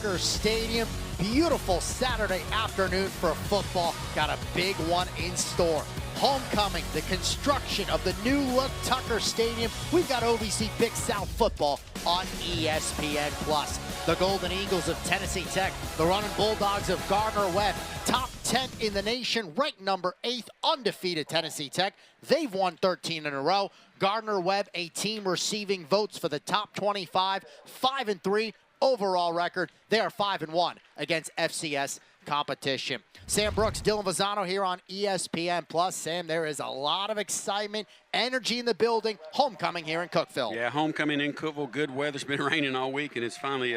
Tucker Stadium. Beautiful Saturday afternoon for football. Got a big one in store. Homecoming, the construction of the new look Tucker Stadium. We've got OVC Big South football on ESPN+. The Golden Eagles of Tennessee Tech, the Running Bulldogs of Gardner-Webb, top 10 in the nation, ranked number 8, undefeated Tennessee Tech. They've won 13 in a row. Gardner-Webb, a team receiving votes for the top 25, 5-3 overall record. They are 5-1 against FCS competition. Sam Brooks, Dylan Vazano here on ESPN+. Sam, there is a lot of excitement, energy in the building. Homecoming here in Cookeville. Yeah, homecoming in Cookeville. Good weather's been raining all week, and it's finally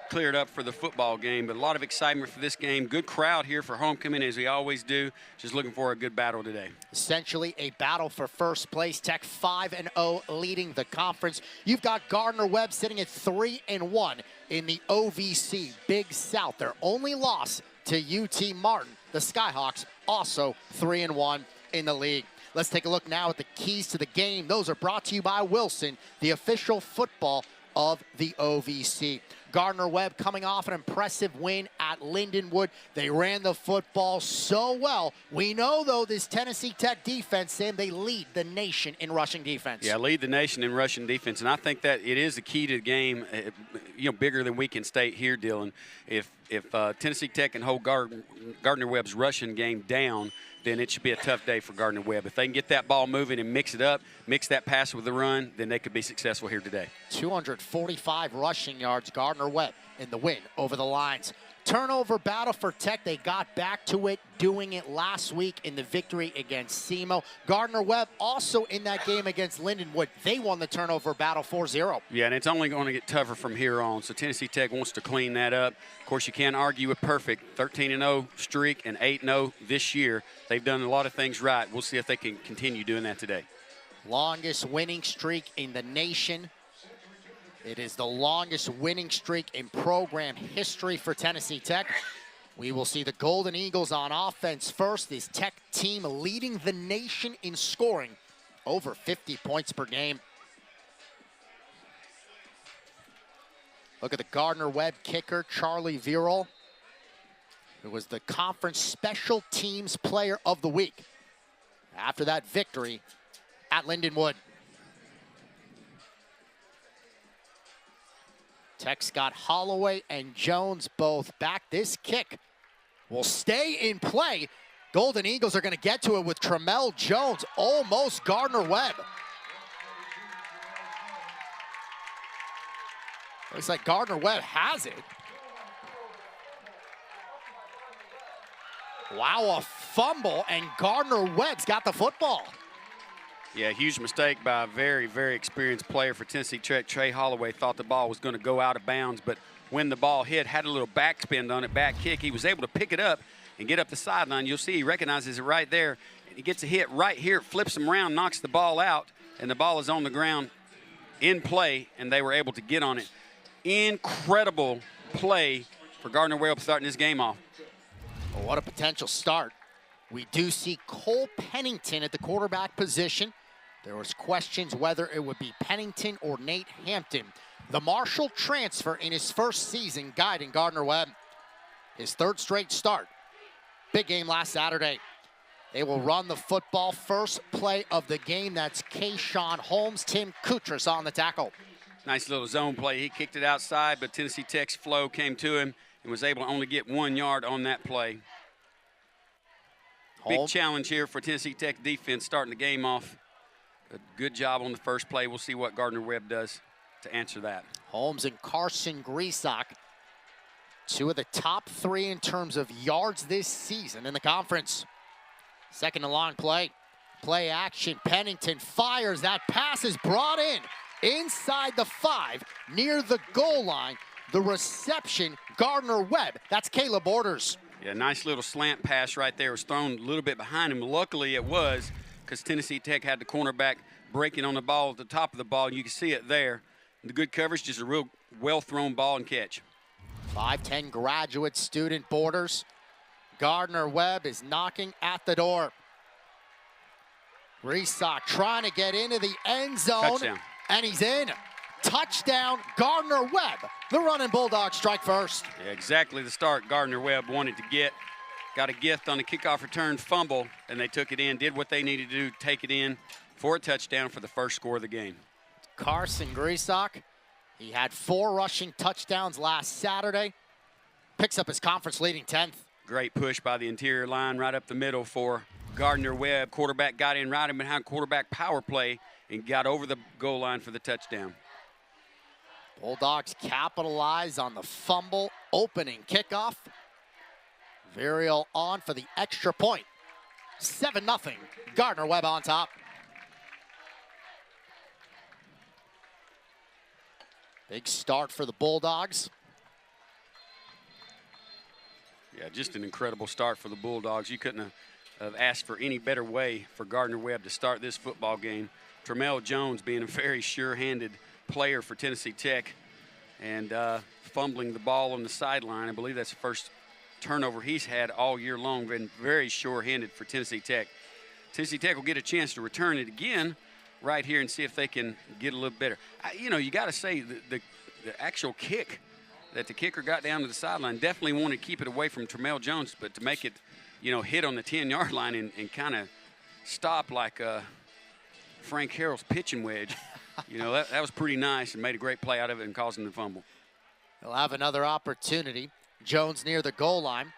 cleared up for the football game. But a lot of excitement for this game. Good crowd here for homecoming, as we always do. Just looking for a good battle today. Essentially a battle for first place. Tech 5-0 leading the conference. You've got Gardner-Webb sitting at 3-1 in the OVC Big South. Their only loss to UT Martin. The Skyhawks also 3-1 in the league. Let's take a look now at the keys to the game. Those are brought to you by Wilson, the official football of the OVC. Gardner-Webb coming off an impressive win at Lindenwood. They ran the football so well. We know, though, this Tennessee Tech defense, Sam, they lead the nation in rushing defense. Yeah, lead the nation in rushing defense, and I think that it is the key to the game, bigger than Weekend State here, Dylan. If Tennessee Tech can hold Gardner-Webb's rushing game down, then it should be a tough day for Gardner-Webb. If they can get that ball moving and mix it up, mix that pass with the run, then they could be successful here today. 245 rushing yards, Gardner-Webb in the win over the Lions. Turnover battle for Tech. They got back to it, doing it last week in the victory against SEMO. Gardner-Webb also in that game against Lindenwood. They won the turnover battle 4-0. Yeah, and it's only going to get tougher from here on. So Tennessee Tech wants to clean that up. Of course, you can't argue with perfect 13-0 streak and 8-0 this year. They've done a lot of things right. We'll see if they can continue doing that today. Longest winning streak in the nation. It is the longest winning streak in program history for Tennessee Tech. We will see the Golden Eagles on offense first. This Tech team leading the nation in scoring, over 50 points per game. Look at the Gardner-Webb kicker, Charlie Virol, who was the conference special teams player of the week after that victory at Lindenwood. Tech's got Holloway and Jones both back. This kick will stay in play. Golden Eagles are going to get to it with Tremel Jones, almost Gardner-Webb. Looks like Gardner-Webb has it. Wow, a fumble, and Gardner-Webb's got the football. Yeah, huge mistake by a very, very experienced player for Tennessee Tech. Trey Holloway thought the ball was going to go out of bounds, but when the ball hit, had a little backspin on it, back kick. He was able to pick it up and get up the sideline. You'll see he recognizes it right there. He gets a hit right here, flips him around, knocks the ball out, and the ball is on the ground in play, and they were able to get on it. Incredible play for Gardner-Webb starting this game off. Well, what a potential start. We do see Cole Pennington at the quarterback position. There was questions whether it would be Pennington or Nate Hampton. The Marshall transfer in his first season guiding Gardner-Webb. His third straight start. Big game last Saturday. They will run the football. First play of the game. That's Kayshawn Holmes. Tim Kutras on the tackle. Nice little zone play. He kicked it outside, but Tennessee Tech's flow came to him and was able to only get 1 yard on that play. Big challenge here for Tennessee Tech defense starting the game off. A good job on the first play. We'll see what Gardner-Webb does to answer that. Holmes and Carson Griesach, 2 of the top 3 in terms of yards this season in the conference. Second and long play. Play action. Pennington fires. That pass is brought in inside the 5 near the goal line. The reception, Gardner-Webb. That's Caleb Borders. Yeah, nice little slant pass right there. It was thrown a little bit behind him. Luckily it was, because Tennessee Tech had the cornerback breaking on the ball at the top of the ball. You can see it there. The good coverage, just a real well-thrown ball and catch. 5'10" graduate student Borders. Gardner-Webb is knocking at the door. Griesach trying to get into the end zone. Touchdown. And he's in. touchdown, Gardner-Webb. The running Bulldogs strike first. Yeah, exactly the start Gardner-Webb wanted to get. Got a gift on the kickoff return fumble, and they took it in, did what they needed to do, take it in for a touchdown for the first score of the game. Carson Griesbach, he had 4 rushing touchdowns last Saturday. Picks up his conference-leading 10th. Great push by the interior line right up the middle for Gardner-Webb. Quarterback got in right behind quarterback power play and got over the goal line for the touchdown. Bulldogs capitalize on the fumble, opening kickoff. Varial on for the extra point. 7-0, Gardner-Webb on top. Big start for the Bulldogs. Yeah, just an incredible start for the Bulldogs. You couldn't have asked for any better way for Gardner-Webb to start this football game. Tramel Jones being a very sure-handed player for Tennessee Tech and fumbling the ball on the sideline. I believe that's the first turnover he's had all year long. Been very sure-handed for Tennessee Tech. Tennessee Tech will get a chance to return it again right here and see if they can get a little better. You know, you got to say the actual kick that the kicker got down to the sideline, definitely wanted to keep it away from Tramel Jones, but to make it, you know, hit on the 10-yard line and kind of stop like Frank Harrell's pitching wedge, you know, that was pretty nice and made a great play out of it and caused him to fumble. He'll have another opportunity. Jones near the goal line.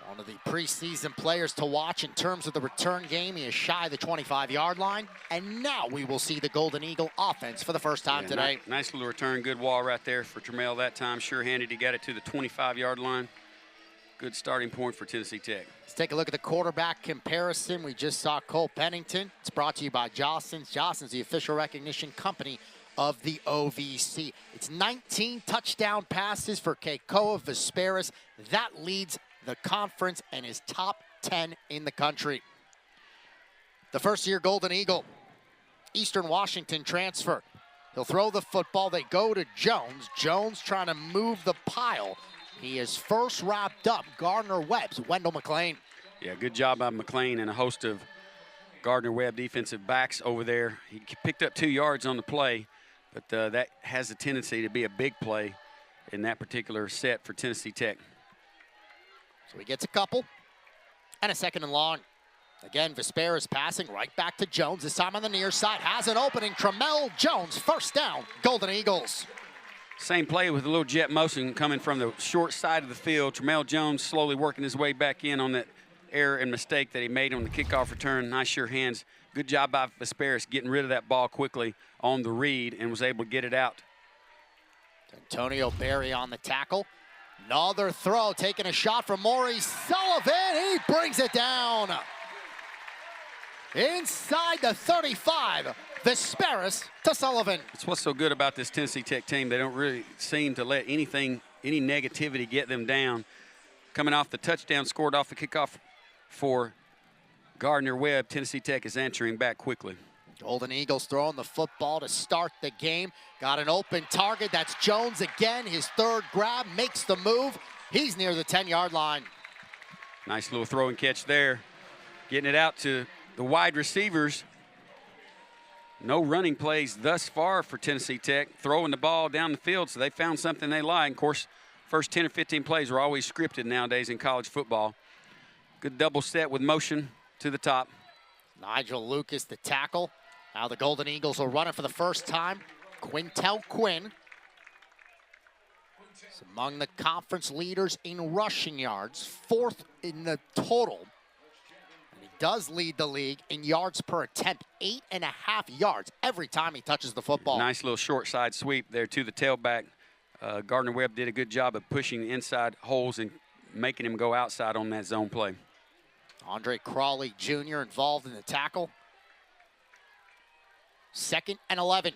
One of the preseason players to watch in terms of the return game. He is shy of the 25-yard line. And now we will see the Golden Eagle offense for the first time today. Nice little return. Good wall right there for Tramel that time. Sure-handed. He got it to the 25-yard line. Good starting point for Tennessee Tech. Let's take a look at the quarterback comparison. We just saw Cole Pennington. It's brought to you by Jostens. Jostens, the official recognition company of the OVC. It's 19 touchdown passes for Keikoa Vesperis. That leads the conference and is top 10 in the country. The first-year Golden Eagle, Eastern Washington transfer. He'll throw the football. They go to Jones. Jones trying to move the pile. He is first wrapped up. Gardner-Webb's Wendell McLean. Yeah, good job by McLean and a host of Gardner-Webb defensive backs over there. He picked up 2 yards on the play, but that has a tendency to be a big play in that particular set for Tennessee Tech. So he gets a couple and a second and long. Again, Vesperis passing right back to Jones. This time on the near side. Has an opening. Tramel Jones, first down, Golden Eagles. Same play with a little jet motion coming from the short side of the field. Tramel Jones slowly working his way back in on that error and mistake that he made on the kickoff return. Nice sure hands. Good job by Vesperis getting rid of that ball quickly on the read and was able to get it out. Antonio Berry on the tackle. Another throw, taking a shot from Maurice Sullivan. He brings it down. Inside the 35, Vesperis to Sullivan. That's what's so good about this Tennessee Tech team. They don't really seem to let any negativity get them down. Coming off the touchdown, scored off the kickoff for Gardner-Webb, Tennessee Tech is answering back quickly. Golden Eagles throwing the football to start the game. Got an open target. That's Jones again. His third grab, makes the move. He's near the 10-yard line. Nice little throw and catch there. Getting it out to the wide receivers. No running plays thus far for Tennessee Tech. Throwing the ball down the field, so they found something they like. Of course, first 10 or 15 plays are always scripted nowadays in college football. Good double set with motion to the top. Nigel Lucas, the tackle. Now the Golden Eagles will run it for the first time. Quintel Quinn is among the conference leaders in rushing yards, 4th in the total. And he does lead the league in yards per attempt, 8.5 yards every time he touches the football. Nice little short side sweep there to the tailback. Gardner-Webb did a good job of pushing inside holes and making him go outside on that zone play. Andre Crawley Jr. involved in the tackle. 2nd and 11.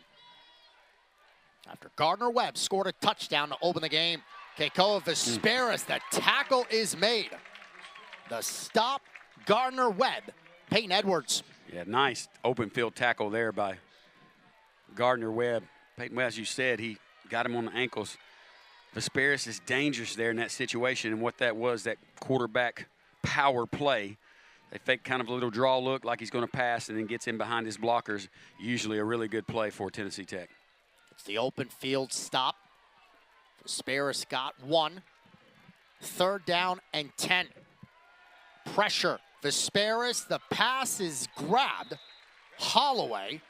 After Gardner-Webb scored a touchdown to open the game. Keikoa Vesperis, the tackle is made. The stop, Gardner-Webb. Peyton Edwards. Yeah, nice open field tackle there by Gardner-Webb. Peyton, as you said, he got him on the ankles. Vesperis is dangerous there in that situation, and what that was, that quarterback power play. They fake kind of a little draw look like he's going to pass and then gets in behind his blockers. Usually a really good play for Tennessee Tech. It's the open field stop. Vesperis got 1. 3rd down and 10. Pressure. Vesperis, the pass is grabbed. Holloway,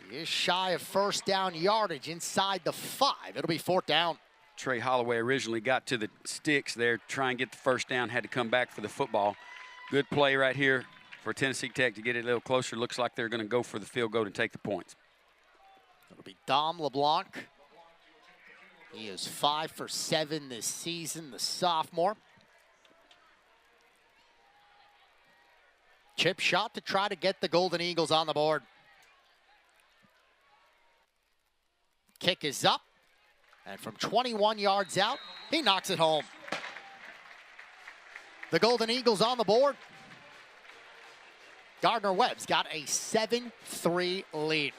he is shy of 1st down yardage inside the 5. It'll be 4th down. Trey Holloway originally got to the sticks there, try and get the 1st down, had to come back for the football. Good play right here for Tennessee Tech to get it a little closer. Looks like they're going to go for the field goal to take the points. It'll be Dom LeBlanc. He is 5 for 7 this season, the sophomore. Chip shot to try to get the Golden Eagles on the board. Kick is up, and from 21 yards out, he knocks it home. The Golden Eagles on the board. Gardner-Webb's got a 7-3 lead.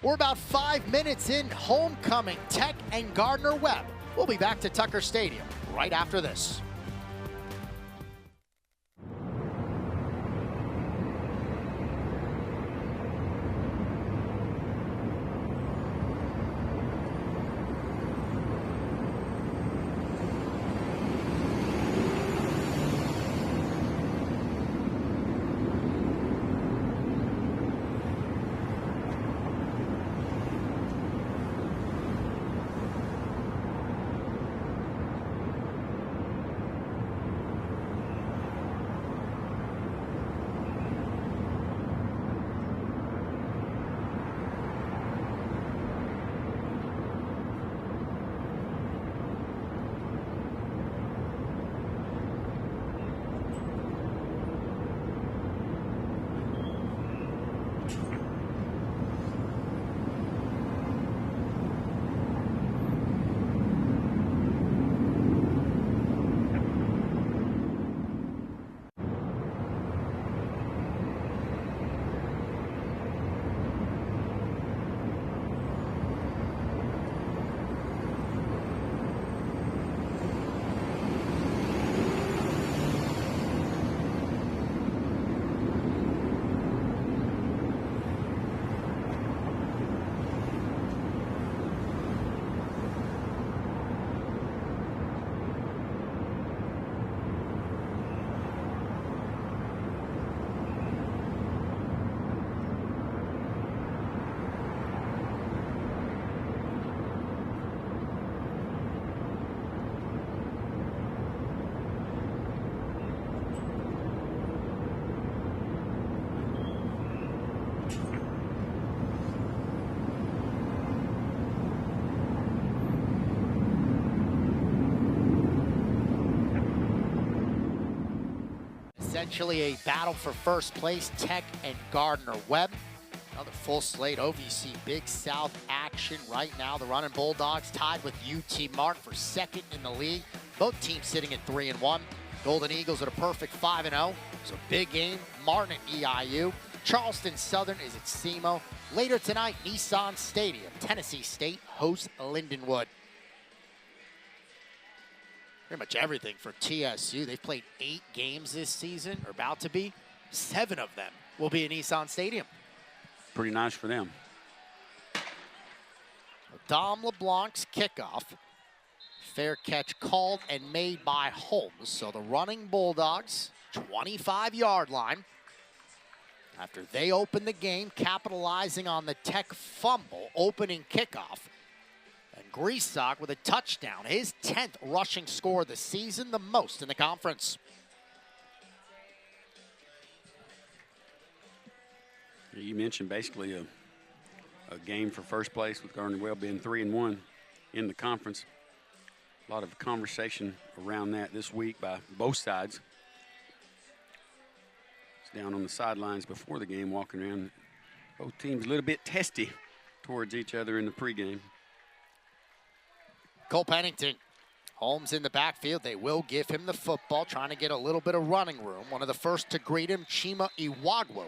We're about 5 minutes in. Homecoming, Tech and Gardner-Webb. We'll be back to Tucker Stadium right after this. Essentially a battle for first place, Tech and Gardner-Webb. Another full slate OVC Big South action right now. The Running Bulldogs tied with UT Martin for 2nd in the league. Both teams sitting at 3-1. Golden Eagles at a perfect 5-0. It's a big game. Martin at EIU. Charleston Southern is at SEMO. Later tonight, Nissan Stadium. Tennessee State hosts Lindenwood. Pretty much everything for TSU. They've played 8 games this season, or about to be. 7 of them will be in Nissan Stadium. Pretty nice for them. Dom LeBlanc's kickoff. Fair catch called and made by Holmes. So the Running Bulldogs, 25-yard line. After they open the game, capitalizing on the Tech fumble, opening kickoff. And Griesach with a touchdown, his 10th rushing score of the season, the most in the conference. You mentioned basically a game for first place with Gardner-Webb being 3-1 in the conference. A lot of conversation around that this week by both sides. It's down on the sidelines before the game, walking around. Both teams a little bit testy towards each other in the pregame. Cole Pennington, Holmes in the backfield. They will give him the football, trying to get a little bit of running room. One of the first to greet him, Chima Iwagwu,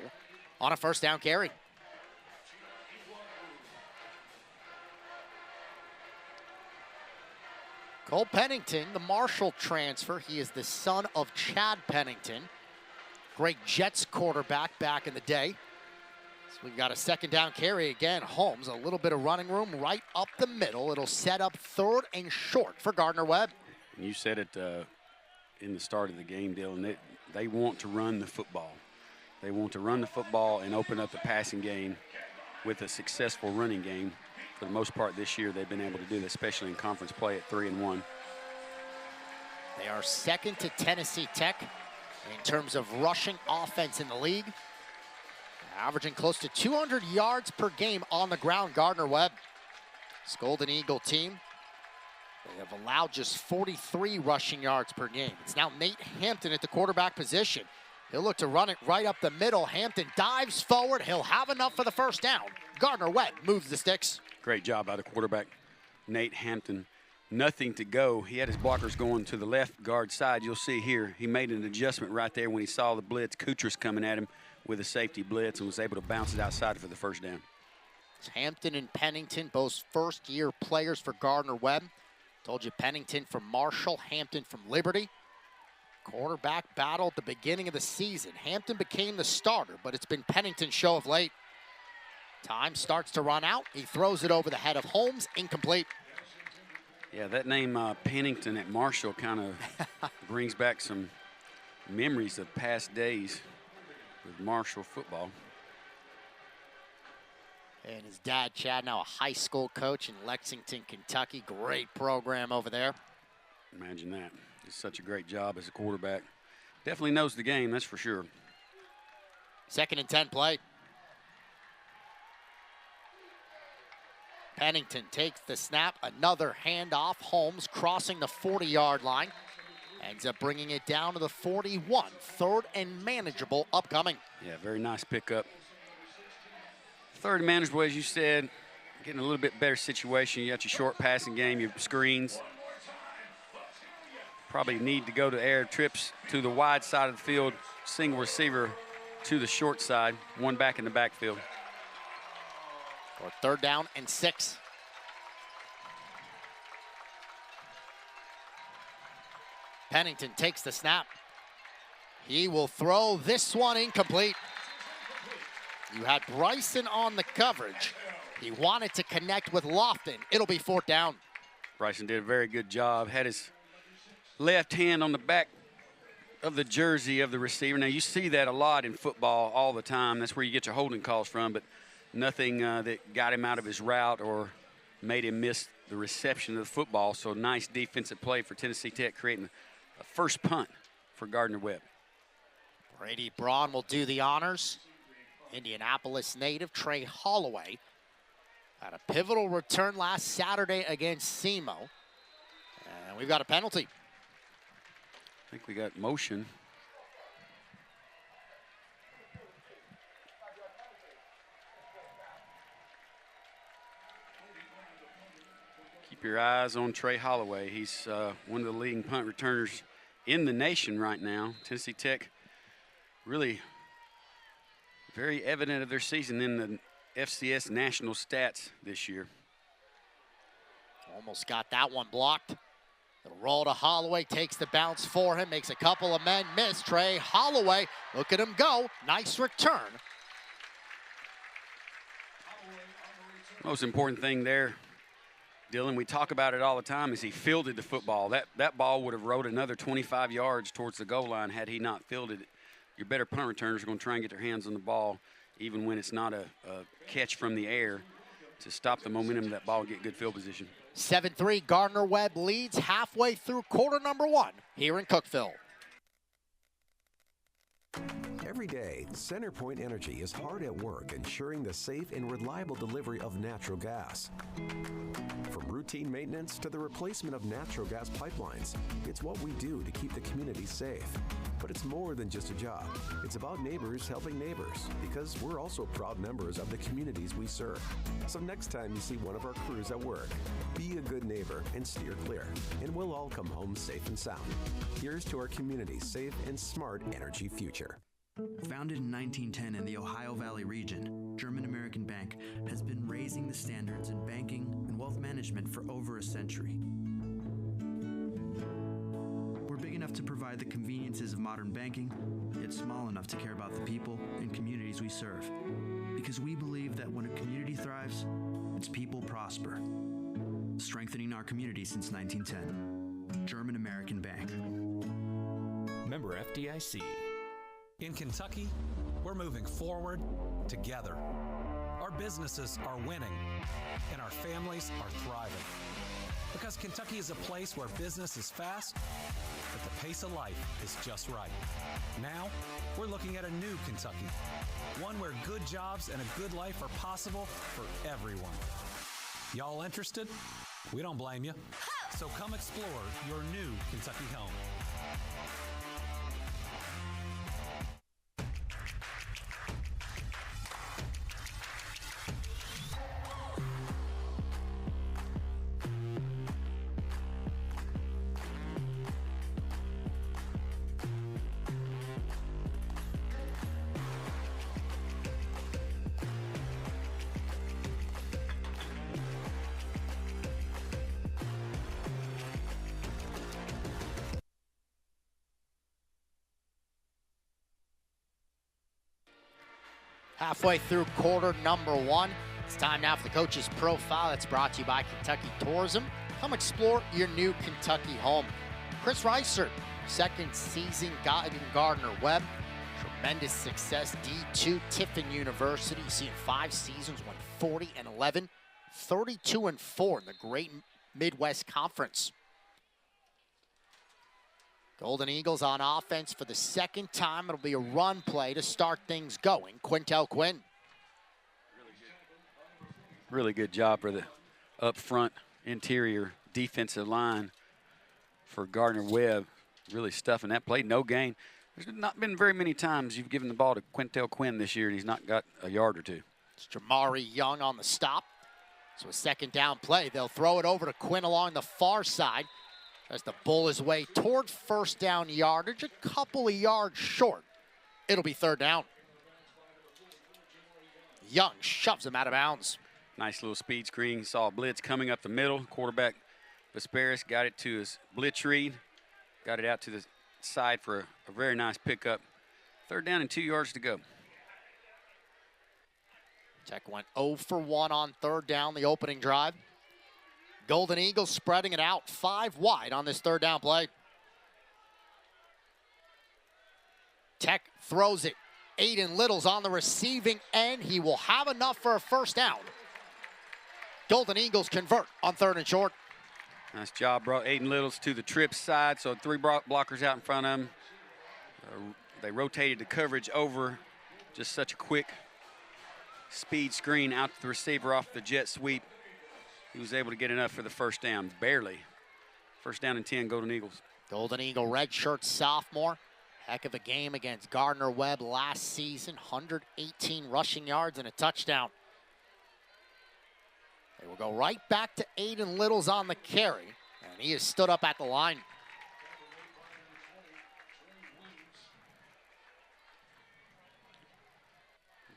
on a first down carry. Cole Pennington, the Marshall transfer. He is the son of Chad Pennington, great Jets quarterback back in the day. So we've got a second down carry again. Holmes, a little bit of running room right up the middle. It'll set up 3rd and short for Gardner-Webb. You said it in the start of the game, Dylan. They want to run the football. They want to run the football and open up the passing game with a successful running game. For the most part this year, they've been able to do that, especially in conference play at 3-1. They are second to Tennessee Tech in terms of rushing offense in the league. Averaging close to 200 yards per game on the ground, Gardner-Webb. This Golden Eagle team, they have allowed just 43 rushing yards per game. It's now Nate Hampton at the quarterback position. He'll look to run it right up the middle. Hampton dives forward. He'll have enough for the first down. Gardner-Webb moves the sticks. Great job by the quarterback, Nate Hampton. Nothing to go. He had his blockers going to the left guard side. You'll see here, he made an adjustment right there when he saw the blitz. Kucher's coming at him with a safety blitz and was able to bounce it outside for the first down. It's Hampton and Pennington, both first-year players for Gardner-Webb. Told you Pennington from Marshall, Hampton from Liberty. Quarterback battle at the beginning of the season. Hampton became the starter, but it's been Pennington's show of late. Time starts to run out. He throws it over the head of Holmes, incomplete. Yeah, that name Pennington at Marshall kind of brings back some memories of past days with Marshall football. And his dad, Chad, now a high school coach in Lexington, Kentucky. Great program over there. Imagine that. He's such a great job as a quarterback. Definitely knows the game, that's for sure. 2nd and 10 play. Pennington takes the snap. Another handoff. Holmes crossing the 40-yard line. Ends up bringing it down to the 41. 3rd and manageable upcoming. Yeah, very nice pickup. 3rd and manageable, as you said, getting a little bit better situation. You got your short passing game, your screens. Probably need to go to air trips to the wide side of the field. Single receiver to the short side. One back in the backfield. Or 3rd down and 6. Pennington takes the snap. He will throw this one incomplete. You had Bryson on the coverage. He wanted to connect with Lofton. It'll be 4th down. Bryson did a very good job. Had his left hand on the back of the jersey of the receiver. Now, you see that a lot in football all the time. That's where you get your holding calls from, but nothing that got him out of his route or made him miss the reception of the football. So nice defensive play for Tennessee Tech, creating a first punt for Gardner-Webb. Brady Braun will do the honors. Indianapolis native Trey Holloway had a pivotal return last Saturday against SEMO. And we've got a penalty. I think we got motion. Keep your eyes on Trey Holloway. He's one of the leading punt returners in the nation right now. Tennessee Tech really very evident of their season in the FCS national stats this year. Almost got that one blocked. It'll roll to Holloway, takes the bounce for him, makes a couple of men miss. Trey Holloway, look at him go. Nice return. Most important thing there, Dylan, we talk about it all the time, is he fielded the football. That ball would have rode another 25 yards towards the goal line had he not fielded it. Your better punt returners are going to try and get their hands on the ball, even when it's not a catch from the air, to stop the momentum of that ball and get good field position. 7-3, Gardner-Webb leads halfway through quarter number 1 here in Cookeville. Every day, CenterPoint Energy is hard at work ensuring the safe and reliable delivery of natural gas. From routine maintenance to the replacement of natural gas pipelines, it's what we do to keep the community safe. But it's more than just a job. It's about neighbors helping neighbors, because we're also proud members of the communities we serve. So next time you see one of our crews at work, be a good neighbor and steer clear, and we'll all come home safe and sound. Here's to our community's safe and smart energy future. Founded in 1910 in the Ohio Valley region, German American Bank has been raising the standards in banking and wealth management for over a century. We're big enough to provide the conveniences of modern banking, yet small enough to care about the people and communities we serve. because we believe that when a community thrives, its people prosper. Strengthening our community since 1910. German American Bank. Member FDIC. In Kentucky, we're moving forward together. Our businesses are winning, and our families are thriving. Because Kentucky is a place where business is fast, but the pace of life is just right. Now, we're looking at a new Kentucky, one where good jobs and a good life are possible for everyone. Y'all interested? We don't blame you. So come explore your new Kentucky home. Halfway through quarter number one. It's time now for the Coach's Profile. That's brought to you by Kentucky Tourism. Come explore your new Kentucky home. Chris Reiser, second season guiding Gardner-Webb. Tremendous success, D2 Tiffin University. You see in 5 seasons, won 40-11, 32-4 in the Great Midwest Conference. Golden Eagles on offense for the second time. It'll be a run play to start things going. Quintel Quinn. Really good job for the up front interior defensive line for Gardner-Webb. Really stuffing that play. No gain. There's not been very many times you've given the ball to Quintel Quinn this year and he's not got a yard or two. It's Jamari Young on the stop. So a second down play. They'll throw it over to Quinn along the far side as the bull his way toward first down yardage, a couple of yards short. It'll be third down. Young shoves him out of bounds. Nice little speed screen. Saw a blitz coming up the middle. Quarterback Vesperis got it to his blitz read. Got it out to the side for a very nice pickup. Third down and 2 yards to go. Tech went 0 for 1 on third down the opening drive. Golden Eagles spreading it out 5 wide on this third down play. Tech throws it. Aiden Little's on the receiving end. He will have enough for a first down. Golden Eagles convert on third and short. Nice job, brought Aiden Littles to the trip side, so 3 blockers out in front of him. They rotated the coverage over. Just such a quick speed screen out to the receiver off the jet sweep. He was able to get enough for the first down, barely. First down and 10, Golden Eagles. Golden Eagle redshirt sophomore. Heck of a game against Gardner-Webb last season. 118 rushing yards and a touchdown. They will go right back to Aiden Littles on the carry, and he has stood up at the line.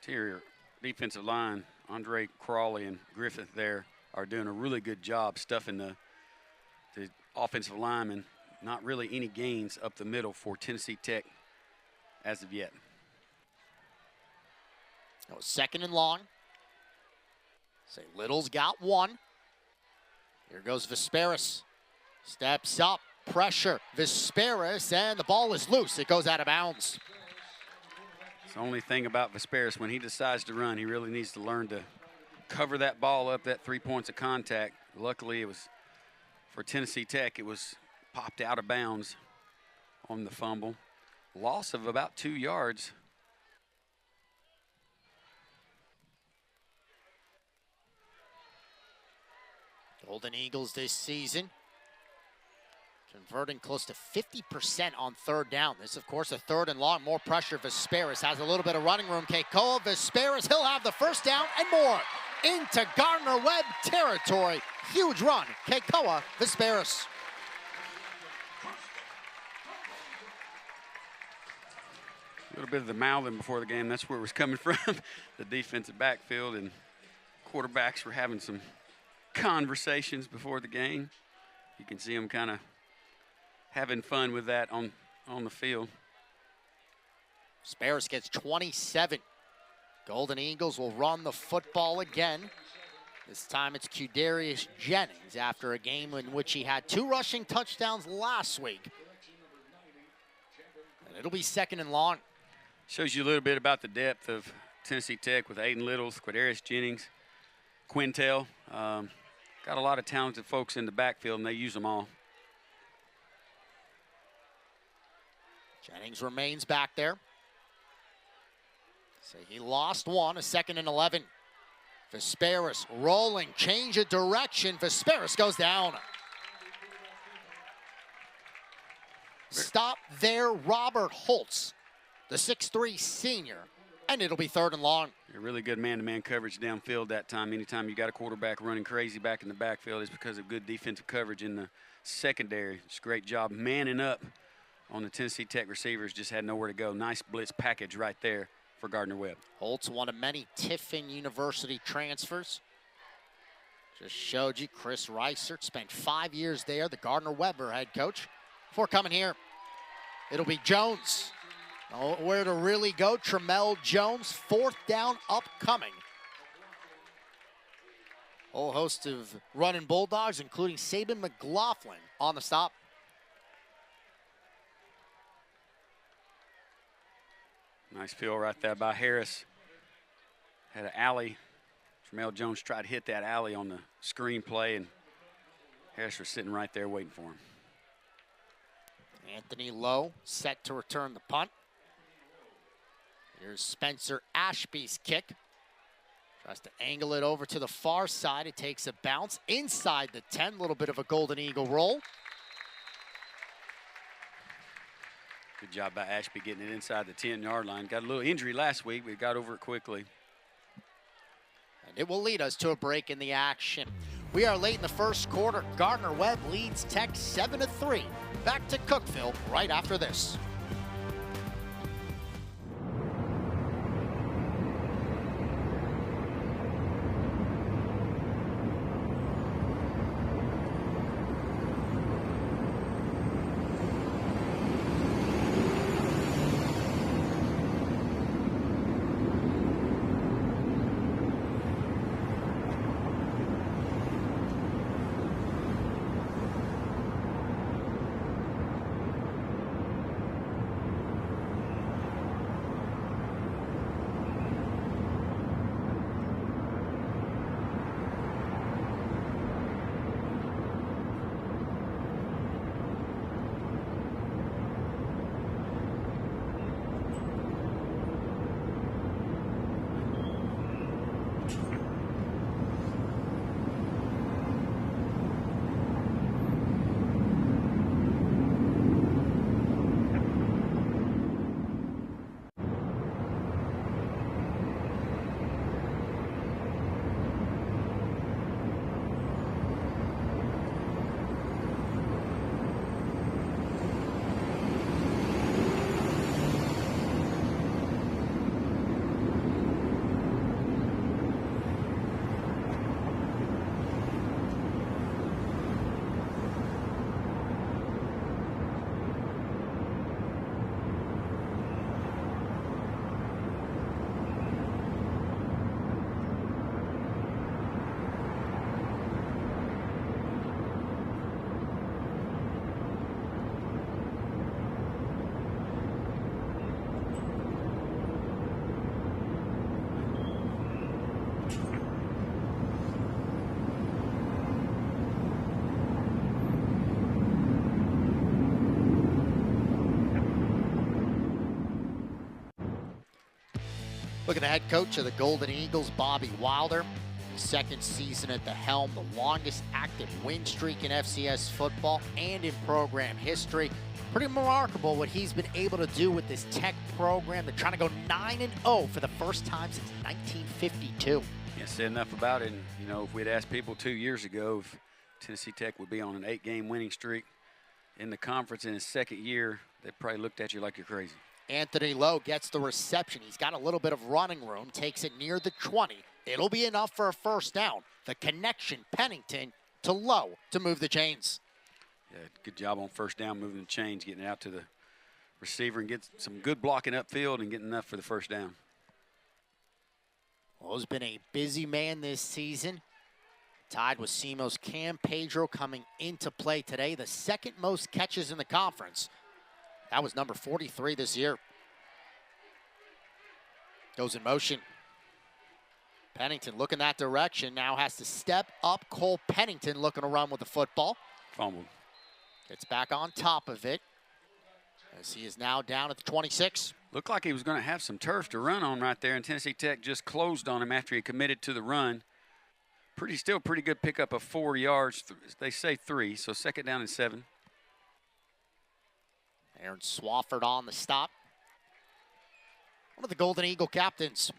Interior defensive line, Andre Crawley and Griffith there are doing a really good job stuffing the offensive linemen. Not really any gains up the middle for Tennessee Tech as of yet. No, second and long. Say Little's got 1. Here goes Vesperis. Steps up, pressure. Vesperis, and the ball is loose. It goes out of bounds. It's the only thing about Vesperis, when he decides to run, he really needs to learn to cover that ball up, that 3 points of contact. Luckily, it was for Tennessee Tech, it was popped out of bounds on the fumble. Loss of about 2 yards. Golden Eagles this season converting close to 50% on third down. This, of course, a third and long. More pressure. Vesperis has a little bit of running room. Keikoa Vesperis, he'll have the first down and more into Gardner-Webb territory. Huge run. Keikoa Vesperis. A little bit of the mouthing before the game. That's where it was coming from. The defensive backfield and quarterbacks were having some conversations before the game. You can see them kind of having fun with that on the field. Vesperis gets 27. Golden Eagles will run the football again. This time it's Qdarius Jennings after a game in which he had 2 rushing touchdowns last week. And it'll be 2nd and long. Shows you a little bit about the depth of Tennessee Tech with Aiden Littles, Qdarius Jennings, Quintel. Got a lot of talented folks in the backfield, and they use them all. Jennings remains back there. So he lost one, a 2nd and 11. Vesperis rolling, change of direction. Vesperis goes down. Stop there, Robert Holtz, the 6'3" senior, and it'll be 3rd and long. A really good man-to-man coverage downfield that time. Anytime you got a quarterback running crazy back in the backfield, it's because of good defensive coverage in the secondary. It's a great job manning up on the Tennessee Tech receivers. Just had nowhere to go. Nice blitz package right there for Gardner-Webb. Holtz, one of many Tiffin University transfers. Just showed you Chris Reisert spent 5 years there, the Gardner-Webber head coach. Before coming here, it'll be Jones. Where to really go, Tramel Jones, 4th down upcoming. Whole host of running Bulldogs, including Saban McLaughlin on the stop. Nice feel right there by Harris. Had an alley. Tramel Jones tried to hit that alley on the screen play, and Harris was sitting right there waiting for him. Anthony Lowe set to return the punt. Here's Spencer Ashby's kick. Tries to angle it over to the far side. It takes a bounce inside the 10. Little bit of a Golden Eagle roll. Good job by Ashby getting it inside the 10-yard line. Got a little injury last week, but got over it quickly. And it will lead us to a break in the action. We are late in the first quarter. Gardner-Webb leads Tech 7-3. Back to Cookeville right after this. Look at the head coach of the Golden Eagles, Bobby Wilder. Second season at the helm, the longest active win streak in FCS football and in program history. Pretty remarkable what he's been able to do with this Tech program. They're trying to go 9-0 for the first time since 1952. Can't say enough about it. And, you know, if we'd asked people 2 years ago if Tennessee Tech would be on an 8-game winning streak in the conference in his second year, they probably looked at you like you're crazy. Anthony Lowe gets the reception. He's got a little bit of running room, takes it near the 20. It'll be enough for a first down. The connection, Pennington to Lowe to move the chains. Yeah, good job on first down, moving the chains, getting it out to the receiver and get some good blocking upfield and getting enough for the first down. Well, has been a busy man this season. Tied with SEMO's Cam Pedro coming into play today. The second most catches in the conference. That was number 43 this year. Goes in motion. Pennington looking that direction. Now has to step up. Cole Pennington looking to run with the football. Fumble. Gets back on top of it as he is now down at the 26. Looked like he was going to have some turf to run on right there, and Tennessee Tech just closed on him after he committed to the run. Still pretty good pickup of 4 yards. They say 3, so second down and 7. Aaron Swafford on the stop. One of the Golden Eagle captains.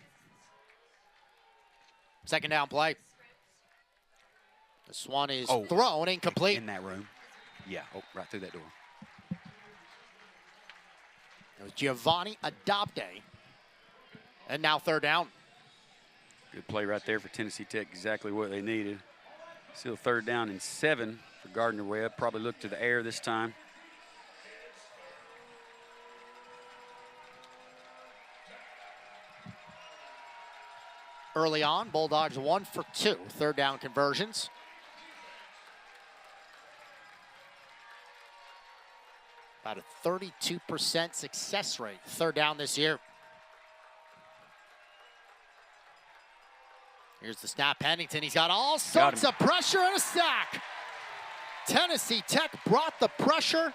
Second down play. This one is thrown incomplete. In that room. Yeah, right through that door. It was Giovanni Adopte. And now third down. Good play right there for Tennessee Tech, exactly what they needed. Still third down and 7 for Gardner-Webb. Probably look to the air this time. Early on, Bulldogs 1 for 2. Third down conversions. About a 32% success rate. Third down this year. Here's the snap. Pennington. He's got all sorts of pressure and a sack. Tennessee Tech brought the pressure.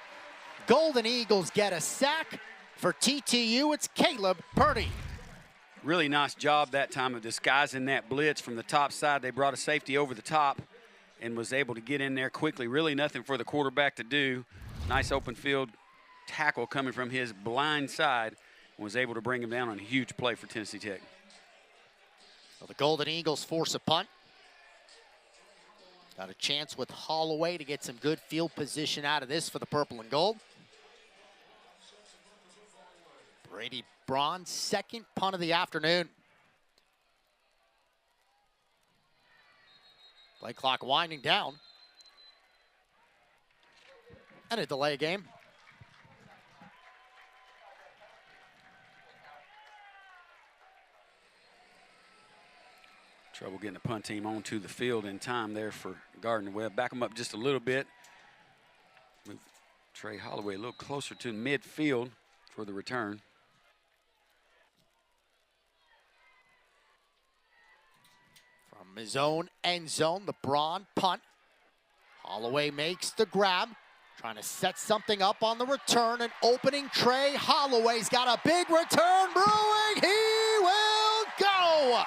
Golden Eagles get a sack. For TTU, it's Caleb Purdy. Really nice job that time of disguising that blitz from the top side. They brought a safety over the top and was able to get in there quickly. Really nothing for the quarterback to do. Nice open field tackle coming from his blind side and was able to bring him down on a huge play for Tennessee Tech. Well, the Golden Eagles force a punt. Got a chance with Holloway to get some good field position out of this for the purple and gold. Brady Braun, second punt of the afternoon. Play clock winding down. And a delay game. Trouble getting the punt team onto the field in time there for Gardner-Webb. Back them up just a little bit. Move Trey Holloway a little closer to midfield for the return. From his own end zone, the Braun punt. Holloway makes the grab. Trying to set something up on the return. An opening Trey Holloway's got a big return brewing. He will go.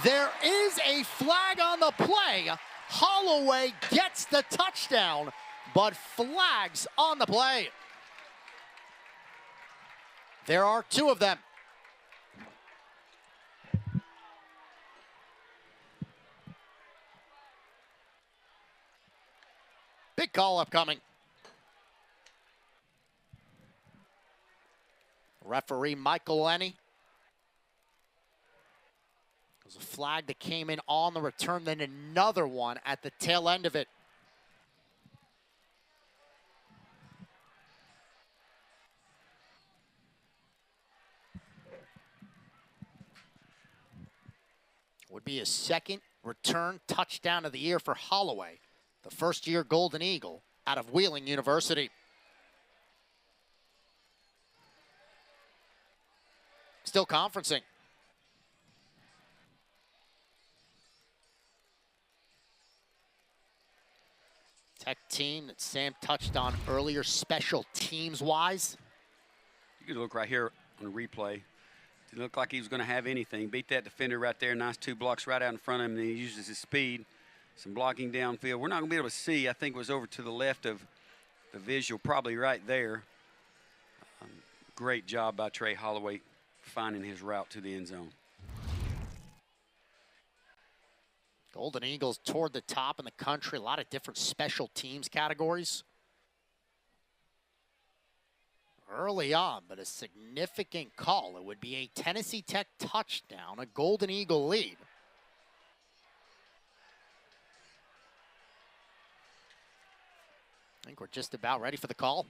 There is a flag on the play. Holloway gets the touchdown, but flags on the play. There are 2 of them. Big call upcoming. Referee Michael Lenny. It was a flag that came in on the return, then another one at the tail end of it. Would be a second return touchdown of the year for Holloway, the first-year Golden Eagle out of Wheeling University. Still conferencing. Tech team that Sam touched on earlier, special teams-wise. You could look right here on the replay. Didn't look like he was going to have anything. Beat that defender right there. Nice 2 blocks right out in front of him, and he uses his speed. Some blocking downfield. We're not going to be able to see. I think it was over to the left of the visual, probably right there. Great job by Trey Holloway finding his route to the end zone. Golden Eagles toward the top in the country. A lot of different special teams categories. Early on, but a significant call. It would be a Tennessee Tech touchdown, a Golden Eagle lead. I think we're just about ready for the call.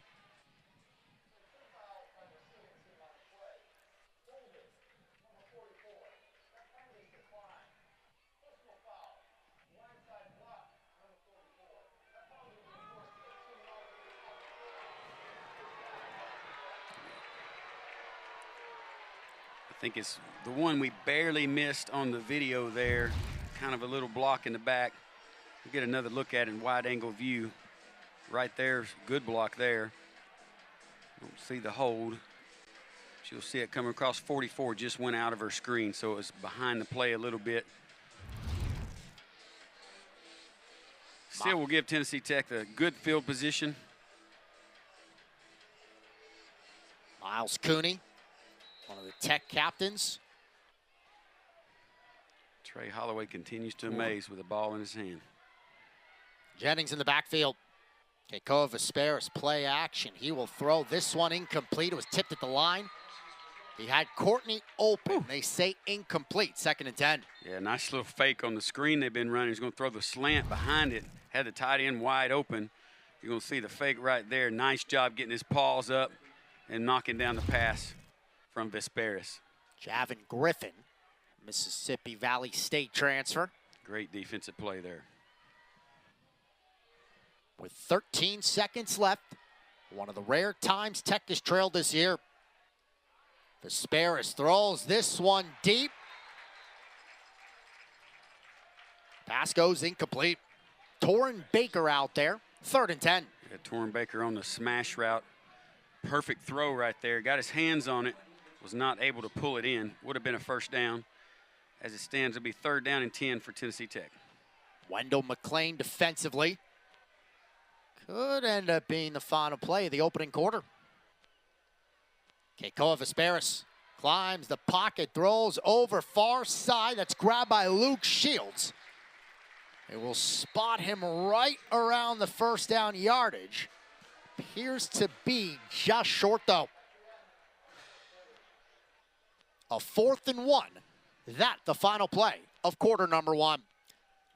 think it's the one we barely missed on the video there. Kind of a little block in the back. We'll get another look at it in wide angle view. Right there, good block there. Don't see the hold. You'll see it coming across 44, just went out of her screen, so it was behind the play a little bit. Still will give Tennessee Tech a good field position. Miles Cooney, one of the Tech captains. Trey Holloway continues to amaze with the ball in his hand. Jennings in the backfield. Keikoa Vesperis play action. He will throw this one incomplete. It was tipped at the line. He had Courtney open. They say incomplete. 2nd and 10. Yeah, nice little fake on the screen they've been running. He's going to throw the slant behind it. Had the tight end wide open. You're going to see the fake right there. Nice job getting his paws up and knocking down the pass from Vesperis. Javin Griffin, Mississippi Valley State transfer. Great defensive play there. With 13 seconds left, one of the rare times Tech has trailed this year. Vesperis throws this one deep. Pass goes incomplete. Torrin Baker out there, 3rd and 10. Yeah, Torrin Baker on the smash route. Perfect throw right there. Got his hands on it. Was not able to pull it in. Would have been a first down. As it stands, it'll be 3rd down and 10 for Tennessee Tech. Wendell McClain defensively. Could end up being the final play of the opening quarter. Keikoa Vesperis climbs the pocket, throws over far side. That's grabbed by Luke Shields. It will spot him right around the first down yardage. Appears to be just short though. A 4th and 1. That the final play of quarter number 1.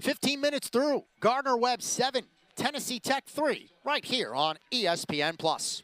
15 minutes through. Gardner-Webb 7, Tennessee Tech 3, right here on ESPN+.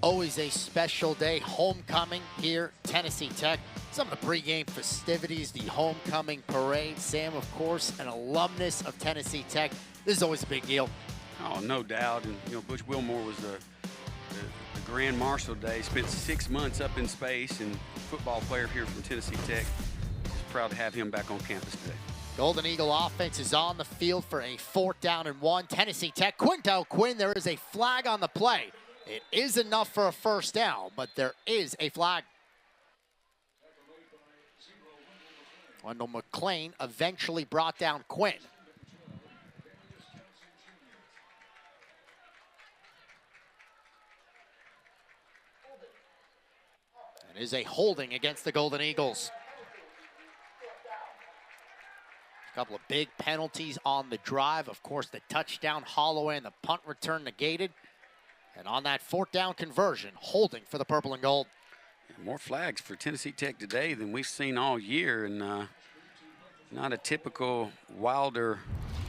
Always a special day, homecoming here, Tennessee Tech. Some of the pregame festivities, the homecoming parade. Sam, of course, an alumnus of Tennessee Tech. This is always a big deal. Oh, no doubt. And, you know, Butch Wilmore was the Grand Marshal today. Spent 6 months up in space, and football player here from Tennessee Tech. Just proud to have him back on campus today. Golden Eagle offense is on the field for a 4th down and 1. Tennessee Tech, Quintel Quinn, there is a flag on the play. It is enough for a 1st down, but there is a flag. Wendell McClain eventually brought down Quinn. It is a holding against the Golden Eagles. A couple of big penalties on the drive. Of course, the touchdown Holloway and the punt return negated. And on that 4th down conversion, holding for the purple and gold. More flags for Tennessee Tech today than we've seen all year, and not a typical Wilder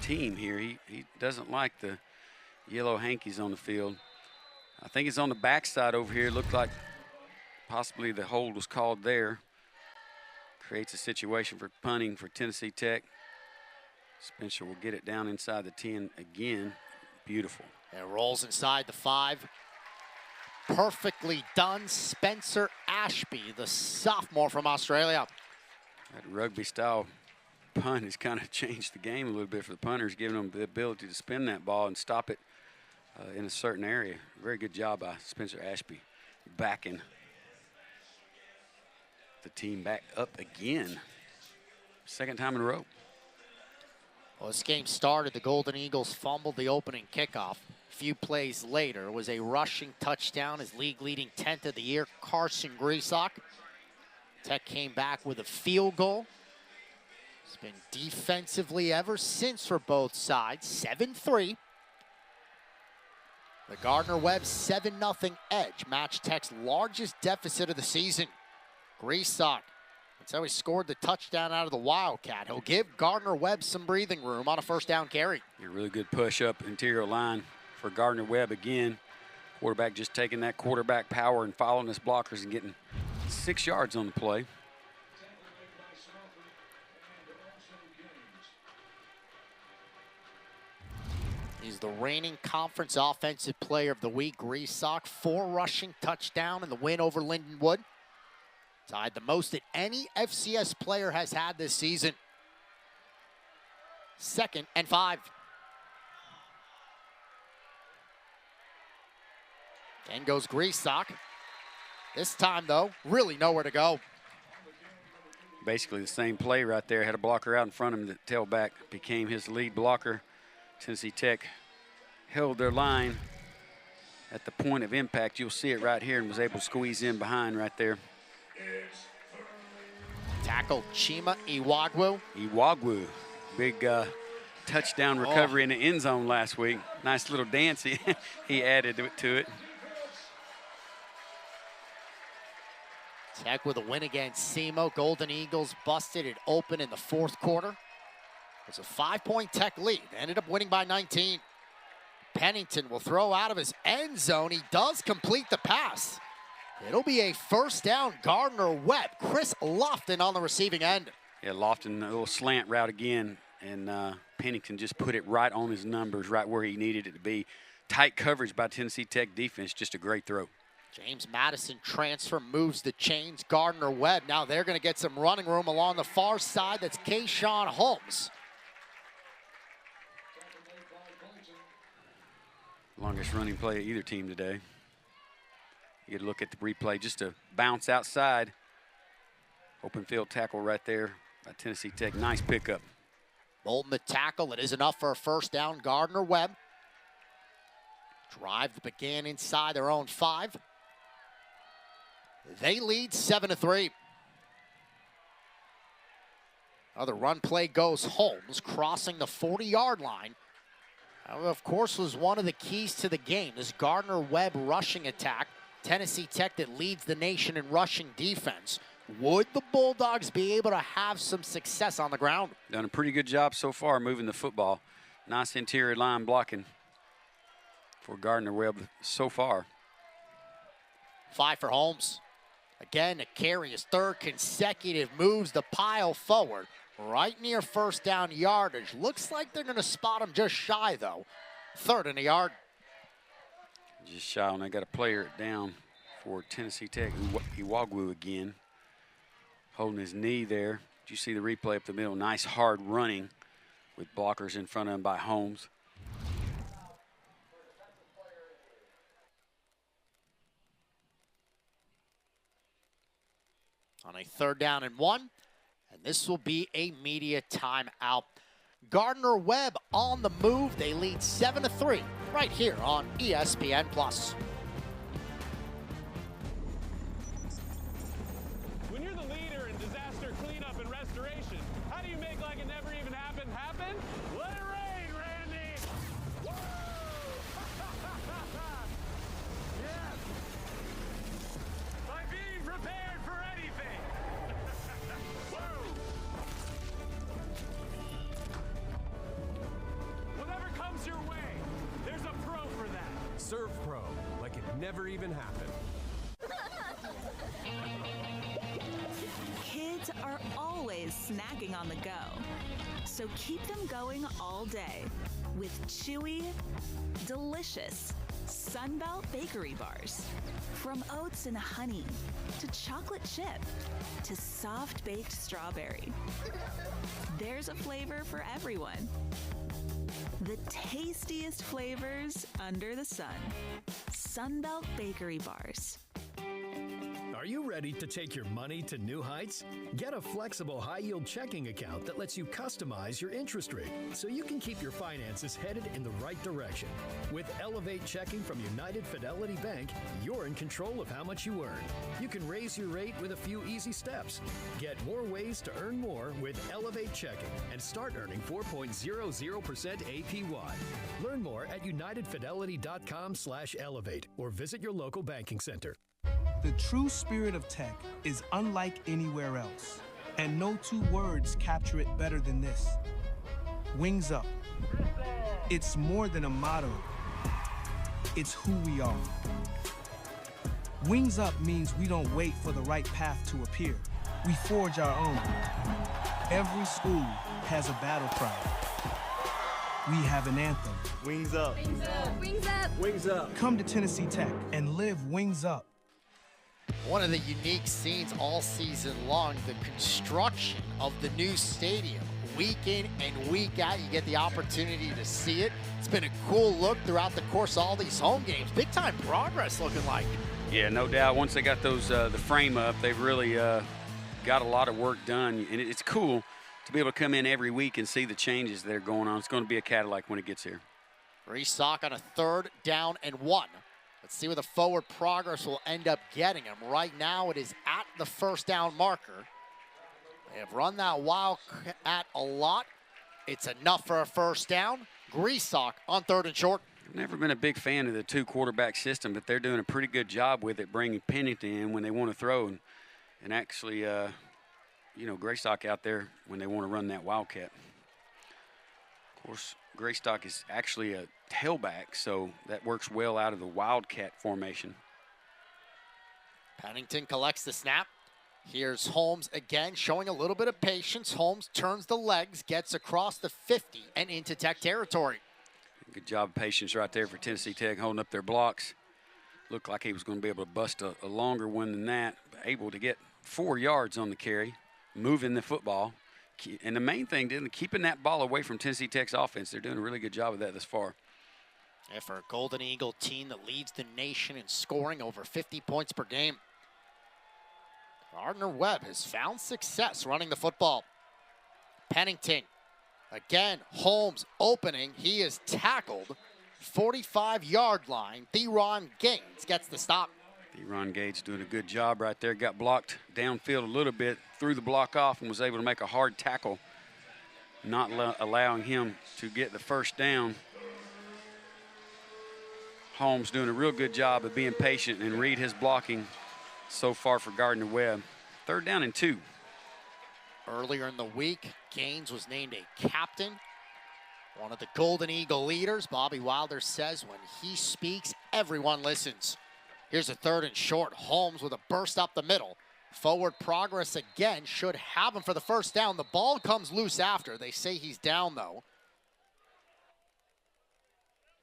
team here. He doesn't like the yellow hankies on the field. I think it's on the backside over here. It looked like possibly the hold was called there. Creates a situation for punting for Tennessee Tech. Spencer will get it down inside the 10 again. Beautiful. And it rolls inside the 5. Perfectly done. Spencer Ashby, the sophomore from Australia. That rugby-style punt has kind of changed the game a little bit for the punters, giving them the ability to spin that ball and stop it in a certain area. Very good job by Spencer Ashby, backing the team back up again. 2nd time in a row. Well, this game started, the Golden Eagles fumbled the opening kickoff. A few plays later, it was a rushing touchdown, his league-leading 10th of the year, Carson Griesbach. Tech came back with a field goal. It's been defensively ever since for both sides, 7-3. The Gardner-Webb 7-0 edge matched Tech's largest deficit of the season. Griesbach, that's how he scored the touchdown out of the Wildcat. He'll give Gardner-Webb some breathing room on a 1st down carry. A really good push up interior line for Gardner-Webb again. Quarterback just taking that quarterback power and following his blockers and getting 6 yards on the play. He's the reigning conference offensive player of the week. Griesbach, 4 rushing touchdown in the win over Lindenwood. Tied the most that any FCS player has had this season. 2nd and 5. In goes Griesbach. This time, though, really nowhere to go. Basically the same play right there. Had a blocker out in front of him. The tailback became his lead blocker. Tennessee Tech held their line at the point of impact. You'll see it right here, and was able to squeeze in behind right there. Tackle Chima Iwagwu. Iwagwu, big touchdown recovery in the end zone last week. Nice little dance he added to it. Tech with a win against SEMO. Golden Eagles busted it open in the 4th quarter. It was a 5-point Tech lead. Ended up winning by 19. Pennington will throw out of his end zone. He does complete the pass. It'll be a 1st down, Gardner-Webb. Chris Lofton on the receiving end. Yeah, Lofton, a little slant route again, and Pennington just put it right on his numbers, right where he needed it to be. Tight coverage by Tennessee Tech defense, just a great throw. James Madison transfer moves the chains. Gardner-Webb, now they're going to get some running room along the far side. That's Kayshawn Holmes. Longest running play of either team today. You get a look at the replay, just a bounce outside. Open field tackle right there by Tennessee Tech. Nice pickup. Bolton the tackle. It is enough for a 1st down. Gardner-Webb. Drive that began inside their own 5. They lead 7-3. Another run play goes Holmes, crossing the 40-yard line. That, of course, was one of the keys to the game. This Gardner-Webb rushing attack. Tennessee Tech that leads the nation in rushing defense. Would the Bulldogs be able to have some success on the ground? Done a pretty good job so far moving the football. Nice interior line blocking for Gardner-Webb so far. 5 for Holmes. Again, to carry his 3rd consecutive, moves the pile forward. Right near first down yardage. Looks like they're going to spot him just shy, though. 3rd and a yard. Just shy, and they got a player down for Tennessee Tech. Iwagwu again, holding his knee there. Did you see the replay up the middle? Nice hard running with blockers in front of him by Holmes. On a 3rd down and 1, and this will be a media timeout. Gardner-Webb on the move. They lead 7-3 right here on ESPN+. When you're the leader in disaster cleanup and restoration, how do you make like it never even happened happen? Let it rain, Randy! Woo! Yes! By being prepared for anything! Woo! Whatever comes your way, there's a pro for that. Serve Pro, like it never even happened. Kids are always snacking on the go, so keep them going all day with chewy, delicious Sunbelt bakery bars. From oats and honey to chocolate chip to soft baked strawberry, there's a flavor for everyone. The tastiest flavors under the sun. Sunbelt bakery bars. Are you ready to take your money to new heights? Get a flexible high-yield checking account that lets you customize your interest rate so you can keep your finances headed in the right direction. With Elevate Checking from United Fidelity Bank, you're in control of how much you earn. You can raise your rate with a few easy steps. Get more ways to earn more with Elevate Checking and start earning 4.00% APY. Learn more at unitedfidelity.com/elevate or visit your local banking center. The true spirit of tech is unlike anywhere else, and no 2 words capture it better than this. Wings Up. It's more than a motto. It's who we are. Wings Up means we don't wait for the right path to appear. We forge our own. Every school has a battle cry. We have an anthem. Wings Up. Wings Up. Wings Up. Wings Up. Come to Tennessee Tech and live Wings Up. One of the unique scenes all season long, the construction of the new stadium. Week in and week out, you get the opportunity to see it. It's been a cool look throughout the course of all these home games. Big time progress looking like. Yeah, no doubt. Once they got those the frame up, they've really got a lot of work done. And it's cool to be able to come in every week and see the changes that are going on. It's going to be a Cadillac when it gets here. Restock on a 3rd down and 1. Let's see where the forward progress will end up getting him. Right now, it is at the 1st down marker. They have run that wildcat a lot. It's enough for a 1st down. Restock on 3rd and short. I've never been a big fan of the 2-quarterback system, but they're doing a pretty good job with it, bringing Pennington in when they want to throw, and actually, Graystock out there when they want to run that wildcat. Of course, Graystock is actually a tailback, so that works well out of the wildcat formation. Pennington collects the snap. Here's Holmes again, showing a little bit of patience. Holmes turns the legs, gets across the 50 and into Tech territory. Good job of patience right there for Tennessee Tech, holding up their blocks. Looked like he was going to be able to bust a longer one than that, but able to get 4 yards on the carry, moving the football. And the main thing, keeping that ball away from Tennessee Tech's offense. They're doing a really good job of that thus far. And for a Golden Eagle team that leads the nation in scoring over 50 points per game, Gardner-Webb has found success running the football. Pennington, again, Holmes opening. He is tackled. 45-yard line. Theron Gaines gets the stop. Theron Gaines doing a good job right there. Got blocked downfield a little bit, threw the block off, and was able to make a hard tackle, not allowing him to get the 1st down. Holmes doing a real good job of being patient and read his blocking so far for Gardner-Webb. 3rd down and 2. Earlier in the week, Gaines was named a captain, one of the Golden Eagle leaders. Bobby Wilder says when he speaks, everyone listens. Here's a 3rd and short. Holmes with a burst up the middle. Forward progress again, should have him for the first down. The ball comes loose after. They say he's down, though.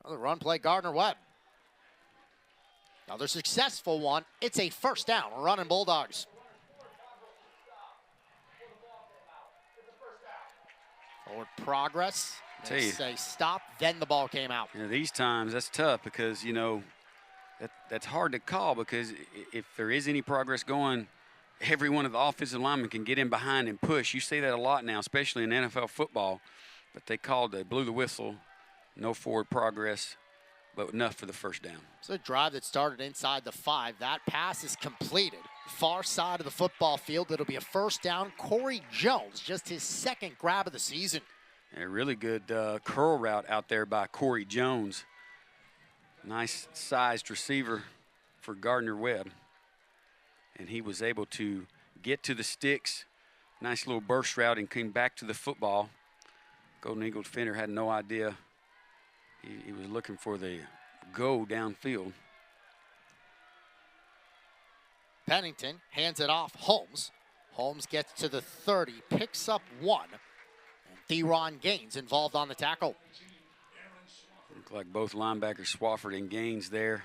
Another run play, Gardner-Webb. Another successful one. It's a first down, running Bulldogs. Forward progress. They say stop, then the ball came out. You know, these times, that's tough because, you know, that's hard to call because if there is any progress going, every one of the offensive linemen can get in behind and push. You see that a lot now, especially in NFL football. But they blew the whistle, no forward progress, but enough for the first down. It's a drive that started inside the 5. That pass is completed. Far side of the football field. It'll be a first down. Corey Jones, just his 2nd grab of the season. A really good curl route out there by Corey Jones. Nice sized receiver for Gardner-Webb. And he was able to get to the sticks. Nice little burst route and came back to the football. Golden Eagle defender had no idea. He was looking for the go downfield. Pennington hands it off. Holmes. Holmes gets to the 30, picks up 1. And Theron Gaines involved on the tackle. Looked like both linebackers, Swafford and Gaines there.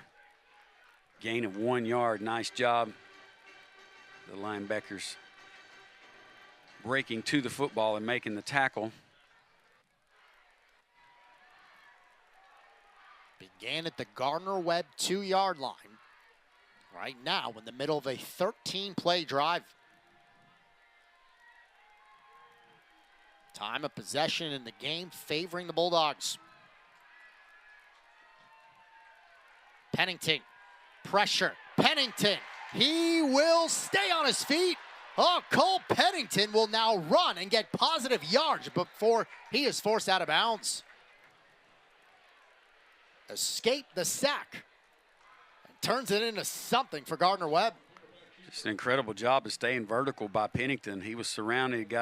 Gain of 1 yard, nice job. The linebackers breaking to the football and making the tackle. Began at the Gardner-Webb 2-yard line. Right now in the middle of a 13-play drive. Time of possession in the game favoring the Bulldogs. Pennington, pressure, Pennington. He will stay on his feet. Oh, Cole Pennington will now run and get positive yards before he is forced out of bounds. Escape the sack. And turns it into something for Gardner-Webb. Just an incredible job of staying vertical by Pennington. He was surrounded,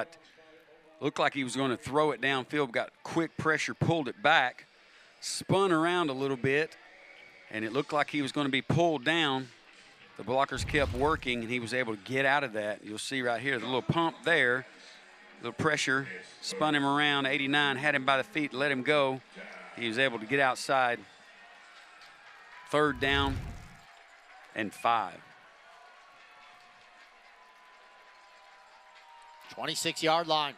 looked like he was going to throw it downfield, got quick pressure, pulled it back, spun around a little bit, and it looked like he was going to be pulled down. The blockers kept working, and he was able to get out of that. You'll see right here, the little pump there, little pressure, spun him around. 89 had him by the feet, let him go. He was able to get outside. 3rd down and 5. 26-yard line.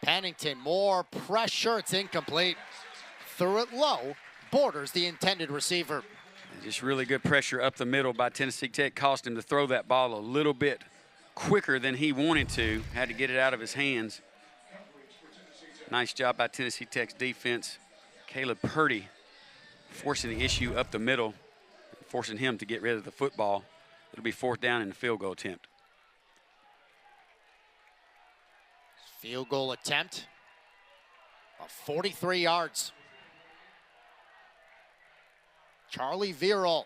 Pennington, more pressure. It's incomplete. Threw it low, borders the intended receiver. Just really good pressure up the middle by Tennessee Tech. Cost him to throw that ball a little bit quicker than he wanted to. Had to get it out of his hands. Nice job by Tennessee Tech's defense. Caleb Purdy forcing the issue up the middle, forcing him to get rid of the football. It'll be 4th down and a field goal attempt. Field goal attempt of 43 yards. Charlie Virol,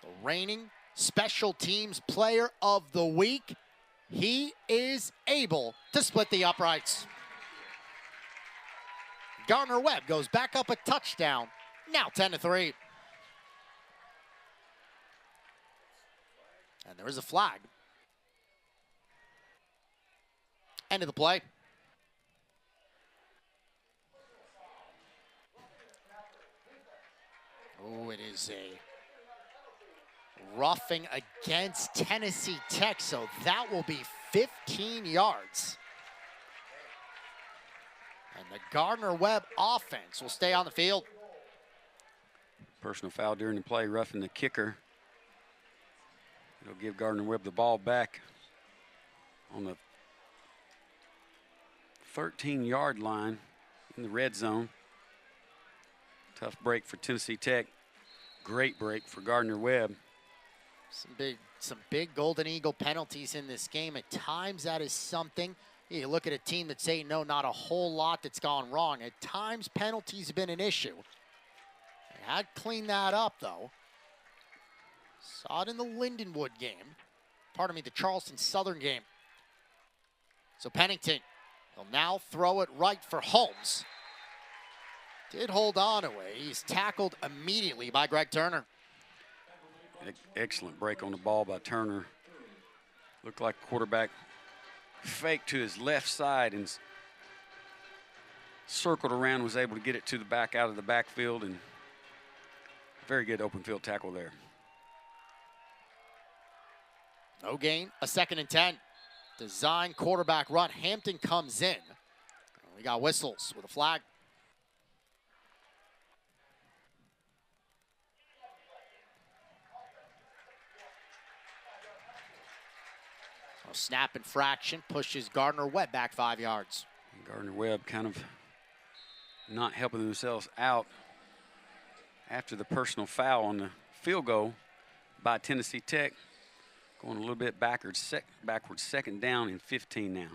the reigning special teams player of the week. He is able to split the uprights. Gardner-Webb goes back up a touchdown, now 10-3. And there is a flag. End of the play. Oh, it is a roughing against Tennessee Tech, so that will be 15 yards. And the Gardner-Webb offense will stay on the field. Personal foul during the play, roughing the kicker. It'll give Gardner-Webb the ball back on the 13-yard line in the red zone. Tough break for Tennessee Tech. Great break for Gardner-Webb. Some big Golden Eagle penalties in this game. At times that is something. You look at a team that's saying no, not a whole lot that's gone wrong. At times penalties have been an issue. They had cleaned that up though. Saw it in the Lindenwood game. Pardon me, the Charleston Southern game. So Pennington will now throw it right for Holmes. Did hold on to it. He's tackled immediately by Greg Turner. Excellent break on the ball by Turner. Looked like quarterback fake to his left side and circled around, was able to get it to the back out of the backfield, and very good open field tackle there. No gain, a 2nd and 10. Design quarterback run. Hampton comes in. We got whistles with a flag. So snap infraction pushes Gardner-Webb back 5 yards. Gardner-Webb kind of not helping themselves out after the personal foul on the field goal by Tennessee Tech. Going a little bit backwards, 2nd down and 15 now.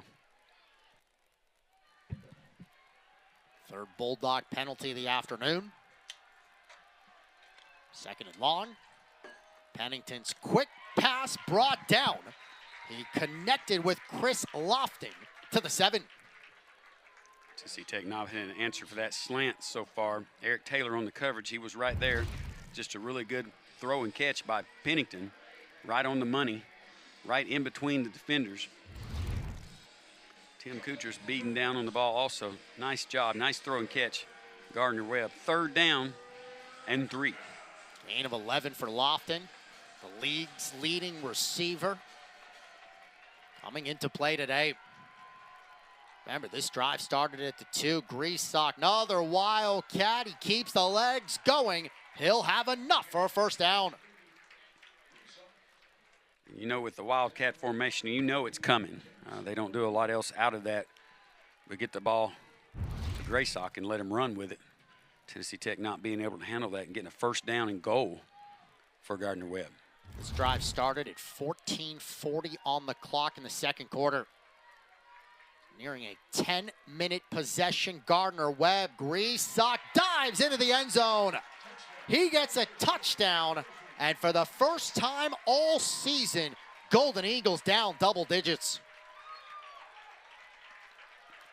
3rd Bulldog penalty of the afternoon. 2nd and long. Pennington's quick pass brought down. He connected with Chris Lofting to the 7. Tennessee Tech not had an answer for that slant so far. Eric Taylor on the coverage. He was right there. Just a really good throw and catch by Pennington. Right on the money, right in between the defenders. Tim Kuchar's beating down on the ball also. Nice job, nice throw and catch. Gardner-Webb, 3rd down and 3. Gain of 11 for Lofton, the league's leading receiver. Coming into play today. Remember, this drive started at the 2. Greasock, another wildcat. He keeps the legs going. He'll have enough for a 1st down. You know, with the Wildcat formation, you know it's coming. They don't do a lot else out of that. We get the ball to Greasock and let him run with it. Tennessee Tech not being able to handle that and getting a 1st down and goal for Gardner-Webb. This drive started at 14:40 on the clock in the 2nd quarter. Nearing a 10-minute possession. Gardner-Webb, Greasock dives into the end zone. He gets a touchdown. And for the first time all season, Golden Eagles down double digits.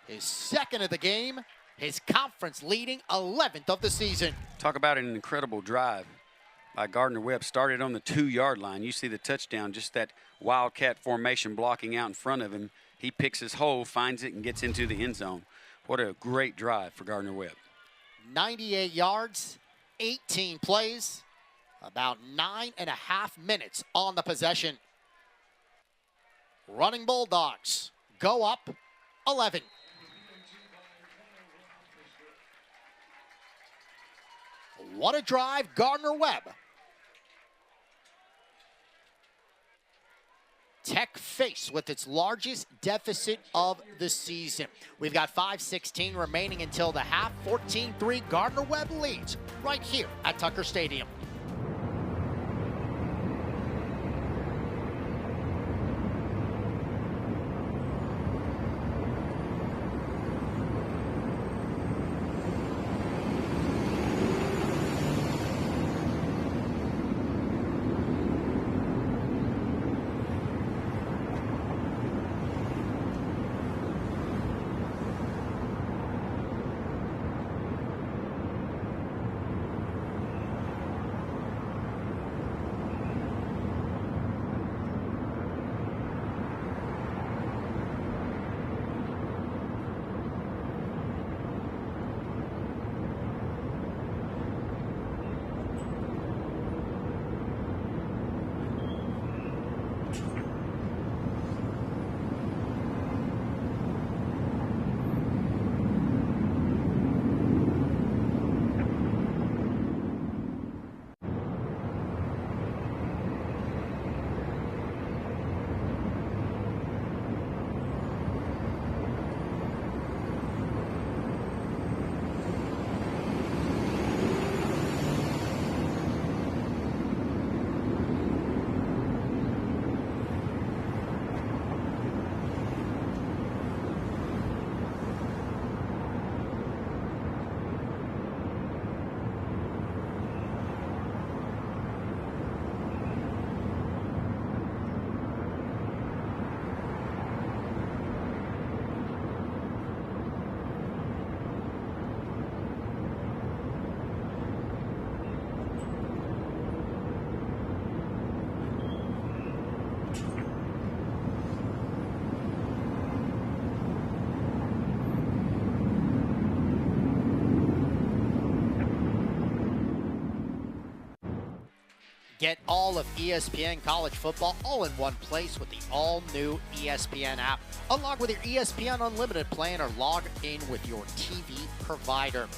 His 2nd of the game, his conference leading 11th of the season. Talk about an incredible drive by Gardner-Webb. Started on the 2-yard line. You see the touchdown, just that Wildcat formation blocking out in front of him. He picks his hole, finds it, and gets into the end zone. What a great drive for Gardner-Webb. 98 yards, 18 plays. About 9.5 minutes on the possession. Running Bulldogs go up 11. What a drive, Gardner-Webb. Tech faced with its largest deficit of the season. We've got 5:16 remaining until the half. 14-3 Gardner-Webb leads right here at Tucker Stadium. Get all of ESPN college football all in one place with the all-new ESPN app. Unlock with your ESPN Unlimited plan or log in with your TV provider.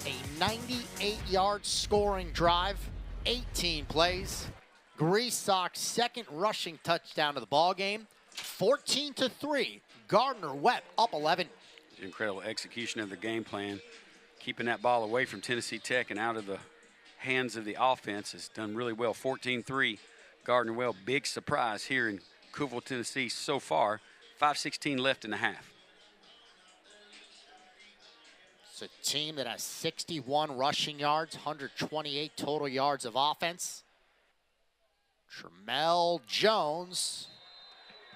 A 98-yard scoring drive, 18 plays. Grease Sock's second rushing touchdown of the ballgame. 14-3, Gardner-Webb up 11. Incredible execution of the game plan. Keeping that ball away from Tennessee Tech and out of the hands of the offense has done really well. 14-3, Gardner-Webb. Big surprise here in Cookeville, Tennessee so far. 5:16 left in the half. It's a team that has 61 rushing yards, 128 total yards of offense. Tramel Jones,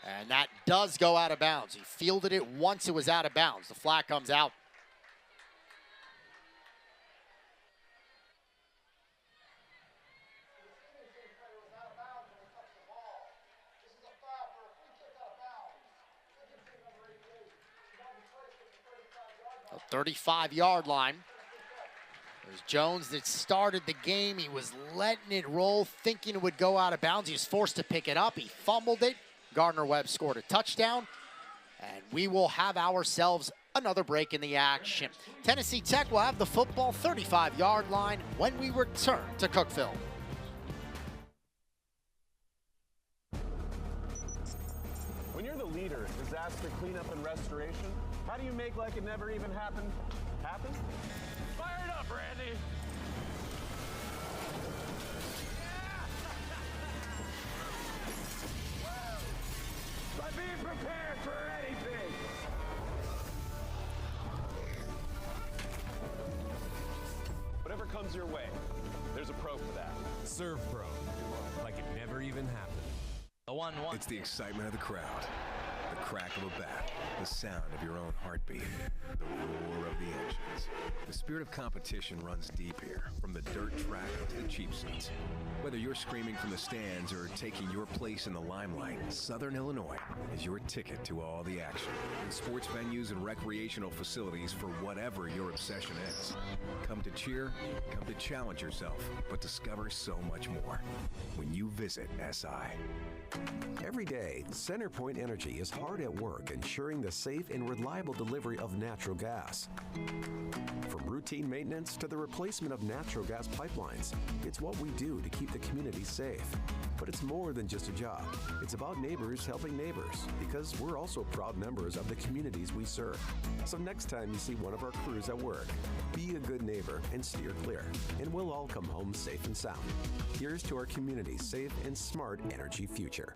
and that does go out of bounds. He fielded it once it was out of bounds. The flag comes out. The 35-yard line. There's Jones that started the game. He was letting it roll, thinking it would go out of bounds. He was forced to pick it up. He fumbled it. Gardner-Webb scored a touchdown. And we will have ourselves another break in the action. Tennessee Tech will have the football 35-yard line when we return to Cookeville. When you're the leader in disaster cleanup and restoration, how do you make like it never even happened happen? Fire it up, Randy! By being prepared for anything! Whatever comes your way, there's a pro for that. Serve Pro, like it never even happened. The 1-1. It's the excitement of the crowd, the crack of a bat, the sound of your own heartbeat, the roar of the engines. The spirit of competition runs deep here, from the dirt track to the cheap seats. Whether you're screaming from the stands or taking your place in the limelight, Southern Illinois is your ticket to all the action. In sports venues and recreational facilities for whatever your obsession is. Come to cheer, come to challenge yourself, but discover so much more when you visit SI. Every day, CenterPoint Energy is hard at work ensuring the safe and reliable delivery of natural gas. From routine maintenance to the replacement of natural gas pipelines, it's what we do to keep the community safe. But it's more than just a job. It's about neighbors helping neighbors, because we're also proud members of the communities we serve. So next time you see one of our crews at work, be a good neighbor and steer clear, and we'll all come home safe and sound. Here's to our community's safe and smart energy future.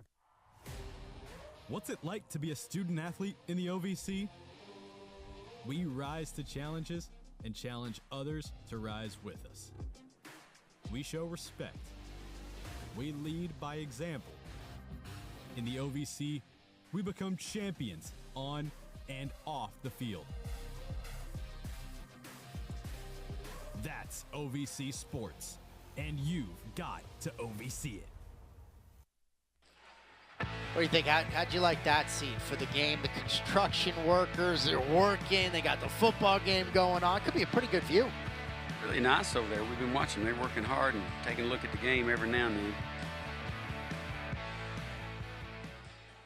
What's it like to be a student athlete in the OVC? We rise to challenges and challenge others to rise with us. We show respect. We lead by example. In the OVC, we become champions on and off the field. That's OVC Sports, and you've got to OVC it. What do you think? How'd you like that scene for the game? The construction workers, they're working. They got the football game going on. Could be a pretty good view. Really nice over there. We've been watching. They're working hard and taking a look at the game every now and then.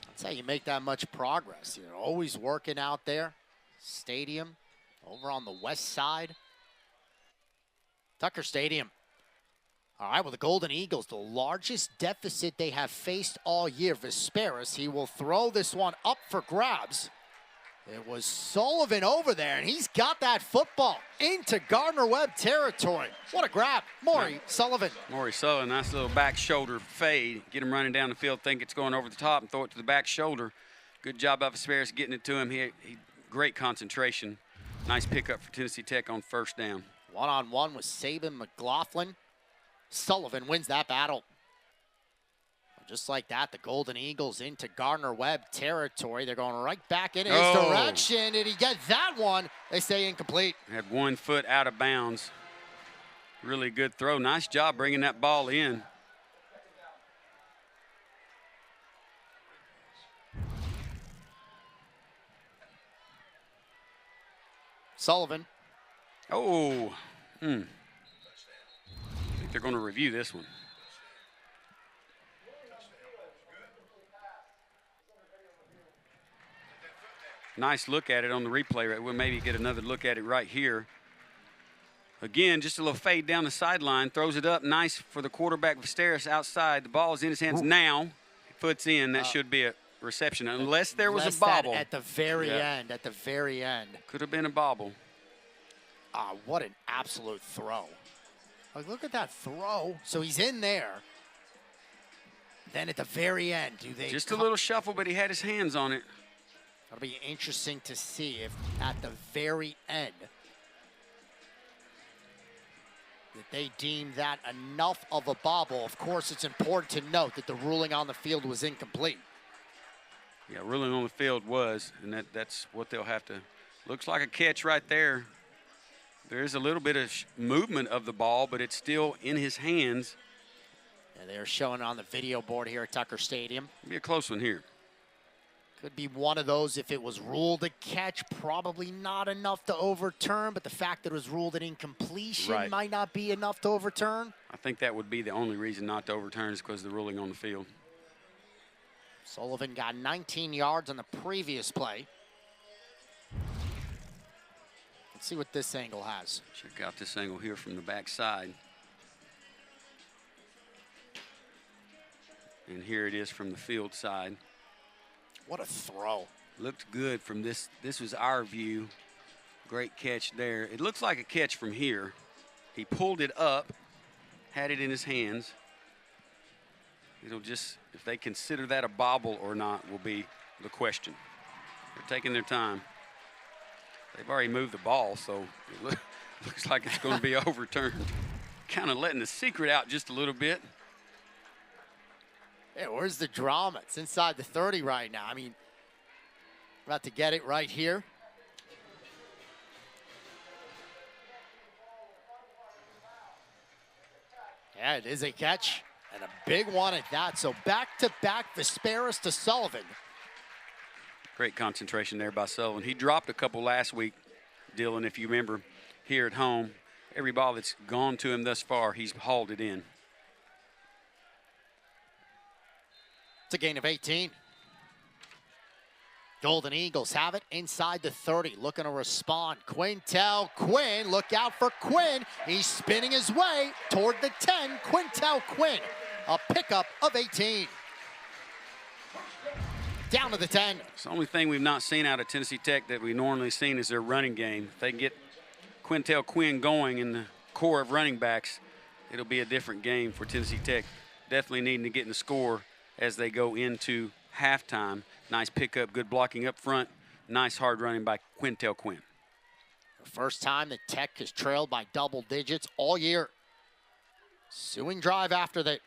That's how you make that much progress. You're always working out there. Stadium over on the west side. Tucker Stadium. All right, well, the Golden Eagles, the largest deficit they have faced all year. Vesperis, he will throw this one up for grabs. It was Sullivan over there, and he's got that football into Gardner-Webb territory. What a grab. Maury Sullivan. Maury Sullivan, nice little back shoulder fade. Get him running down the field, think it's going over the top, and throw it to the back shoulder. Good job by Vesperis getting it to him. He great concentration. Nice pickup for Tennessee Tech on first down. One-on-one with Saban McLaughlin. Sullivan wins that battle. Just like that, the Golden Eagles into Gardner-Webb territory. They're going right back in his direction. Did he get that one? They say incomplete. Had 1 foot out of bounds. Really good throw. Nice job bringing that ball in. Sullivan. I think they're going to review this one. Nice look at it on the replay. We'll maybe get another look at it right here. Again, just a little fade down the sideline. Throws it up. Nice for the quarterback, Visteris, outside. The ball is in his hands now. Foot's in. That should be a reception, unless there was a bobble. At the very end. At the very end. Could have been a bobble. What an absolute throw. Like, look at that throw. So he's in there. Then at the very end, do they... Just a little shuffle, but he had his hands on it. It'll be interesting to see if at the very end that they deem that enough of a bobble. Of course, it's important to note that the ruling on the field was incomplete. Yeah, ruling on the field was, and that's what they'll have to... Looks like a catch right there. There is a little bit of movement of the ball, but it's still in his hands. And they're showing on the video board here at Tucker Stadium. Be a close one here. Could be one of those if it was ruled a catch, probably not enough to overturn, but the fact that it was ruled an incompletion might not be enough to overturn. I think that would be the only reason not to overturn is because of the ruling on the field. Sullivan got 19 yards on the previous play. Let's see what this angle has. Check out this angle here from the backside. And here it is from the field side. What a throw. Looked good from this. This was our view. Great catch there. It looks like a catch from here. He pulled it up, had it in his hands. It'll just, if they consider that a bobble or not will be the question. They're taking their time. They've already moved the ball, so it looks like it's going to be overturned. Kind of letting the secret out just a little bit. Yeah, where's the drama? It's inside the 30 right now. I mean, about to get it right here. Yeah, it is a catch, and a big one at that. So back-to-back Vesperis to Sullivan. Great concentration there by Sullivan. He dropped a couple last week, Dylan, if you remember, here at home. Every ball that's gone to him thus far, he's hauled it in. It's a gain of 18. Golden Eagles have it inside the 30, looking to respond. Quintel Quinn, look out for Quinn. He's spinning his way toward the 10. Quintel Quinn, a pickup of 18. Down to the 10. It's the only thing we've not seen out of Tennessee Tech that we normally seen is their running game. If they can get Quintel Quinn going in the core of running backs, it'll be a different game for Tennessee Tech. Definitely needing to get in the score as they go into halftime. Nice pickup, good blocking up front. Nice hard running by Quintel Quinn. First time that Tech has trailed by double digits all year. Suing drive after that.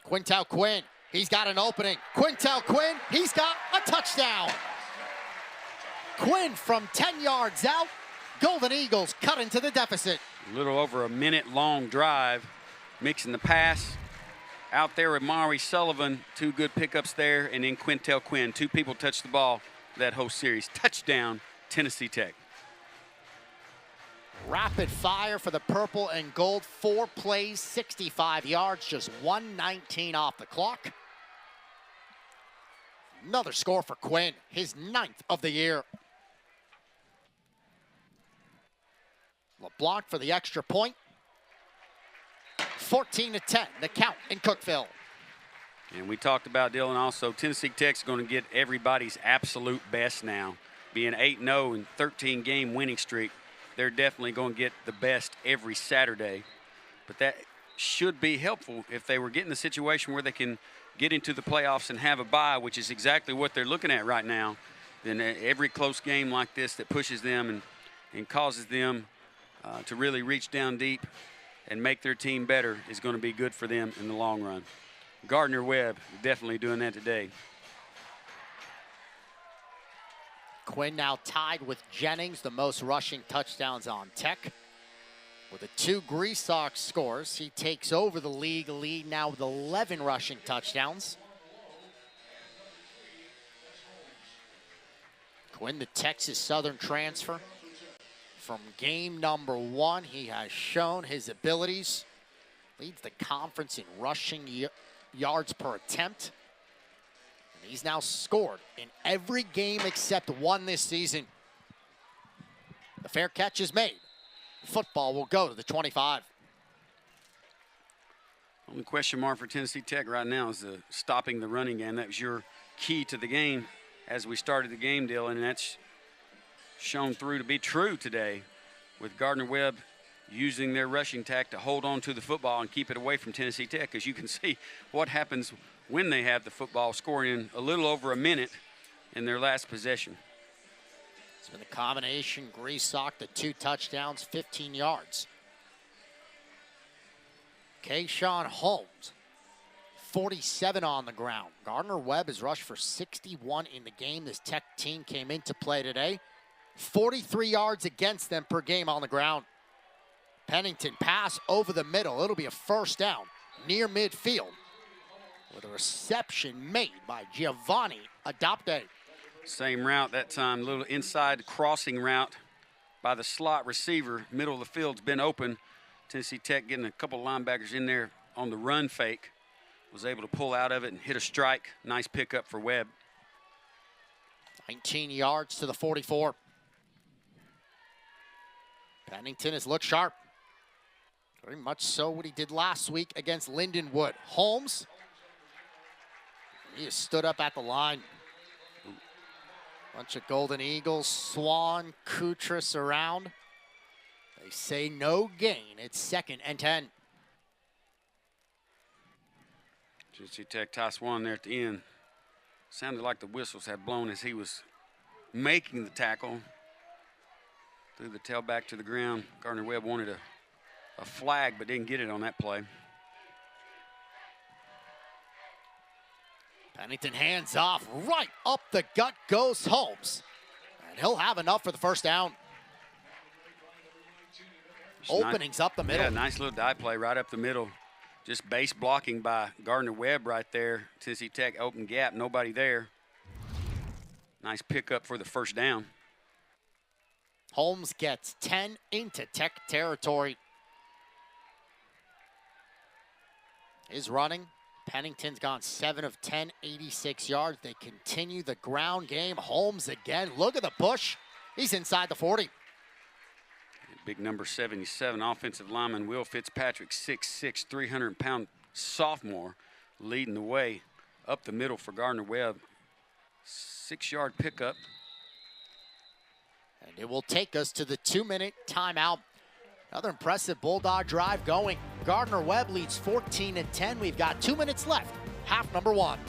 Quintel Quinn, he's got an opening. Quintel Quinn, he's got a touchdown. Quinn from 10 yards out. Golden Eagles cut into the deficit. A little over a minute-long drive, mixing the pass. Out there with Mari Sullivan, two good pickups there, and then Quintel Quinn. Two people touched the ball that whole series. Touchdown, Tennessee Tech. Rapid fire for the purple and gold. 4 plays, 65 yards, just 1:19 off the clock. Another score for Quinn, his 9th of the year. LeBlanc for the extra point. 14-10, the count in Cookeville. And we talked about, Dylan, also, Tennessee Tech's going to get everybody's absolute best now. Being 8-0 and 13-game winning streak, they're definitely going to get the best every Saturday. But that should be helpful if they were getting the situation where they can get into the playoffs and have a bye, which is exactly what they're looking at right now. Then every close game like this that pushes them and causes them to really reach down deep and make their team better is going to be good for them in the long run. Gardner-Webb definitely doing that today. Quinn now tied with Jennings, the most rushing touchdowns on Tech. With the 2 Grease Sox scores, he takes over the league lead now with 11 rushing touchdowns. Quinn, the Texas Southern transfer. From game number 1, he has shown his abilities. Leads the conference in rushing yards per attempt. He's now scored in every game except one this season. The fair catch is made. Football will go to the 25. Only question mark for Tennessee Tech right now is stopping the running game. That was your key to the game as we started the game, Dylan, and that's shown through to be true today with Gardner-Webb using their rushing attack to hold on to the football and keep it away from Tennessee Tech. As you can see what happens when they have the football, scoring in a little over a minute in their last possession. It's been a combination. Greasock, the 2 touchdowns, 15 yards. Kayshawn Holmes, 47 on the ground. Gardner-Webb has rushed for 61 in the game. This Tech team came into play today. 43 yards against them per game on the ground. Pennington pass over the middle. It'll be a first down near midfield with a reception made by Giovanni Adopte. Same route that time, little inside crossing route by the slot receiver. Middle of the field's been open. Tennessee Tech getting a couple linebackers in there on the run fake. Was able to pull out of it and hit a strike. Nice pickup for Webb. 19 yards to the 44. Pennington has looked sharp. Very much so what he did last week against Lindenwood. Holmes, he has stood up at the line. Bunch of Golden Eagles, Swan, Kutris around. They say no gain. It's 2nd and 10. Tennessee Tech toss one there at the end. Sounded like the whistles had blown as he was making the tackle. Threw the tailback to the ground. Gardner-Webb wanted a flag but didn't get it on that play. Pennington hands off, right up the gut goes Holmes. And he'll have enough for the first down. Openings up the middle. Yeah, nice little dive play right up the middle. Just base blocking by Gardner-Webb right there. Tennessee Tech open gap, nobody there. Nice pickup for the first down. Holmes gets 10 into Tech territory. Is running. Pennington's gone 7 of 10, 86 yards. They continue the ground game. Holmes again. Look at the push. He's inside the 40. Big number 77 offensive lineman Will Fitzpatrick, 6'6", 300-pound sophomore, leading the way up the middle for Gardner-Webb. 6-yard pickup. And it will take us to the 2-minute timeout. Another impressive Bulldog drive going. Gardner-Webb leads 14-10. We've got 2 minutes left. Half number 1.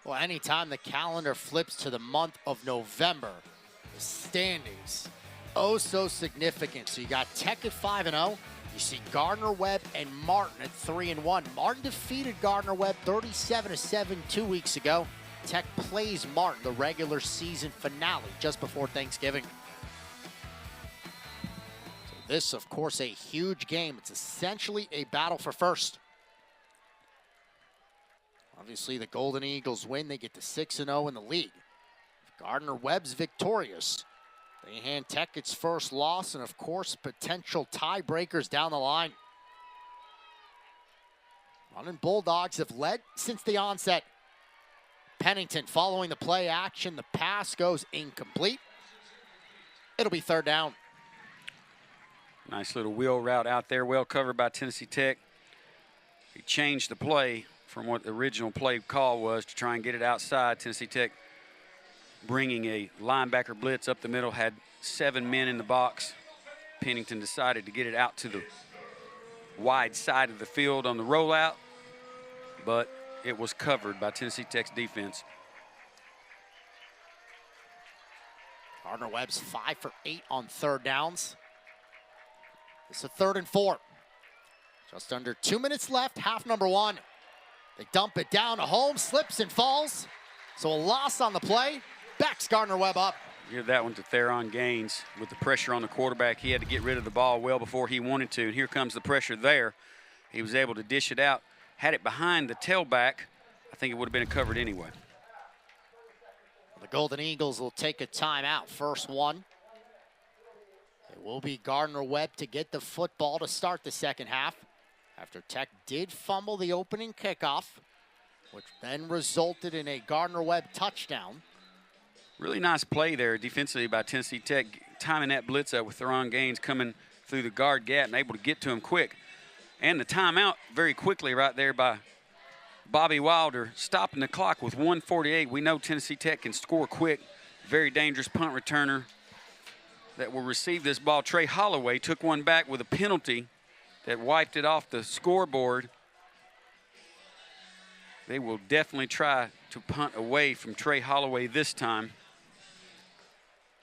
Well, anytime the calendar flips to the month of November, the standings, oh so significant. So you got Tech at 5-0. You see Gardner-Webb and Martin at 3-1. Martin defeated Gardner-Webb 37-7 2 weeks ago. Tech plays Martin the regular season finale just before Thanksgiving. So this, of course, a huge game. It's essentially a battle for first. Obviously, the Golden Eagles win. They get to 6-0 in the league. If Gardner-Webb's victorious, they hand Tech its first loss, and of course, potential tiebreakers down the line. Running Bulldogs have led since the onset. Pennington following the play action. The pass goes incomplete. It'll be third down. Nice little wheel route out there, well covered by Tennessee Tech. He changed the play from what the original play call was to try and get it outside. Tennessee Tech bringing a linebacker blitz up the middle, had 7 men in the box. Pennington decided to get it out to the wide side of the field on the rollout, but it was covered by Tennessee Tech's defense. Gardner-Webb's 5 for 8 on third downs. It's a 3rd and 4. Just under 2 minutes left, half number 1. They dump it down to Holmes, slips and falls. So a loss on the play, backs Gardner-Webb up. Give that one to Theron Gaines with the pressure on the quarterback. He had to get rid of the ball well before he wanted to, and here comes the pressure there. He was able to dish it out. Had it behind the tailback, I think it would have been covered anyway. The Golden Eagles will take a timeout. First one. It will be Gardner-Webb to get the football to start the second half, after Tech did fumble the opening kickoff, which then resulted in a Gardner-Webb touchdown. Really nice play there defensively by Tennessee Tech, timing that blitz up with Theron Gaines coming through the guard gap and able to get to him quick. And the timeout very quickly right there by Bobby Wilder, stopping the clock with 1:48. We know Tennessee Tech can score quick. Very dangerous punt returner that will receive this ball. Trey Holloway took one back with a penalty that wiped it off the scoreboard. They will definitely try to punt away from Trey Holloway this time.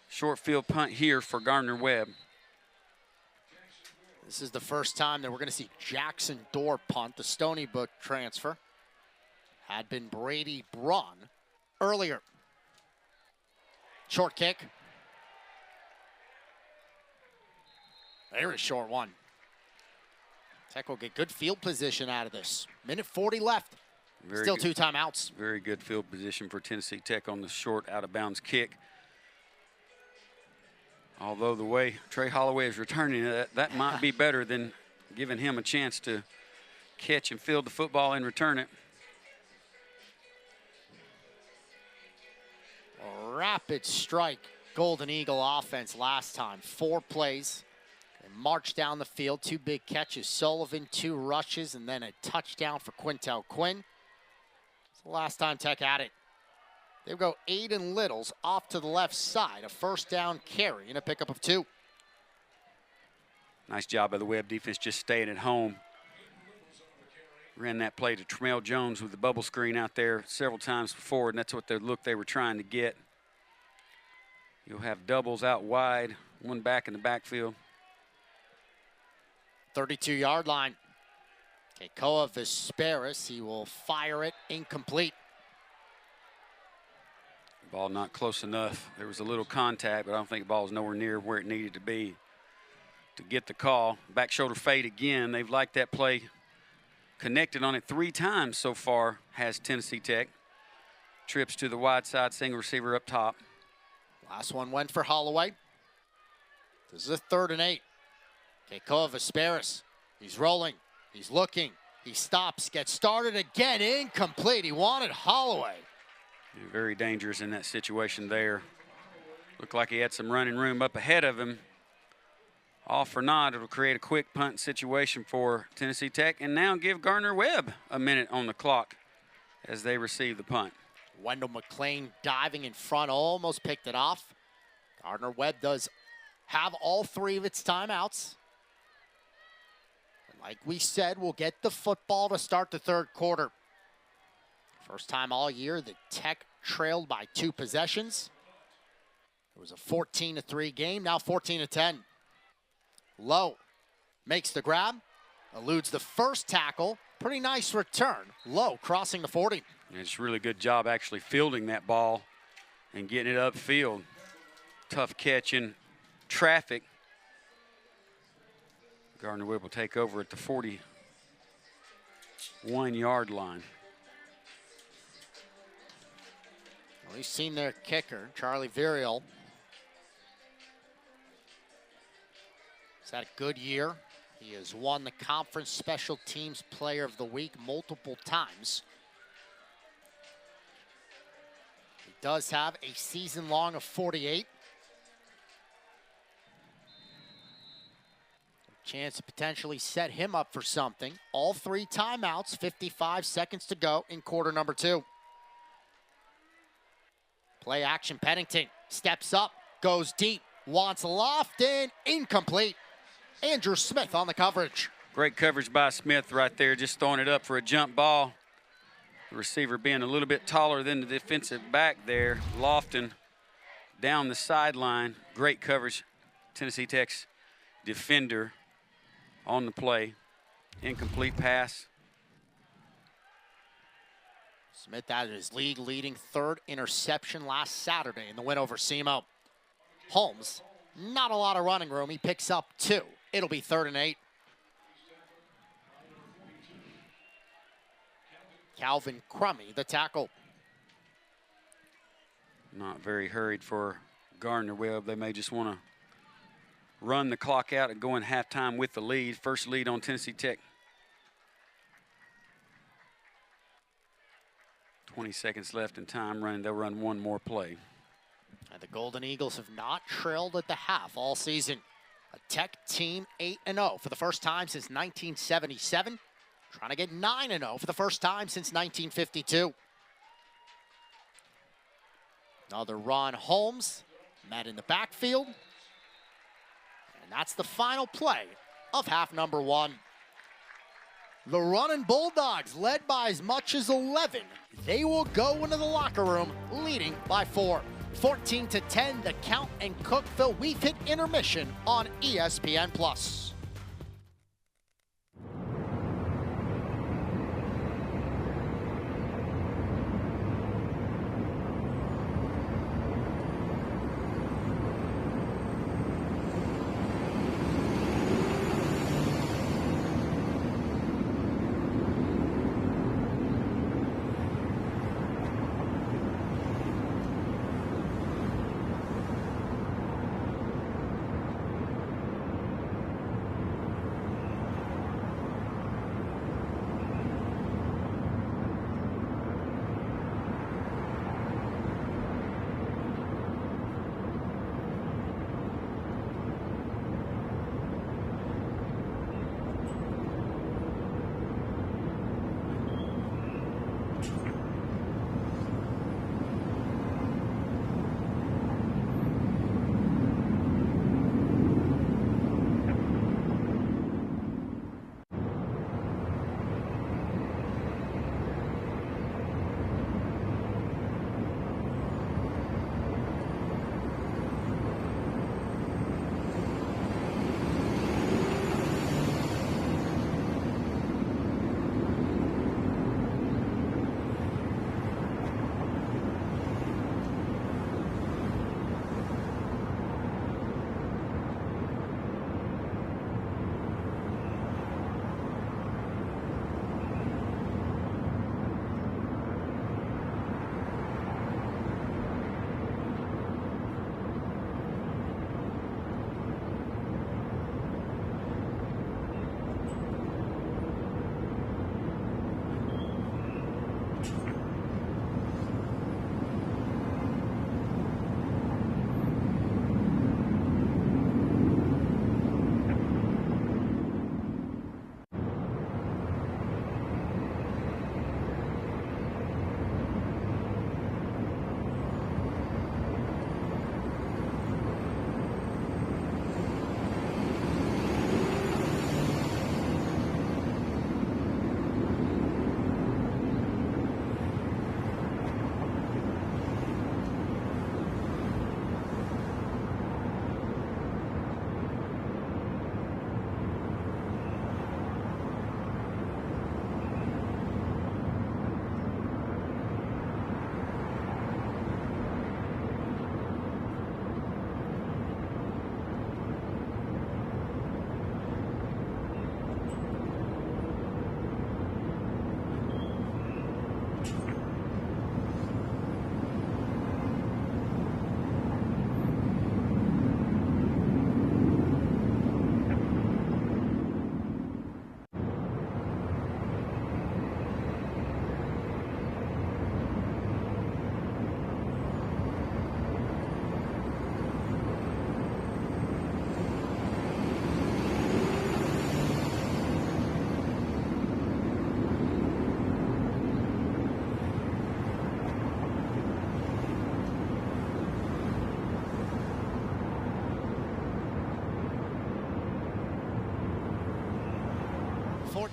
Short field punt here for Gardner-Webb. This is the first time that we're going to see Jackson Dorr punt. The Stony Brook transfer had been Brady Braun earlier. Short kick. There's a short one. Tech will get good field position out of this. Minute 40 left. Still 2 timeouts. Very good field position for Tennessee Tech on the short out-of-bounds kick. Although the way Trey Holloway is returning it, that might be better than giving him a chance to catch and field the football and return it. A rapid strike Golden Eagle offense last time. 4 plays. They marched down the field. 2 big catches. Sullivan, 2 rushes, and then a touchdown for Quintel Quinn. It's the last time Tech had it. They go Aiden Littles off to the left side. A first down carry and a pickup of 2. Nice job by the Webb defense just staying at home. Ran that play to Tremel Jones with the bubble screen out there several times before, and that's what the look they were trying to get. You'll have doubles out wide, 1 back in the backfield. 32-yard line. Keikoa Vesperis, he will fire it incomplete. Ball not close enough. There was a little contact, but I don't think the ball was nowhere near where it needed to be to get the call. Back shoulder fade again. They've liked that play. Connected on it 3 times so far has Tennessee Tech. Trips to the wide side, single receiver up top. Last one went for Holloway. This is a 3rd and 8. Keikoa Vesperis, he's rolling, he's looking, he stops, gets started again, incomplete. He wanted Holloway. Very dangerous in that situation there. Looked like he had some running room up ahead of him. Off or not, it'll create a quick punt situation for Tennessee Tech, and now give Gardner-Webb a minute on the clock as they receive the punt. Wendell McClain diving in front, almost picked it off. Gardner-Webb does have all 3 of its timeouts. And like we said, we'll get the football to start the 3rd quarter. First time all year that Tech trailed by 2 possessions. It was a 14-3 game, now 14-10. Lowe makes the grab, eludes the first tackle. Pretty nice return. Lowe crossing the 40. And it's a really good job actually fielding that ball and getting it upfield. Tough catch in traffic. Gardner-Webb will take over at the 41-yard line. Well, we've seen their kicker, Charlie Virial. He's had a good year. He has won the Conference Special Teams Player of the Week multiple times. He does have a season long of 48. Chance to potentially set him up for something. All 3 timeouts, 55 seconds to go in quarter number 2. Play action, Pennington steps up, goes deep, wants Lofton, incomplete. Andrew Smith on the coverage. Great coverage by Smith right there, just throwing it up for a jump ball. The receiver being a little bit taller than the defensive back there. Lofton down the sideline. Great coverage. Tennessee Tech's defender on the play. Incomplete pass. Smith had his league-leading 3rd interception last Saturday in the win over SEMO. Holmes, not a lot of running room. He picks up 2. It'll be 3rd and 8. Calvin Crummy, the tackle. Not very hurried for Gardner-Webb. They may just want to run the clock out and go in halftime with the lead. First lead on Tennessee Tech. 20 seconds left in time running. They'll run one more play. And the Golden Eagles have not trailed at the half all season. A Tech team 8-0 for the first time since 1977. Trying to get 9-0 for the first time since 1952. Another run. Holmes met in the backfield. And that's the final play of half number 1. The running Bulldogs, led by as much as 11. They will go into the locker room leading by 4. 14-10, the count in Cookeville. We've hit intermission on ESPN+.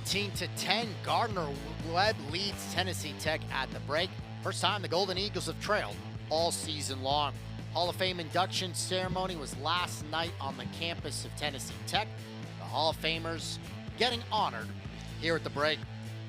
14-10, Gardner-Webb leads Tennessee Tech at the break. First time the Golden Eagles have trailed all season long. Hall of Fame induction ceremony was last night on the campus of Tennessee Tech. The Hall of Famers getting honored here at the break.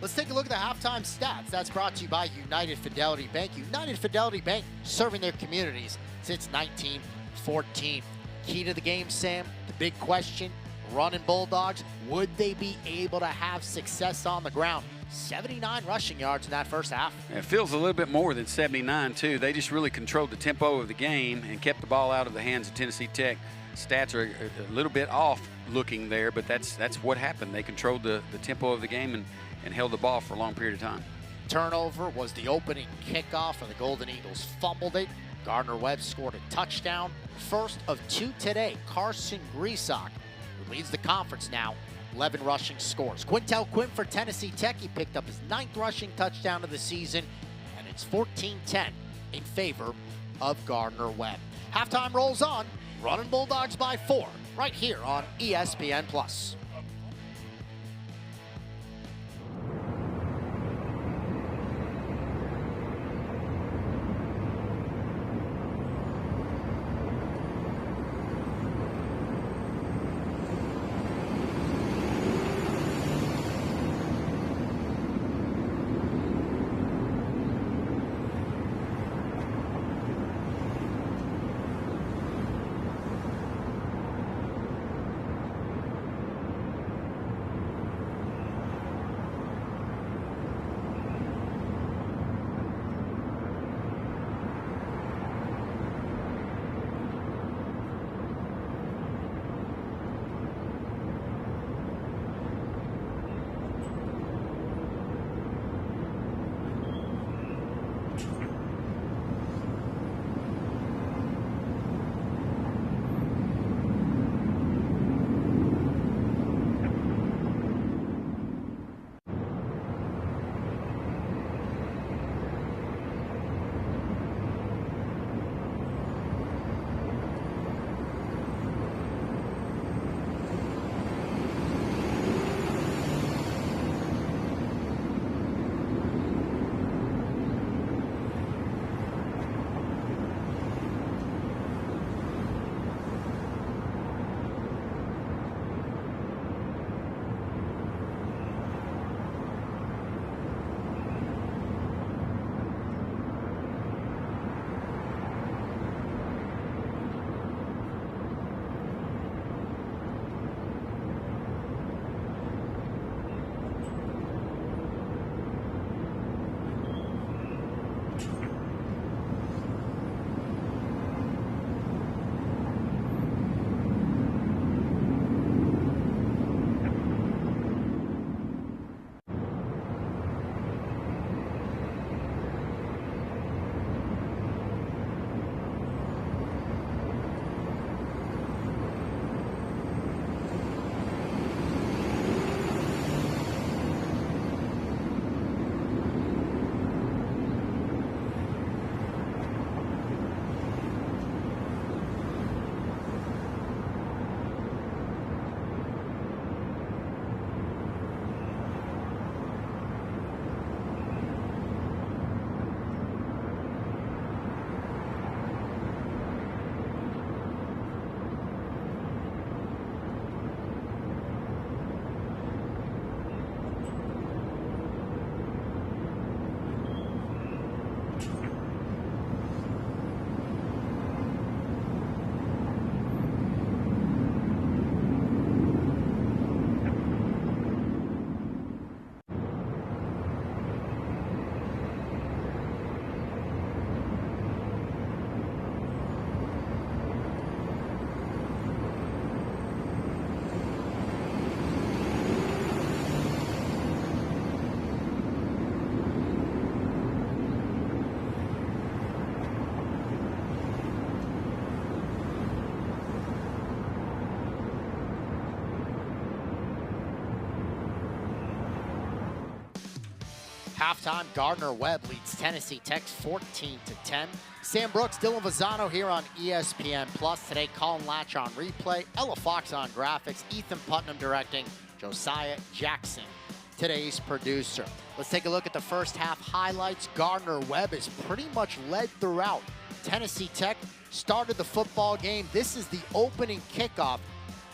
Let's take a look at the halftime stats. That's brought to you by United Fidelity Bank. United Fidelity Bank serving their communities since 1914. Key to the game, Sam, the big question, running Bulldogs, would they be able to have success on the ground? 79 rushing yards in that first half. It feels a little bit more than 79, too. They just really controlled the tempo of the game and kept the ball out of the hands of Tennessee Tech. Stats are a little bit off looking there, but that's what happened. They controlled the tempo of the game and held the ball for a long period of time. Turnover was the opening kickoff, and the Golden Eagles fumbled it. Gardner-Webb scored a touchdown. First of two today, Carson Griesach, who leads the conference now, 11 rushing scores. Quintel Quinn for Tennessee Tech. He picked up his 9th rushing touchdown of the season, and it's 14-10 in favor of Gardner-Webb. Halftime rolls on. Running Bulldogs by 4 right here on ESPN+. Halftime, Gardner-Webb leads Tennessee Tech 14-10. Sam Brooks, Dylan Vazano here on ESPN+. Today, Colin Latch on replay, Ella Fox on graphics, Ethan Putnam directing, Josiah Jackson today's producer. Let's take a look at the first half highlights. Gardner-Webb is pretty much led throughout. Tennessee Tech started the football game. This is the opening kickoff.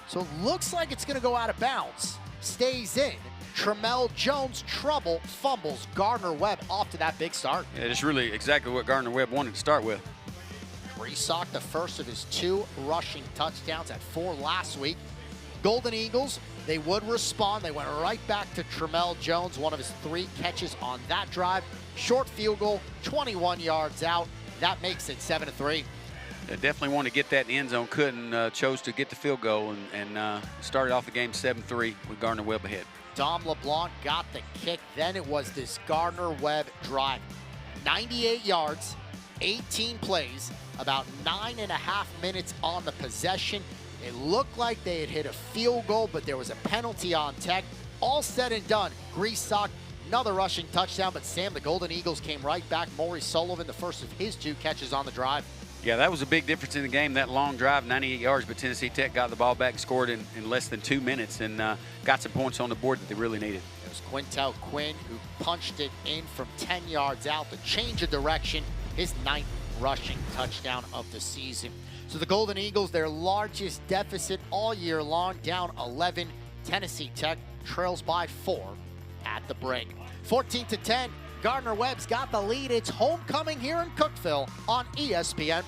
So it looks like it's going to go out of bounds. Stays in. Tramel Jones trouble, fumbles. Gardner-Webb off to that big start. Yeah, it's really exactly what Gardner-Webb wanted to start with. Resock, the first of his 2 rushing touchdowns at 4 last week. Golden Eagles, they would respond. They went right back to Tramel Jones, one of his 3 catches on that drive. Short field goal, 21 yards out. That makes it 7-3. They definitely wanted to get that in the end zone, couldn't, chose to get the field goal and started off the game 7-3 with Gardner-Webb ahead. Dom LeBlanc got the kick. Then it was this Gardner-Webb drive. 98 yards, 18 plays, about 9.5 minutes on the possession. It looked like they had hit a field goal, but there was a penalty on Tech. All said and done, Resock, another rushing touchdown, but Sam, the Golden Eagles came right back. Maurice Sullivan, the first of his 2 catches on the drive. Yeah, that was a big difference in the game, that long drive, 98 yards, but Tennessee Tech got the ball back, scored in less than 2 minutes, and got some points on the board that they really needed. It was Quintel Quinn who punched it in from 10 yards out to change of direction, his 9th rushing touchdown of the season. So the Golden Eagles, their largest deficit all year long, down 11. Tennessee Tech trails by 4 at the break. 14-10. Gardner-Webb's got the lead. It's homecoming here in Cookeville on ESPN+.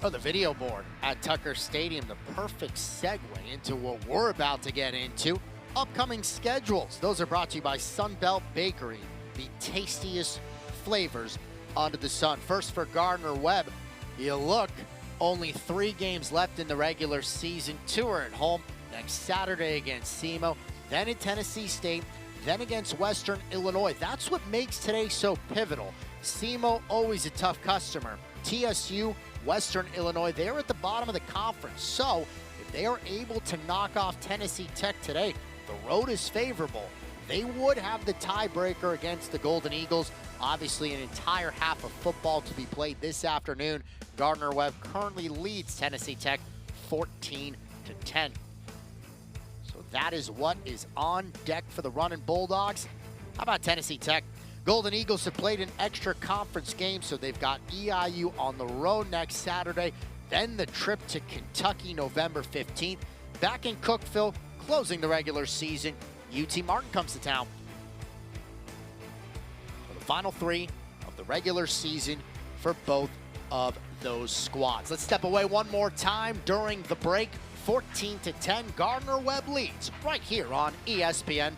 the video board at Tucker Stadium, the perfect segue into what we're about to get into. Upcoming schedules. Those are brought to you by Sunbelt Bakery, the tastiest flavors under the sun. First for Gardner-Webb, you look, only 3 games left in the regular season. 2 are at home next Saturday against SEMO, then at Tennessee State, then against Western Illinois. That's what makes today so pivotal. SEMO, always a tough customer. TSU, Western Illinois, they're at the bottom of the conference. So if they are able to knock off Tennessee Tech today, the road is favorable. They would have the tiebreaker against the Golden Eagles. Obviously, an entire half of football to be played this afternoon. Gardner-Webb currently leads Tennessee Tech 14-10. So that is what is on deck for the Runnin' Bulldogs. How about Tennessee Tech? Golden Eagles have played an extra conference game, so they've got EIU on the road next Saturday. Then the trip to Kentucky November 15th. Back in Cookeville, closing the regular season, UT Martin comes to town for the final 3 of the regular season for both of those squads. Let's step away one more time during the break. 14-10, Gardner-Webb leads right here on ESPN+.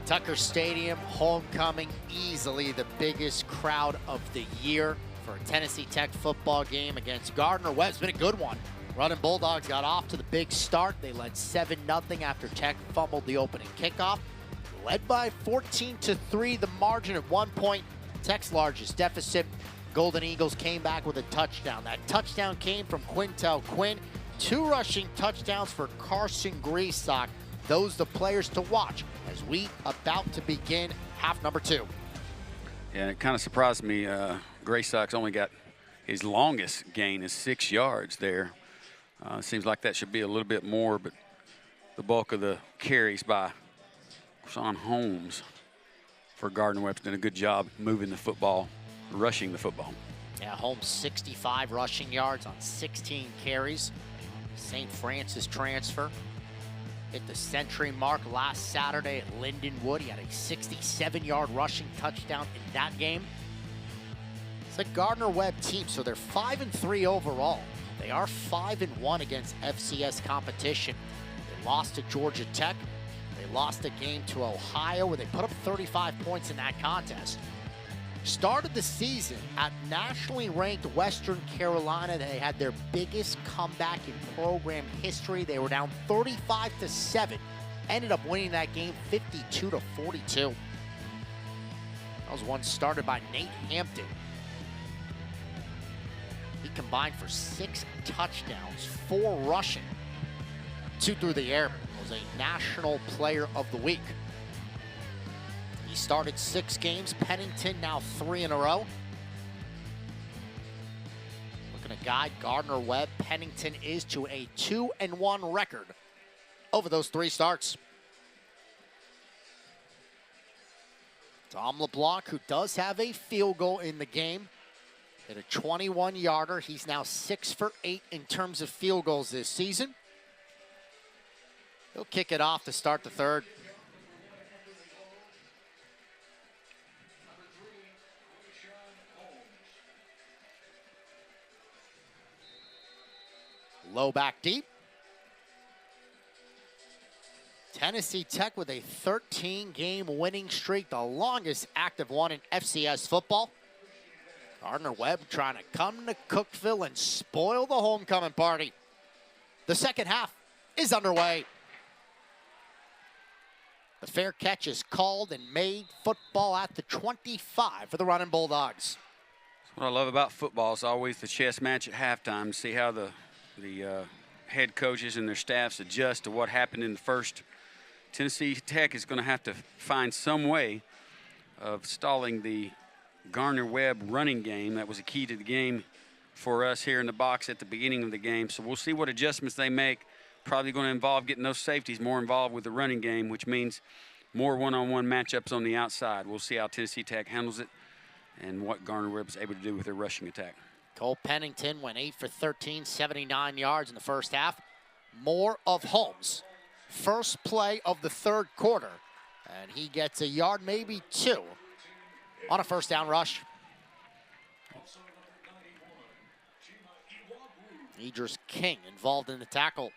Tucker Stadium, homecoming, easily the biggest crowd of the year. for a Tennessee Tech football game against Gardner-Webb. It's been a good one. Running Bulldogs got off to the big start. They led 7-0 after Tech fumbled the opening kickoff. Led by 14-3, the margin at 1 point. Tech's largest deficit. Golden Eagles came back with a touchdown. That touchdown came from Quintel Quinn. 2 rushing touchdowns for Carson Greasock. Those the players to watch as we about to begin half number 2. Yeah, it kind of surprised me. Greasock's only got his longest gain is 6 yards there. Seems like that should be a little bit more, but the bulk of the carries by Sean Holmes for Gardner-Webb's done a good job moving the football, rushing the football. Yeah, Holmes 65 rushing yards on 16 carries. St. Francis transfer hit the century mark last Saturday at Lindenwood. He had a 67-yard rushing touchdown in that game. It's a Gardner-Webb team, so they're 5-3 overall. They are 5-1 against FCS competition. They lost to Georgia Tech. They lost a game to Ohio where they put up 35 points in that contest. Started the season at nationally ranked Western Carolina. They had their biggest comeback in program history. They were down 35-7. Ended up winning that game 52-42. That was one started by Nate Hampton. He combined for 6 touchdowns, 4 rushing, 2 through the air. Was a National Player of the Week. He started 6 games. Pennington now 3 in a row. Looking to guide Gardner-Webb. Pennington is to a 2-1 record over those 3 starts. Tom LeBlanc, who does have a field goal in the game, hit a 21-yarder. He's now 6 for 8 in terms of field goals this season. He'll kick it off to start the third. Low back deep. Tennessee Tech with a 13-game winning streak, the longest active one in FCS football. Gardner-Webb trying to come to Cookeville and spoil the homecoming party. The second half is underway. The fair catch is called and made. Football at the 25 for the running Bulldogs. What I love about football is always the chess match at halftime. See how the head coaches and their staffs adjust to what happened in the first. Tennessee Tech is going to have to find some way of stalling the Gardner-Webb running game. That was a key to the game for us here in the box at the beginning of the game. So we'll see what adjustments they make. Probably going to involve getting those safeties more involved with the running game, which means more one-on-one matchups on the outside. We'll see how Tennessee Tech handles it and what Gardner-Webb is able to do with their rushing attack. Cole Pennington went 8 for 13, 79 yards in the first half. More of Holmes. First play of the third quarter, and he gets a yard, maybe 2, on a first down rush. Idris King involved in the tackle.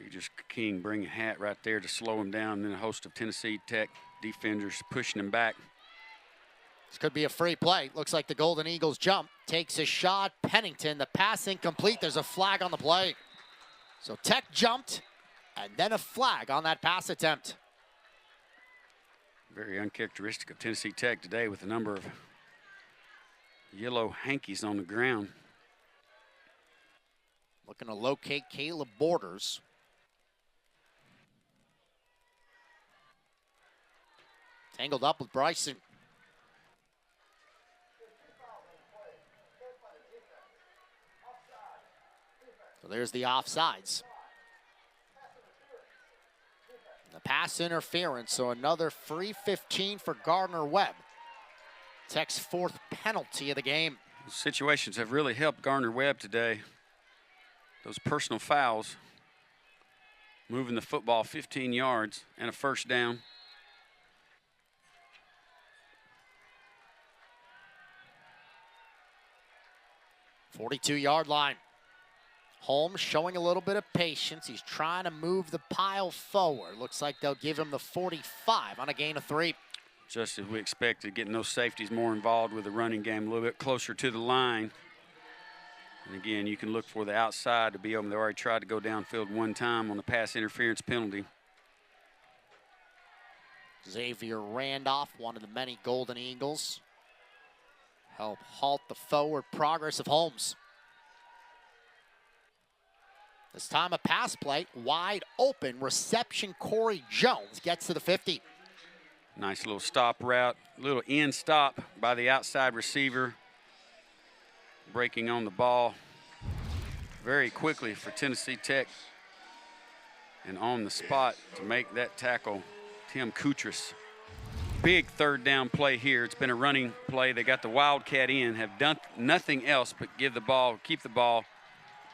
Idris King bringing a hat right there to slow him down, and then a host of Tennessee Tech defenders pushing him back. This could be a free play. Looks like the Golden Eagles jump. Takes a shot. Pennington, the pass incomplete. There's a flag on the play. So Tech jumped, and then a flag on that pass attempt. Very uncharacteristic of Tennessee Tech today with a number of yellow hankies on the ground. Looking to locate Caleb Borders. Tangled up with Bryson. So there's the offsides. The pass interference, so another free 15 for Gardner-Webb. Tech's 4th penalty of the game. Situations have really helped Gardner-Webb today. Those personal fouls, moving the football 15 yards and a first down. .42-yard line. Holmes showing a little bit of patience. He's trying to move the pile forward. Looks like they'll give him the 45 on a gain of 3. just as we expected, getting those safeties more involved with the running game, a little bit closer to the line. And again, you can look for the outside to be open. They already tried to go downfield one time on the pass interference penalty. Xavier Randolph, one of the many Golden Eagles, help halt the forward progress of Holmes. This time a pass play, wide open reception. Corey Jones gets to the 50. Nice little stop route, little in stop by the outside receiver. Breaking on the ball very quickly for Tennessee Tech. And on the spot to make that tackle, Tim Kutras. Big third down play here. It's been a running play. They got the Wildcat in, have done nothing else but keep the ball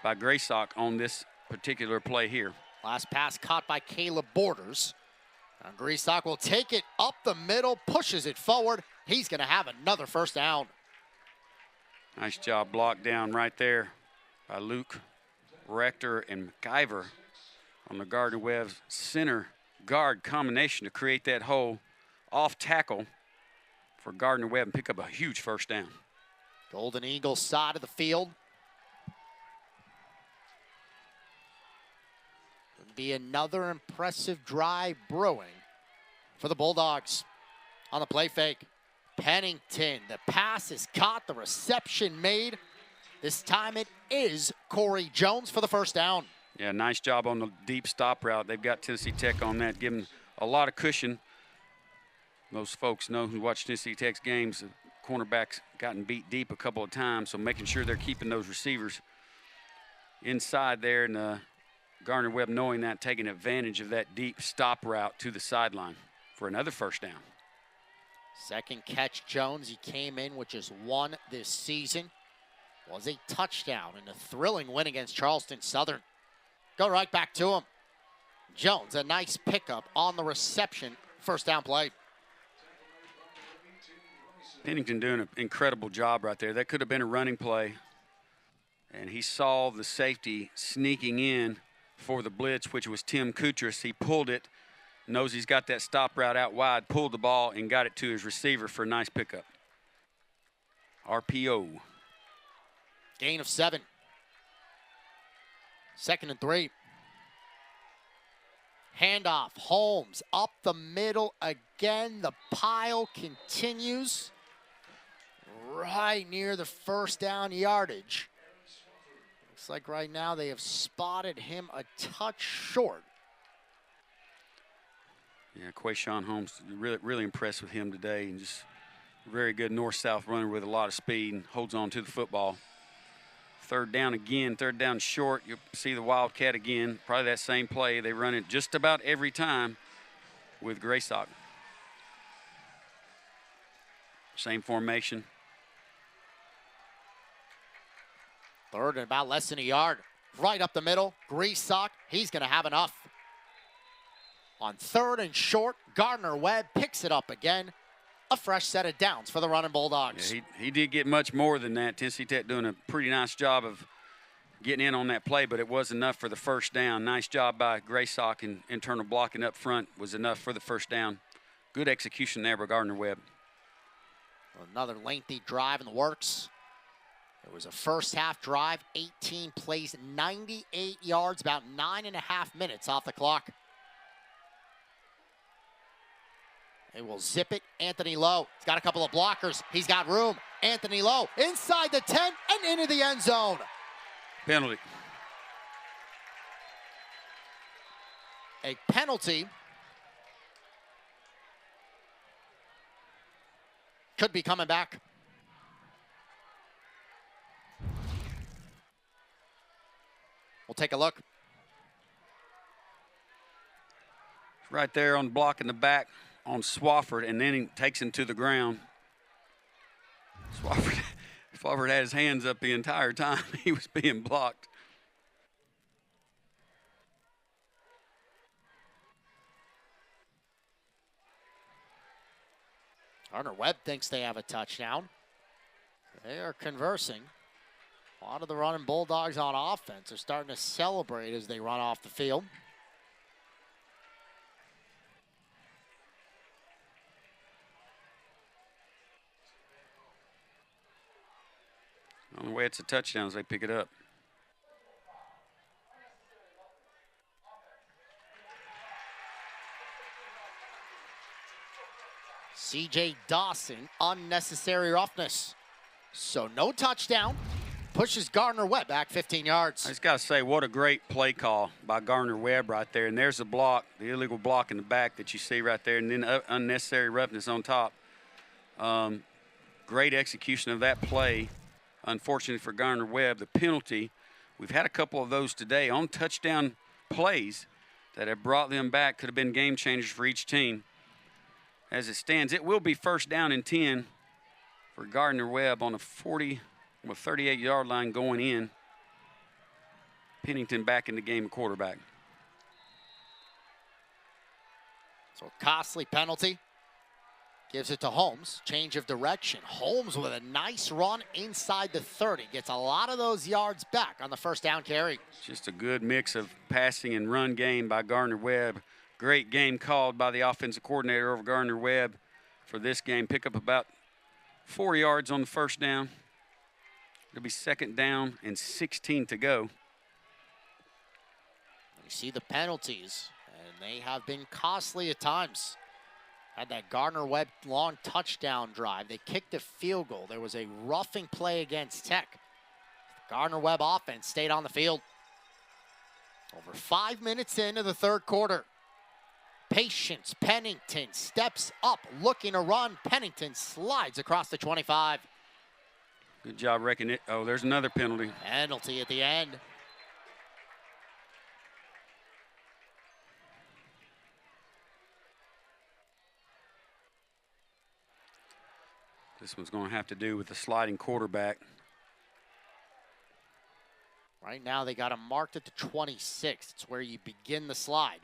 by Graysock on this particular play here. Last pass caught by Caleb Borders. And Graysock will take it up the middle, pushes it forward. He's going to have another first down. Nice job blocked down right there by Luke Rector and McIver on the Gardner-Webb center guard combination to create that hole off tackle for Gardner-Webb and pick up a huge first down. Golden Eagles side of the field. Would be another impressive drive brewing for the Bulldogs. On the play fake, Pennington. The pass is caught, the reception made. This time it is Corey Jones for the first down. Yeah, nice job on the deep stop route. They've got Tennessee Tech on that, giving a lot of cushion. Most folks know who watch Tennessee Tech's games, the cornerbacks gotten beat deep a couple of times, so making sure they're keeping those receivers inside there, and Gardner-Webb knowing that, taking advantage of that deep stop route to the sideline for another first down. Second catch, Jones. He came in with just one this season. Was a touchdown in a thrilling win against Charleston Southern. Go right back to him. Jones, a nice pickup on the reception. First down play. Pennington doing an incredible job right there. That could have been a running play. And he saw the safety sneaking in for the blitz, which was Tim Kutras. He pulled it, knows he's got that stop route out wide, pulled the ball and got it to his receiver for a nice pickup. RPO. Gain of 7. 2nd and 3. Handoff, Holmes up the middle again. The pile continues right near the first down yardage. Looks like right now they have spotted him a touch short. Yeah, Quayshawn Holmes, really impressed with him today, and just very good north-south runner with a lot of speed and holds on to the football. Third down again, third down short. You'll see the Wildcat again, probably that same play. They run it just about every time with Graysock. Same formation. Third and about less than a yard. Right up the middle, Graysock, he's going to have enough. On 3rd and short, Gardner-Webb picks it up again. A fresh set of downs for the running Bulldogs. Yeah, he did get much more than that. Tennessee Tech doing a pretty nice job of getting in on that play, but it was enough for the first down. Nice job by Graysock, and internal blocking up front was enough for the first down. Good execution there by Gardner-Webb. Another lengthy drive in the works. It was a first half drive, 18 plays, 98 yards, about 9.5 minutes off the clock. They will zip it. Anthony Lowe. He's got a couple of blockers. He's got room. Anthony Lowe inside the 10 and into the end zone. Penalty. A penalty. Could be coming back. We'll take a look. Right there on the block in the back on Swafford, and then he takes him to the ground. Swafford had his hands up the entire time he was being blocked. Gardner-Webb thinks they have a touchdown. They are conversing. A lot of the running Bulldogs on offense are starting to celebrate as they run off the field. On the way, it's a touchdown as they pick it up. C.J. Dawson, unnecessary roughness. So no touchdown. Pushes Gardner-Webb back 15 yards. I just got to say, what a great play call by Gardner-Webb right there. And there's the block, the illegal block in the back that you see right there, and then unnecessary roughness on top. Great execution of that play. Unfortunately for Gardner-Webb, the penalty. We've had a couple of those today on touchdown plays that have brought them back. Could have been game changers for each team. As it stands, it will be first down and 10 for Gardner-Webb on a 38-yard line going in. Pennington back in the game, quarterback. So a costly penalty. Gives it to Holmes. Change of direction. Holmes with a nice run inside the 30. Gets a lot of those yards back on the first down carry. Just a good mix of passing and run game by Gardner-Webb. Great game called by the offensive coordinator over Gardner-Webb for this game. Pick up about 4 yards on the first down. It'll be second down and 16 to go. You see the penalties, and they have been costly at times. Had that Gardner-Webb long touchdown drive. They kicked a field goal. There was a roughing play against Tech. The Gardner-Webb offense stayed on the field. Over 5 minutes into the third quarter. Patience. Pennington steps up, looking to run. Pennington slides across the 25. Good job wrecking it. Oh, there's another penalty. Penalty at the end. This one's going to have to do with the sliding quarterback. Right now they got him marked at the 26. It's where you begin the slide.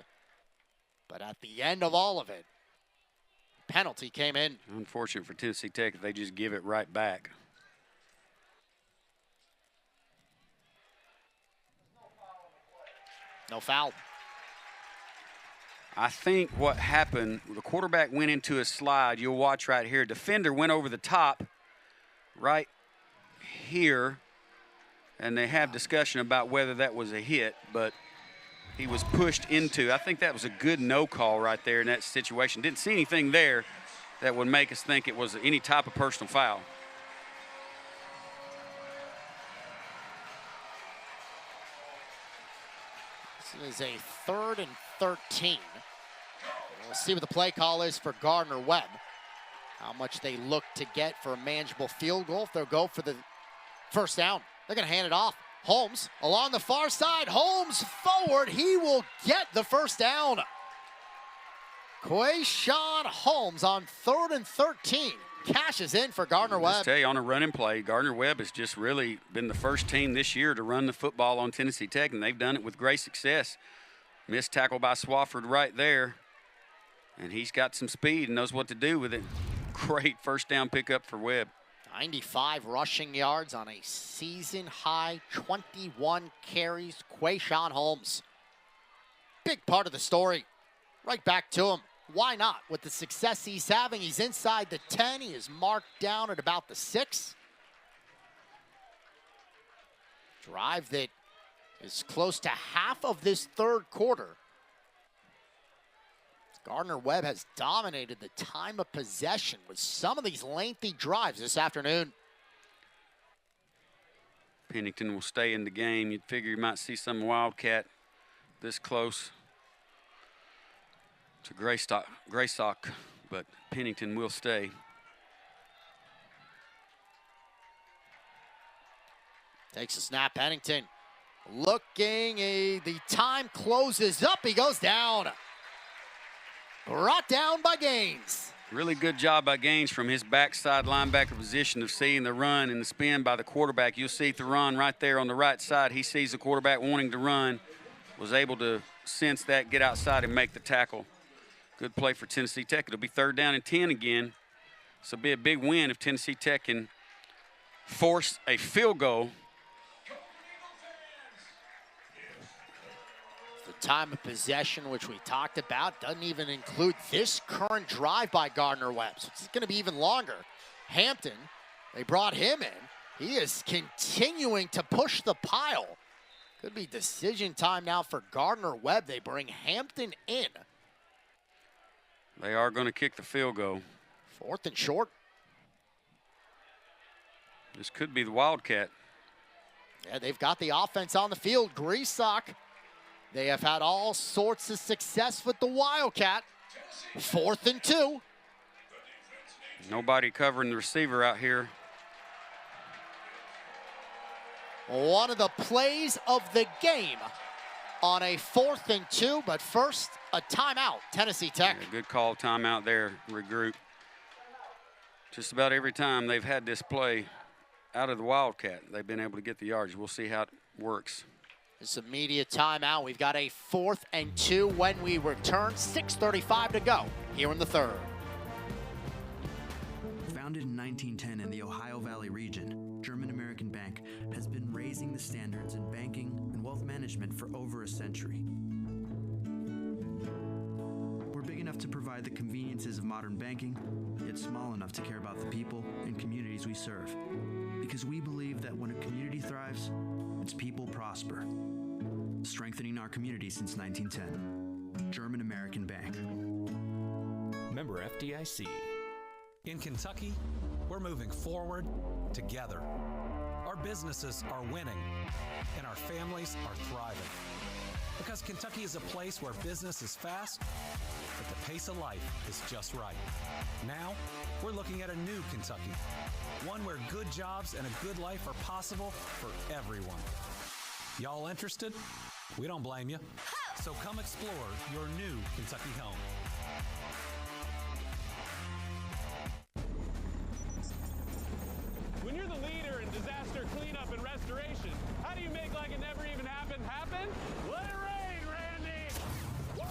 But at the end of all of it, penalty came in. Unfortunate for Tennessee Tech if they just give it right back. No foul. I think what happened, the quarterback went into a slide. You'll watch right here. Defender went over the top right here, and they have discussion about whether that was a hit, but he was pushed into. I think that was a good no call right there in that situation. Didn't see anything there that would make us think it was any type of personal foul. This is a 3rd and 13. We'll see what the play call is for Gardner-Webb. How much they look to get for a manageable field goal. If they'll go for the first down, they're going to hand it off. Holmes along the far side. Holmes forward. He will get the first down. Quayshawn Holmes on 3rd and 13. Cashes in for Gardner-Webb. Just tell you, on a running play, Gardner-Webb has just really been the first team this year to run the football on Tennessee Tech, and they've done it with great success. Missed tackle by Swafford right there, and he's got some speed and knows what to do with it. Great first down pickup for Webb. 95 rushing yards on a season-high 21 carries. Quayshawn Holmes. Big part of the story. Right back to him. Why not? With the success he's having, he's inside the 10. He is marked down at about the 6. Drive that is close to half of this third quarter. Gardner-Webb has dominated the time of possession with some of these lengthy drives this afternoon. Pennington will stay in the game. You'd figure you might see some Wildcat this close to Graysock, but Pennington will stay. Takes a snap, Pennington. Looking, the time closes up, he goes down. Brought down by Gaines. Really good job by Gaines from his backside linebacker position of seeing the run and the spin by the quarterback. You'll see Theron right there on the right side. He sees the quarterback wanting to run, was able to sense that, get outside and make the tackle. Good play for Tennessee Tech. It'll be 3rd down and 10 again. This will be a big win if Tennessee Tech can force a field goal. The time of possession, which we talked about, doesn't even include this current drive by Gardner-Webb. So it's going to be even longer. Hampton, they brought him in. He is continuing to push the pile. Could be decision time now for Gardner-Webb. They bring Hampton in. They are going to kick the field goal. 4th and short. This could be the Wildcat. Yeah, they've got the offense on the field. Griesbach, they have had all sorts of success with the Wildcat. 4th and 2. Nobody covering the receiver out here. One of the plays of the game on a 4th and 2, but first a timeout, Tennessee Tech. Yeah, good call, timeout there, regroup. Just about every time they've had this play out of the Wildcat, they've been able to get the yards. We'll see how it works. This immediate timeout. We've got a 4th and 2 when we return. 6:35 to go here in the third. Founded in 1910 in the Ohio Valley region, German-American Bank has been raising the standards in banking and wealth management for over a century. We're big enough to provide the conveniences of modern banking, yet small enough to care about the people and communities we serve. Because we believe that when a community thrives, its people prosper. Strengthening our community since 1910. German-American Bank. Member FDIC. In Kentucky, we're moving forward together. Our businesses are winning, and our families are thriving. Because Kentucky is a place where business is fast, but the pace of life is just right. Now, we're looking at a new Kentucky, one where good jobs and a good life are possible for everyone. Y'all interested? We don't blame you. So come explore your new Kentucky home. When you're the leader in disaster cleanup and restoration, how do you make like it never even happened happen? Let it rain, Randy! Woo!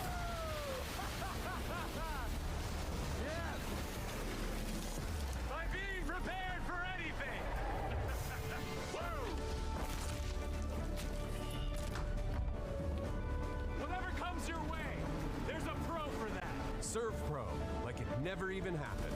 Yes! By being prepared for anything! Woo! Whatever comes your way, there's a pro for that. Serve Pro, like it never even happened.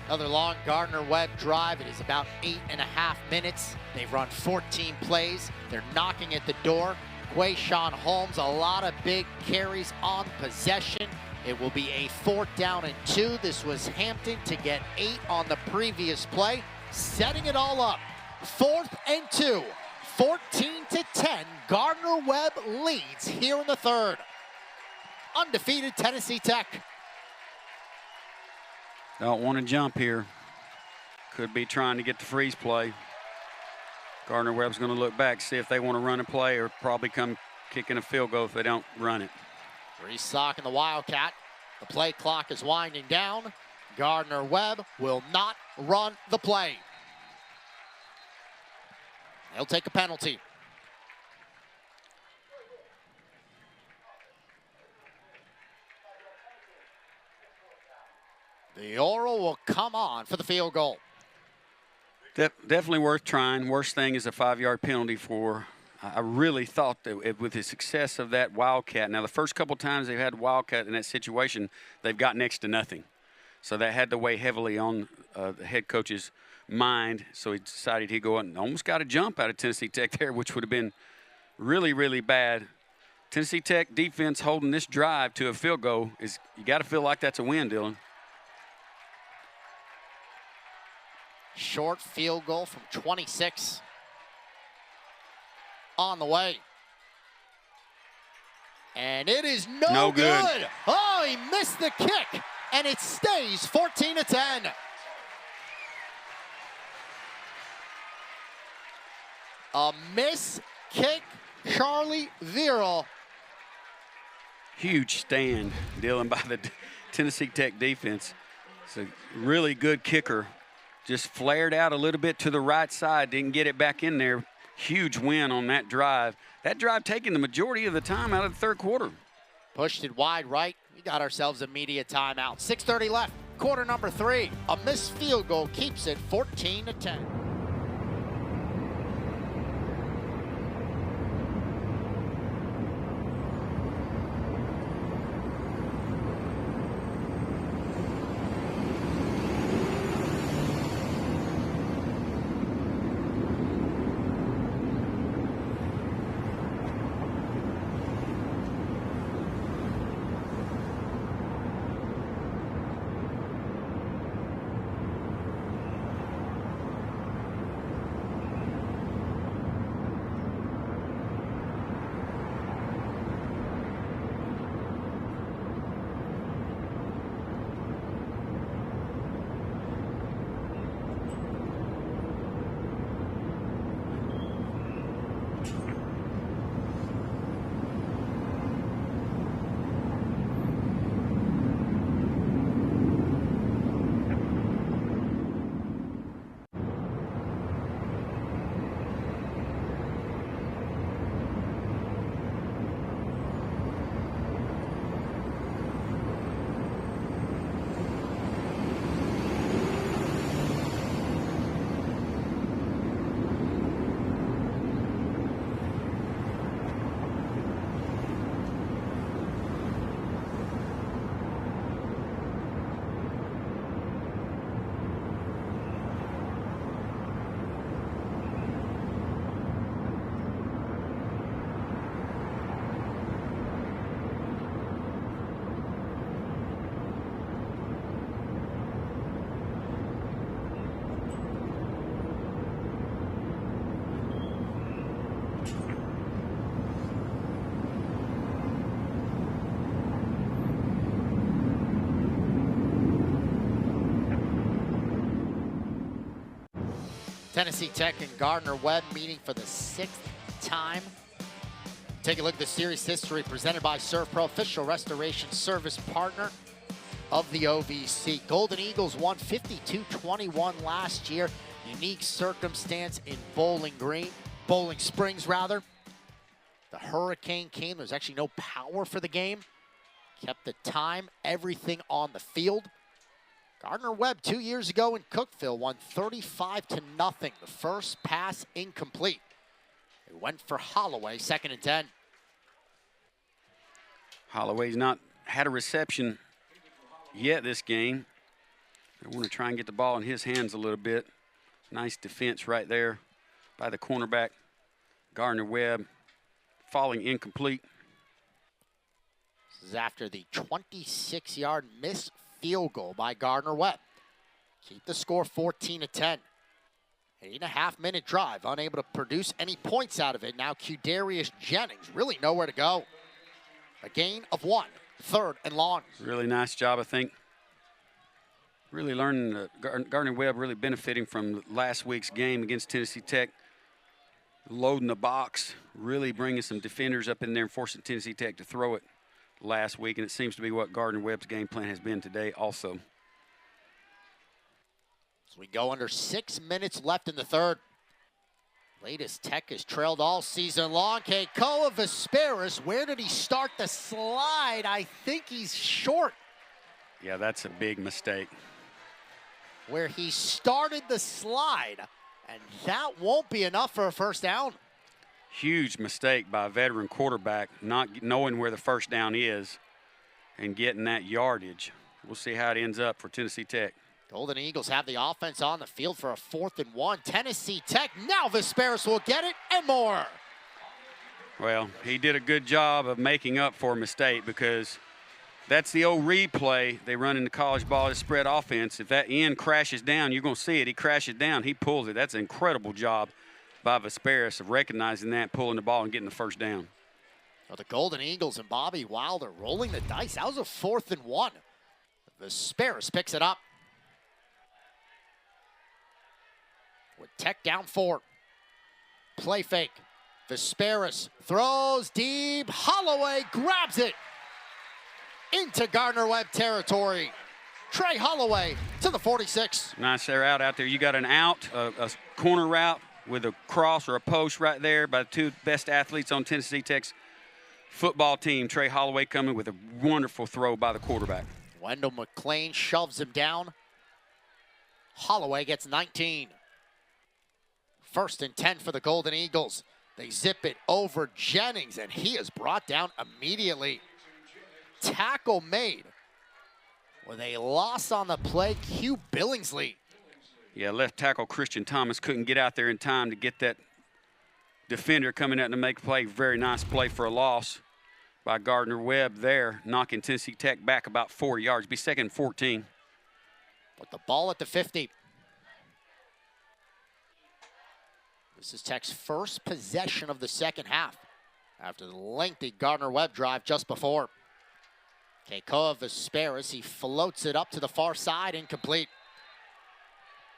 Another long Gardner-Webb drive. It is about 8.5 minutes. They've run 14 plays. They're knocking at the door. Quayshawn Holmes, a lot of big carries on possession. It will be a 4th down and 2. This was Hampton to get 8 on the previous play. Setting it all up. 4th and 2. 14-10. Gardner-Webb leads here in the third. Undefeated Tennessee Tech. Don't want to jump here. Could be trying to get the freeze play. Gardner-Webb's going to look back, see if they want to run a play or probably come kicking a field goal if they don't run it. Griesbach and the Wildcat. The play clock is winding down. Gardner-Webb will not run the play. He'll take a penalty. The Oral will come on for the field goal. Definitely worth trying. Worst thing is a 5-yard penalty for. I really thought that with the success of that Wildcat. Now, the first couple times they've had Wildcat in that situation, they've got next to nothing. So that had to weigh heavily on the head coach's mind. So he decided he'd go and almost got a jump out of Tennessee Tech there, which would have been really, really bad. Tennessee Tech defense holding this drive to a field goal is, you got to feel like that's a win, Dylan. Short field goal from 26. On the way. And it is no good. Oh, he missed the kick. And it stays 14-10. A miss kick, Charlie Viral. Huge stand, Dylan, by the Tennessee Tech defense. It's a really good kicker just flared out a little bit to the right side, didn't get it back in there. Huge win on that drive. That drive taking the majority of the time out of the third quarter. Pushed it wide right. We got ourselves a media timeout. 6:30 left, quarter number 3. A missed field goal keeps it 14-10. Tennessee Tech and Gardner-Webb meeting for the 6th time. Take a look at the series history presented by ServPro, official restoration service partner of the OVC. Golden Eagles won 52-21 last year. Unique circumstance in Bowling Springs rather. The hurricane came. There's actually no power for the game. Kept the time, everything on the field. Gardner-Webb 2 years ago in Cookeville won 35-0. The first pass incomplete. It went for Holloway, 2nd and 10. Holloway's not had a reception yet this game. They want to try and get the ball in his hands a little bit. Nice defense right there by the cornerback. Gardner-Webb falling incomplete. This is after the 26-yard missed field goal by Gardner-Webb. Keep the score 14-10. 8.5-minute drive, unable to produce any points out of it. Now Qdarius Jennings, really nowhere to go. A gain of 1, 3rd and long. Really nice job, I think. Really learning, Gardner-Webb really benefiting from last week's game against Tennessee Tech. Loading the box, really bringing some defenders up in there and forcing Tennessee Tech to throw it last week, and it seems to be what Gardner-Webb's game plan has been today also. So we go under 6 minutes left in the third. Latest Tech has trailed all season long. Keikoa Vesperis, where did he start the slide? I think he's short. Yeah, that's a big mistake. Where he started the slide, and that won't be enough for a first down. Huge mistake by a veteran quarterback, not knowing where the first down is and getting that yardage. We'll see how it ends up for Tennessee Tech. Golden Eagles have the offense on the field for a 4th and 1. Tennessee Tech, now Vesperis will get it and more. Well, he did a good job of making up for a mistake, because that's the old replay they run in the college ball as spread offense. If that end crashes down, you're going to see it. He crashes down, he pulls it. That's an incredible job by Vesperis of recognizing that, pulling the ball, and getting the first down. Well, the Golden Eagles and Bobby Wilder rolling the dice. That was a 4th and 1. Vesperis picks it up. With Tech down 4. Play fake. Vesperis throws deep. Holloway grabs it into Gardner-Webb territory. Trey Holloway to the 46. Nice route out there. You got an out, a corner route with a cross or a post right there by the two best athletes on Tennessee Tech's football team. Trey Holloway coming with a wonderful throw by the quarterback. Wendell McClain shoves him down. Holloway gets 19. 1st and 10 for the Golden Eagles. They zip it over Jennings, and he is brought down immediately. Tackle made with a loss on the play, Q Billingsley. Yeah, left tackle Christian Thomas couldn't get out there in time to get that defender coming out to make a play. Very nice play for a loss by Gardner-Webb there, knocking Tennessee Tech back about 4 yards. Be 2nd and 14. With the ball at the 50. This is Tech's first possession of the second half after the lengthy Gardner-Webb drive just before. Keikoa Vesperis, he floats it up to the far side, incomplete.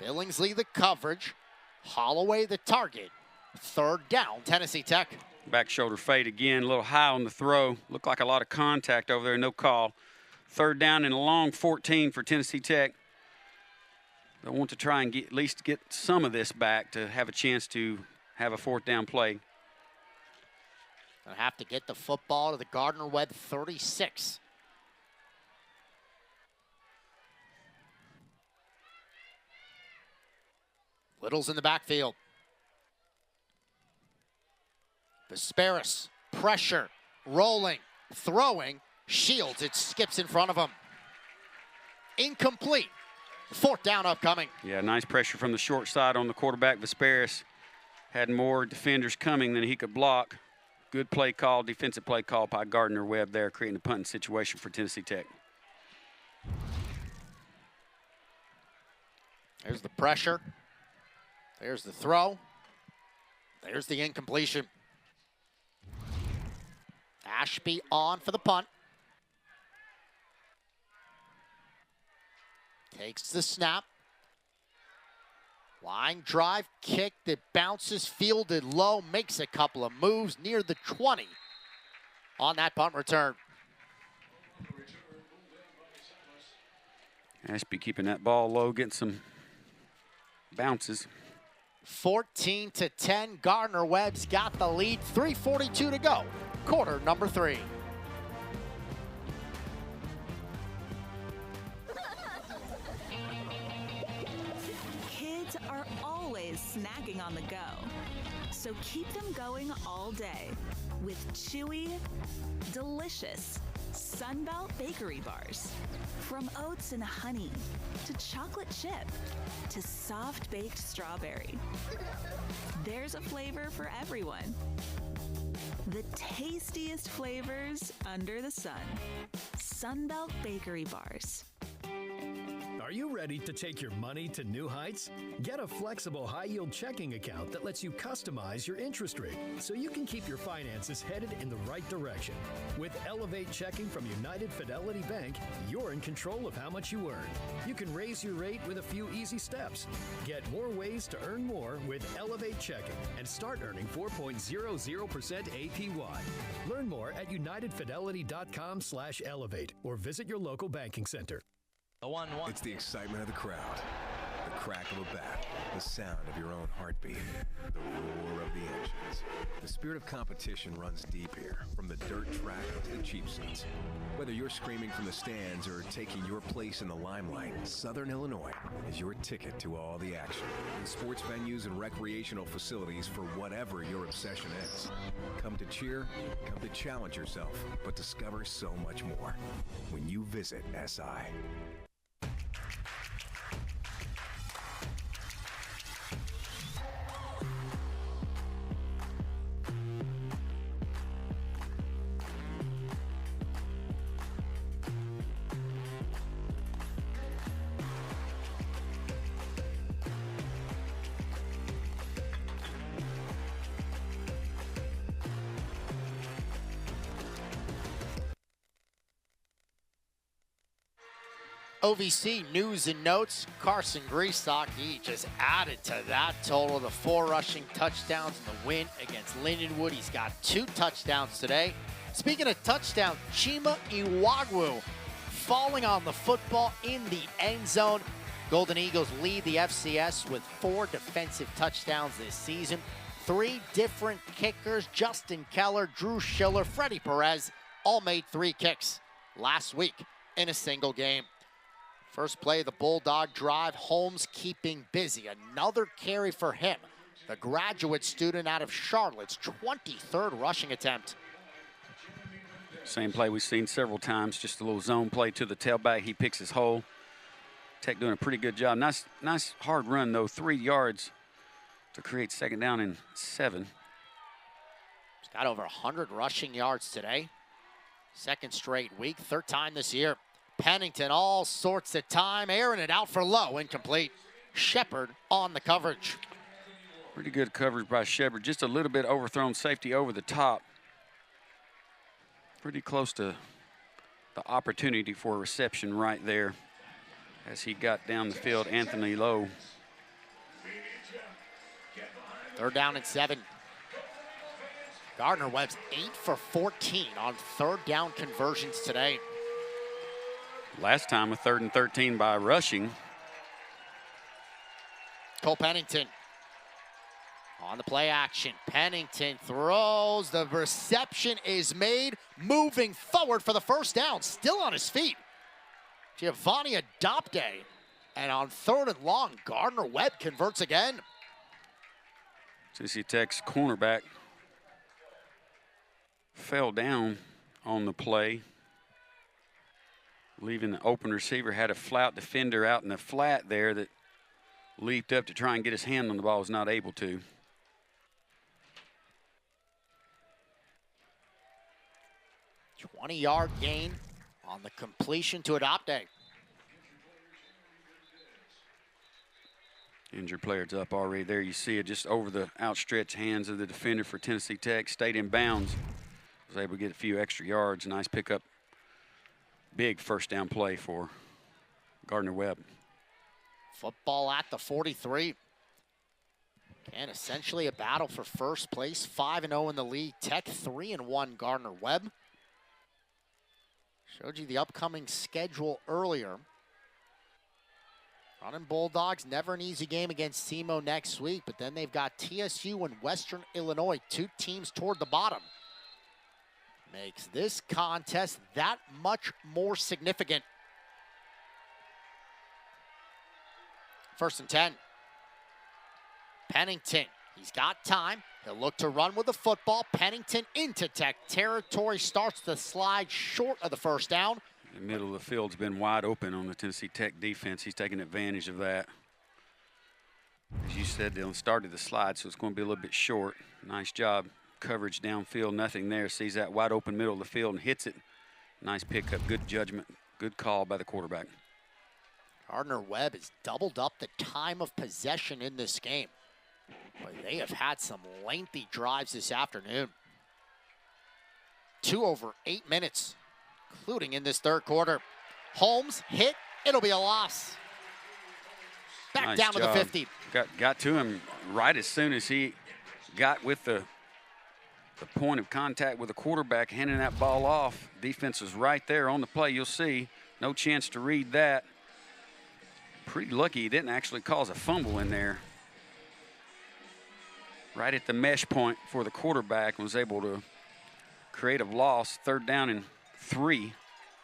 Billingsley the coverage, Holloway the target. 3rd down, Tennessee Tech. Back shoulder fade again, a little high on the throw. Looked like a lot of contact over there, no call. 3rd down and a long 14 for Tennessee Tech. They want to try and at least get some of this back to have a chance to have a 4th down play. Gonna have to get the football to the Gardner-Webb 36. Little's in the backfield. Vesperis, pressure, rolling, throwing, Shields, it skips in front of him. Incomplete. 4th down upcoming. Yeah, nice pressure from the short side on the quarterback. Vesperis had more defenders coming than he could block. Good play call, defensive play call by Gardner-Webb there, creating a punting situation for Tennessee Tech. There's the pressure. There's the throw. There's the incompletion. Ashby on for the punt. Takes the snap. Line drive kick that bounces, fielded low, makes a couple of moves near the 20 on that punt return. Ashby keeping that ball low, getting some bounces. 14-10, Gardner-Webb's got the lead, 3:42 to go, quarter number 3. Kids are always snacking on the go, so keep them going all day with chewy, delicious Sunbelt bakery bars. From oats and honey, to chocolate chip, to soft baked strawberry. There's a flavor for everyone. The tastiest flavors under the sun. Sunbelt bakery bars. Are you ready to take your money to new heights? Get a flexible high-yield checking account that lets you customize your interest rate so you can keep your finances headed in the right direction. With Elevate Checking from United Fidelity Bank, you're in control of how much you earn. You can raise your rate with a few easy steps. Get more ways to earn more with Elevate Checking and start earning 4.00% APY. Learn more at unitedfidelity.com/elevate or visit your local banking center. It's the excitement of the crowd, the crack of a bat, the sound of your own heartbeat, the roar of the engines. The spirit of competition runs deep here, from the dirt track to the cheap seats. Whether you're screaming from the stands or taking your place in the limelight, Southern Illinois is your ticket to all the action. In sports venues and recreational facilities for whatever your obsession is. Come to cheer, come to challenge yourself, but discover so much more when you visit SI. OVC news and notes. Carson Greastock, he just added to that total. The 4 rushing touchdowns in the win against Lindenwood. He's got 2 touchdowns today. Speaking of touchdowns, Chima Iwagwu, falling on the football in the end zone. Golden Eagles lead the FCS with 4 defensive touchdowns this season. 3 different kickers, Justin Keller, Drew Schiller, Freddie Perez, all made 3 kicks last week in a single game. First play of the Bulldog drive, Holmes keeping busy. Another carry for him, the graduate student out of Charlotte's 23rd rushing attempt. Same play we've seen several times, just a little zone play to the tailback. He picks his hole. Tech doing a pretty good job. Nice hard run, though. 3 yards to create second down and 7. He's got over 100 rushing yards today. Second straight week, 3rd time this year. Pennington all sorts of time, airing it out for low, incomplete. Shepard on the coverage. Pretty good coverage by Shepard. Just a little bit overthrown safety over the top. Pretty close to the opportunity for a reception right there as he got down the field. Anthony Lowe. 3rd down and 7. Gardner-Webb's 8 for 14 on 3rd down conversions today. Last time a 3rd and 13 by rushing. Cole Pennington on the play action. Pennington throws. The reception is made. Moving forward for the first down. Still on his feet. Giovanni Adopte. And on 3rd and long, Gardner-Webb converts again. Tennessee Tech's cornerback fell down on the play, leaving the open receiver, had a flout defender out in the flat there that leaped up to try and get his hand on the ball, was not able to. A 20-yard gain on the completion to Adopte. Injured player's up already there. You see it just over the outstretched hands of the defender for Tennessee Tech. Stayed in bounds. Was able to get a few extra yards. Nice pickup. Big first down play for Gardner-Webb. Football at the 43. And essentially a battle for first place. 5-0 in the league. Tech 3-1 Gardner-Webb. Showed you the upcoming schedule earlier. Running Bulldogs, never an easy game against SEMO next week, but then they've got TSU and Western Illinois, 2 teams toward the bottom. Makes this contest that much more significant. 1st and 10. Pennington, he's got time. He'll look to run with the football. Pennington into Tech territory, starts to slide short of the first down. The middle of the field's been wide open on the Tennessee Tech defense. He's taking advantage of that. As you said, they started the slide, so it's going to be a little bit short. Nice job. Coverage downfield, nothing there. Sees that wide open middle of the field and hits it. Nice pickup, good judgment, good call by the quarterback. Gardner-Webb has doubled up the time of possession in this game. But they have had some lengthy drives this afternoon. 2 over 8 minutes. Including in this 3rd quarter. Holmes hit, it'll be a loss. Back nice down job. To the 50. Got to him right as soon as he got with the point of contact with the quarterback, handing that ball off. Defense was right there on the play, you'll see. No chance to read that. Pretty lucky he didn't actually cause a fumble in there. Right at the mesh point for the quarterback, was able to create a loss. 3rd down and 3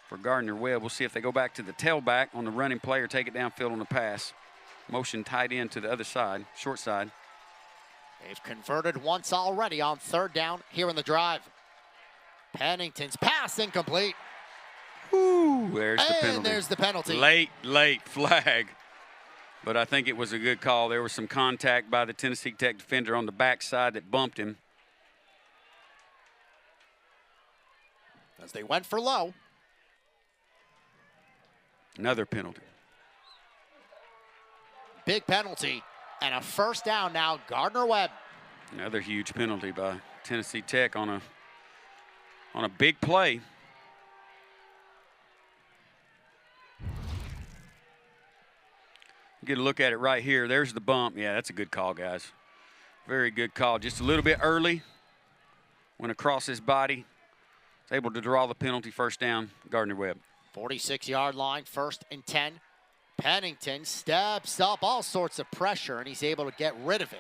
for Gardner-Webb. We'll see if they go back to the tailback on the running play or take it downfield on the pass. Motion tight end to the other side, short side. They've converted once already on 3rd down here in the drive. Pennington's pass incomplete. Ooh, there's the penalty. And there's the penalty. Late flag. But I think it was a good call. There was some contact by the Tennessee Tech defender on the backside that bumped him. As they went for low. Another penalty. Big penalty. And a first down now, Gardner-Webb. Another huge penalty by Tennessee Tech on a big play. Get a look at it right here. There's the bump. Yeah, that's a good call, guys. Very good call. Just a little bit early. Went across his body. Was able to draw the penalty. First down, Gardner-Webb. 46-yard line, 1st and 10. Pennington steps up, all sorts of pressure, and he's able to get rid of it.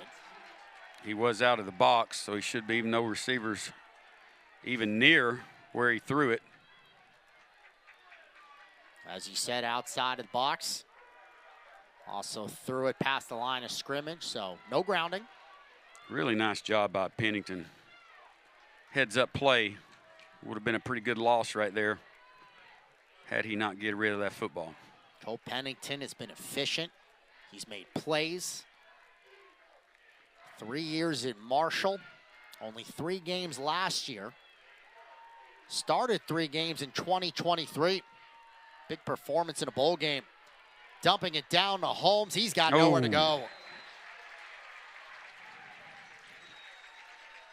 He was out of the box, so he should be no receivers even near where he threw it. As you said, outside of the box. Also threw it past the line of scrimmage, so no grounding. Really nice job by Pennington. Heads up play. Would have been a pretty good loss right there had he not get rid of that football. Cole Pennington has been efficient. He's made plays. 3 years at Marshall. Only 3 games last year. Started 3 games in 2023. Big performance in a bowl game. Dumping it down to Holmes. He's got nowhere to go.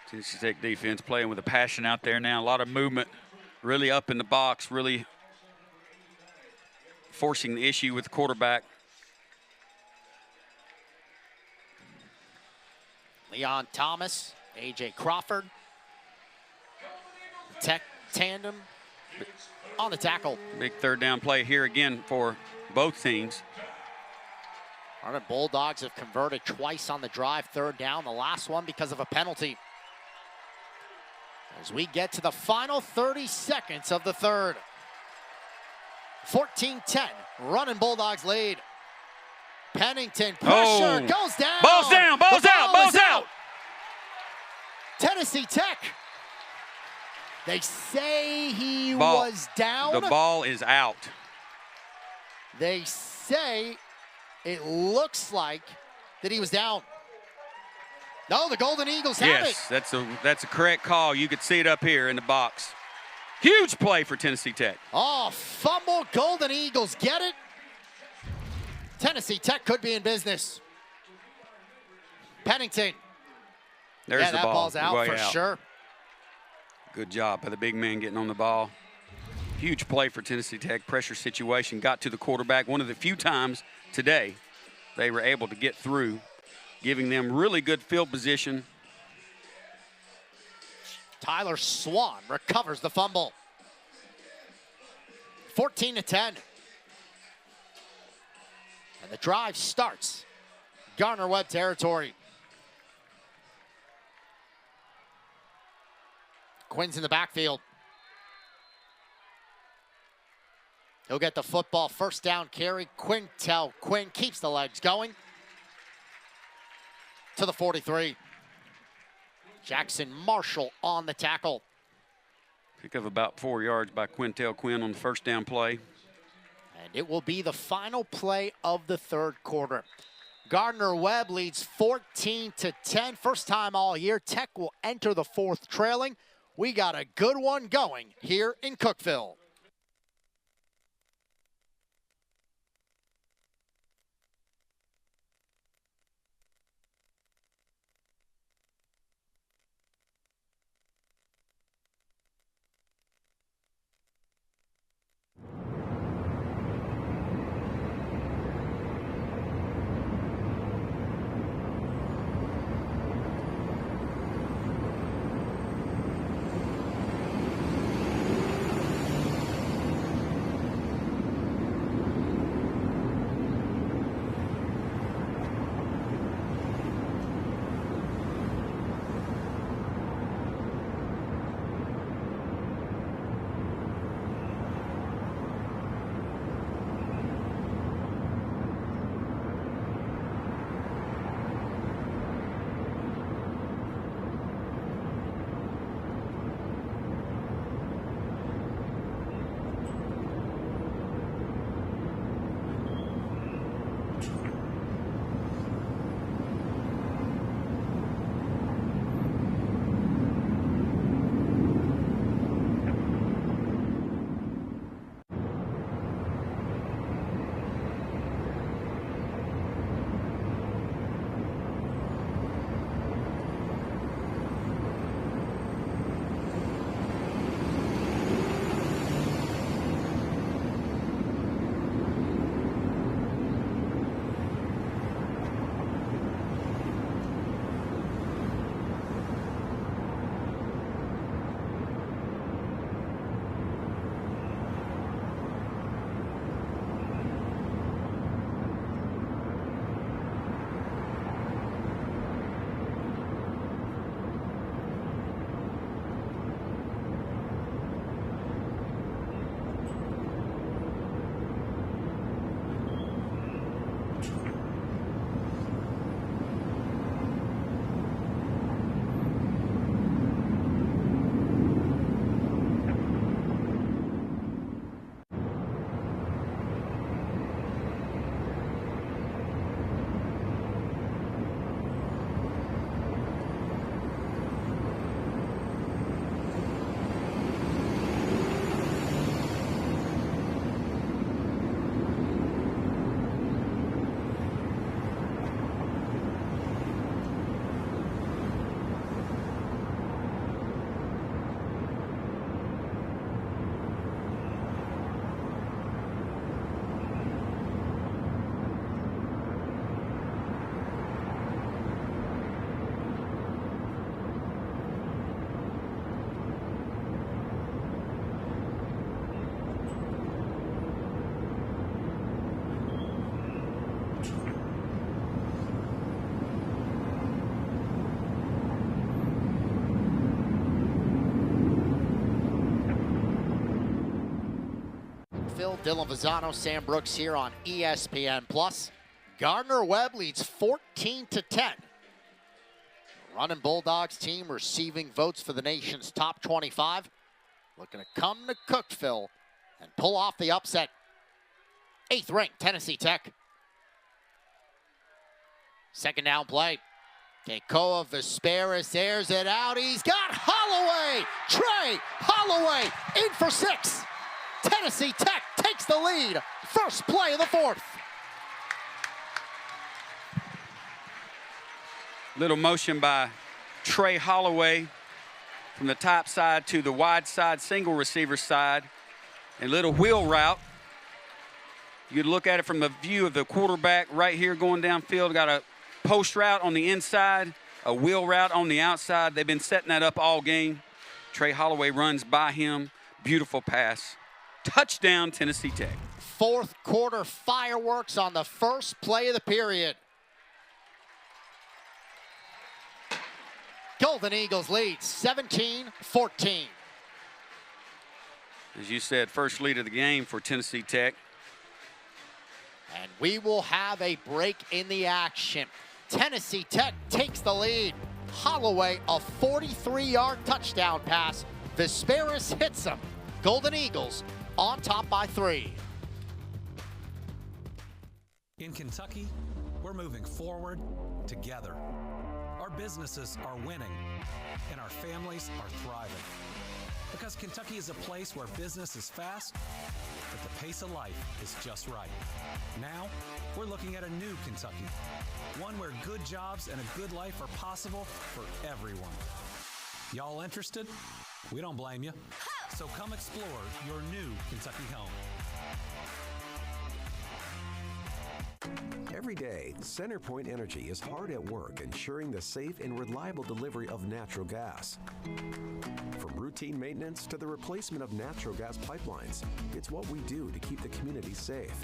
Tennessee Tech defense playing with a passion out there now. A lot of movement. Really up in the box. Really forcing the issue with the quarterback. Leon Thomas, A.J. Crawford. Tech tandem on the tackle. Big 3rd down play here again for both teams. Our Bulldogs have converted twice on the drive, 3rd down. The last one because of a penalty. As we get to the final 30 seconds of the 3rd. 14-10, running Bulldogs lead. Pennington, pressure, goes down. Ball's down, ball's out, ball's out. Tennessee Tech. They say he was down. The ball is out. They say it looks like that he was down. No, the Golden Eagles have it. Yes, that's a correct call. You could see it up here in the box. Huge play for Tennessee Tech. Oh, fumble, Golden Eagles get it. Tennessee Tech could be in business. Pennington. There's the that ball. Ball's out for sure. Good job by the big man getting on the ball. Huge play for Tennessee Tech. Pressure situation, got to the quarterback. One of the few times today they were able to get through, giving them really good field position. Tyler Swan recovers the fumble. 14-10. And the drive starts. Gardner-Webb territory. Quinn's in the backfield. He'll get the football, 1st down carry. Quinn keeps the legs going to the 43. Jackson Marshall on the tackle. Pick up about 4 yards by Quintel Quinn on the 1st down play. And it will be the final play of the 3rd quarter. Gardner-Webb leads 14-10. First time all year. Tech will enter the 4th trailing. We got a good one going here in Cookeville. Dylan Vazano, Sam Brooks here on ESPN+. Gardner-Webb leads 14-10. Running Bulldogs team receiving votes for the nation's top 25. Looking to come to Cookeville and pull off the upset. 8th ranked Tennessee Tech. Second down play. Kekoa Vesperis airs it out. He's got Holloway. Trey Holloway in for 6. Tennessee Tech takes the lead. First play of the 4th. Little motion by Trey Holloway from the top side to the wide side, single receiver side. A little wheel route. You'd look at it from the view of the quarterback right here going downfield. Got a post route on the inside, a wheel route on the outside. They've been setting that up all game. Trey Holloway runs by him. Beautiful pass. Touchdown, Tennessee Tech. 4th quarter fireworks on the first play of the period. Golden Eagles lead 17-14. As you said, first lead of the game for Tennessee Tech. And we will have a break in the action. Tennessee Tech takes the lead. Holloway, a 43-yard touchdown pass. Vesperis hits him. Golden Eagles on top by 3. In Kentucky, we're moving forward together. Our businesses are winning, and our families are thriving. Because Kentucky is a place where business is fast, but the pace of life is just right. Now, we're looking at a new Kentucky, one where good jobs and a good life are possible for everyone. Y'all interested? We don't blame you. So come explore your new Kentucky home. Every day, CenterPoint Energy is hard at work ensuring the safe and reliable delivery of natural gas. From routine maintenance to the replacement of natural gas pipelines, it's what we do to keep the community safe.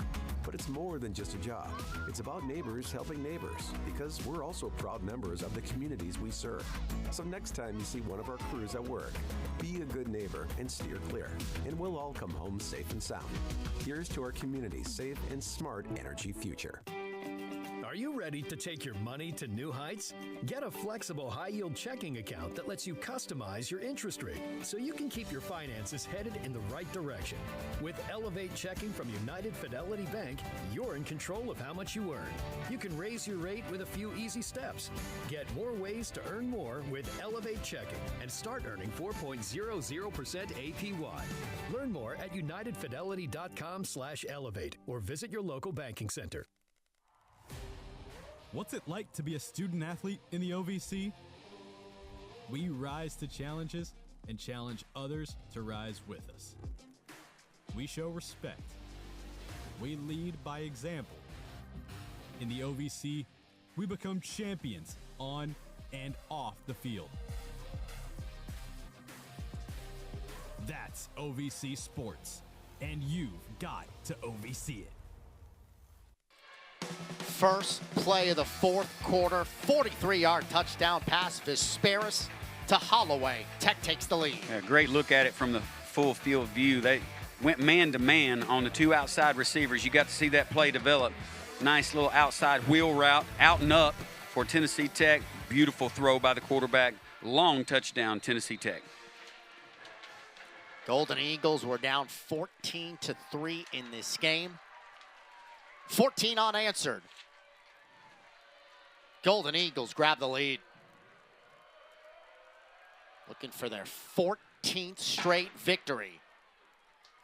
But it's more than just a job. It's about neighbors helping neighbors, because we're also proud members of the communities we serve. So next time you see one of our crews at work, be a good neighbor and steer clear, and we'll all come home safe and sound. Here's to our community's safe and smart energy future. Are you ready to take your money to new heights? Get a flexible high-yield checking account that lets you customize your interest rate so you can keep your finances headed in the right direction. With Elevate Checking from United Fidelity Bank, you're in control of how much you earn. You can raise your rate with a few easy steps. Get more ways to earn more with Elevate Checking and start earning 4.00% APY. Learn more at unitedfidelity.com/elevate or visit your local banking center. What's it like to be a student athlete in the OVC? We rise to challenges and challenge others to rise with us. We show respect. We lead by example. In the OVC, we become champions on and off the field. That's OVC Sports, and you've got to OVC it. First play of the 4th quarter, 43-yard touchdown pass, Vesperis to Holloway. Tech takes the lead. Yeah, great look at it from the full field view. They went man-to-man on the 2 outside receivers. You got to see that play develop. Nice little outside wheel route, out and up for Tennessee Tech. Beautiful throw by the quarterback. Long touchdown, Tennessee Tech. Golden Eagles were down 14-3 in this game. 14 unanswered. Golden Eagles grab the lead. Looking for their 14th straight victory.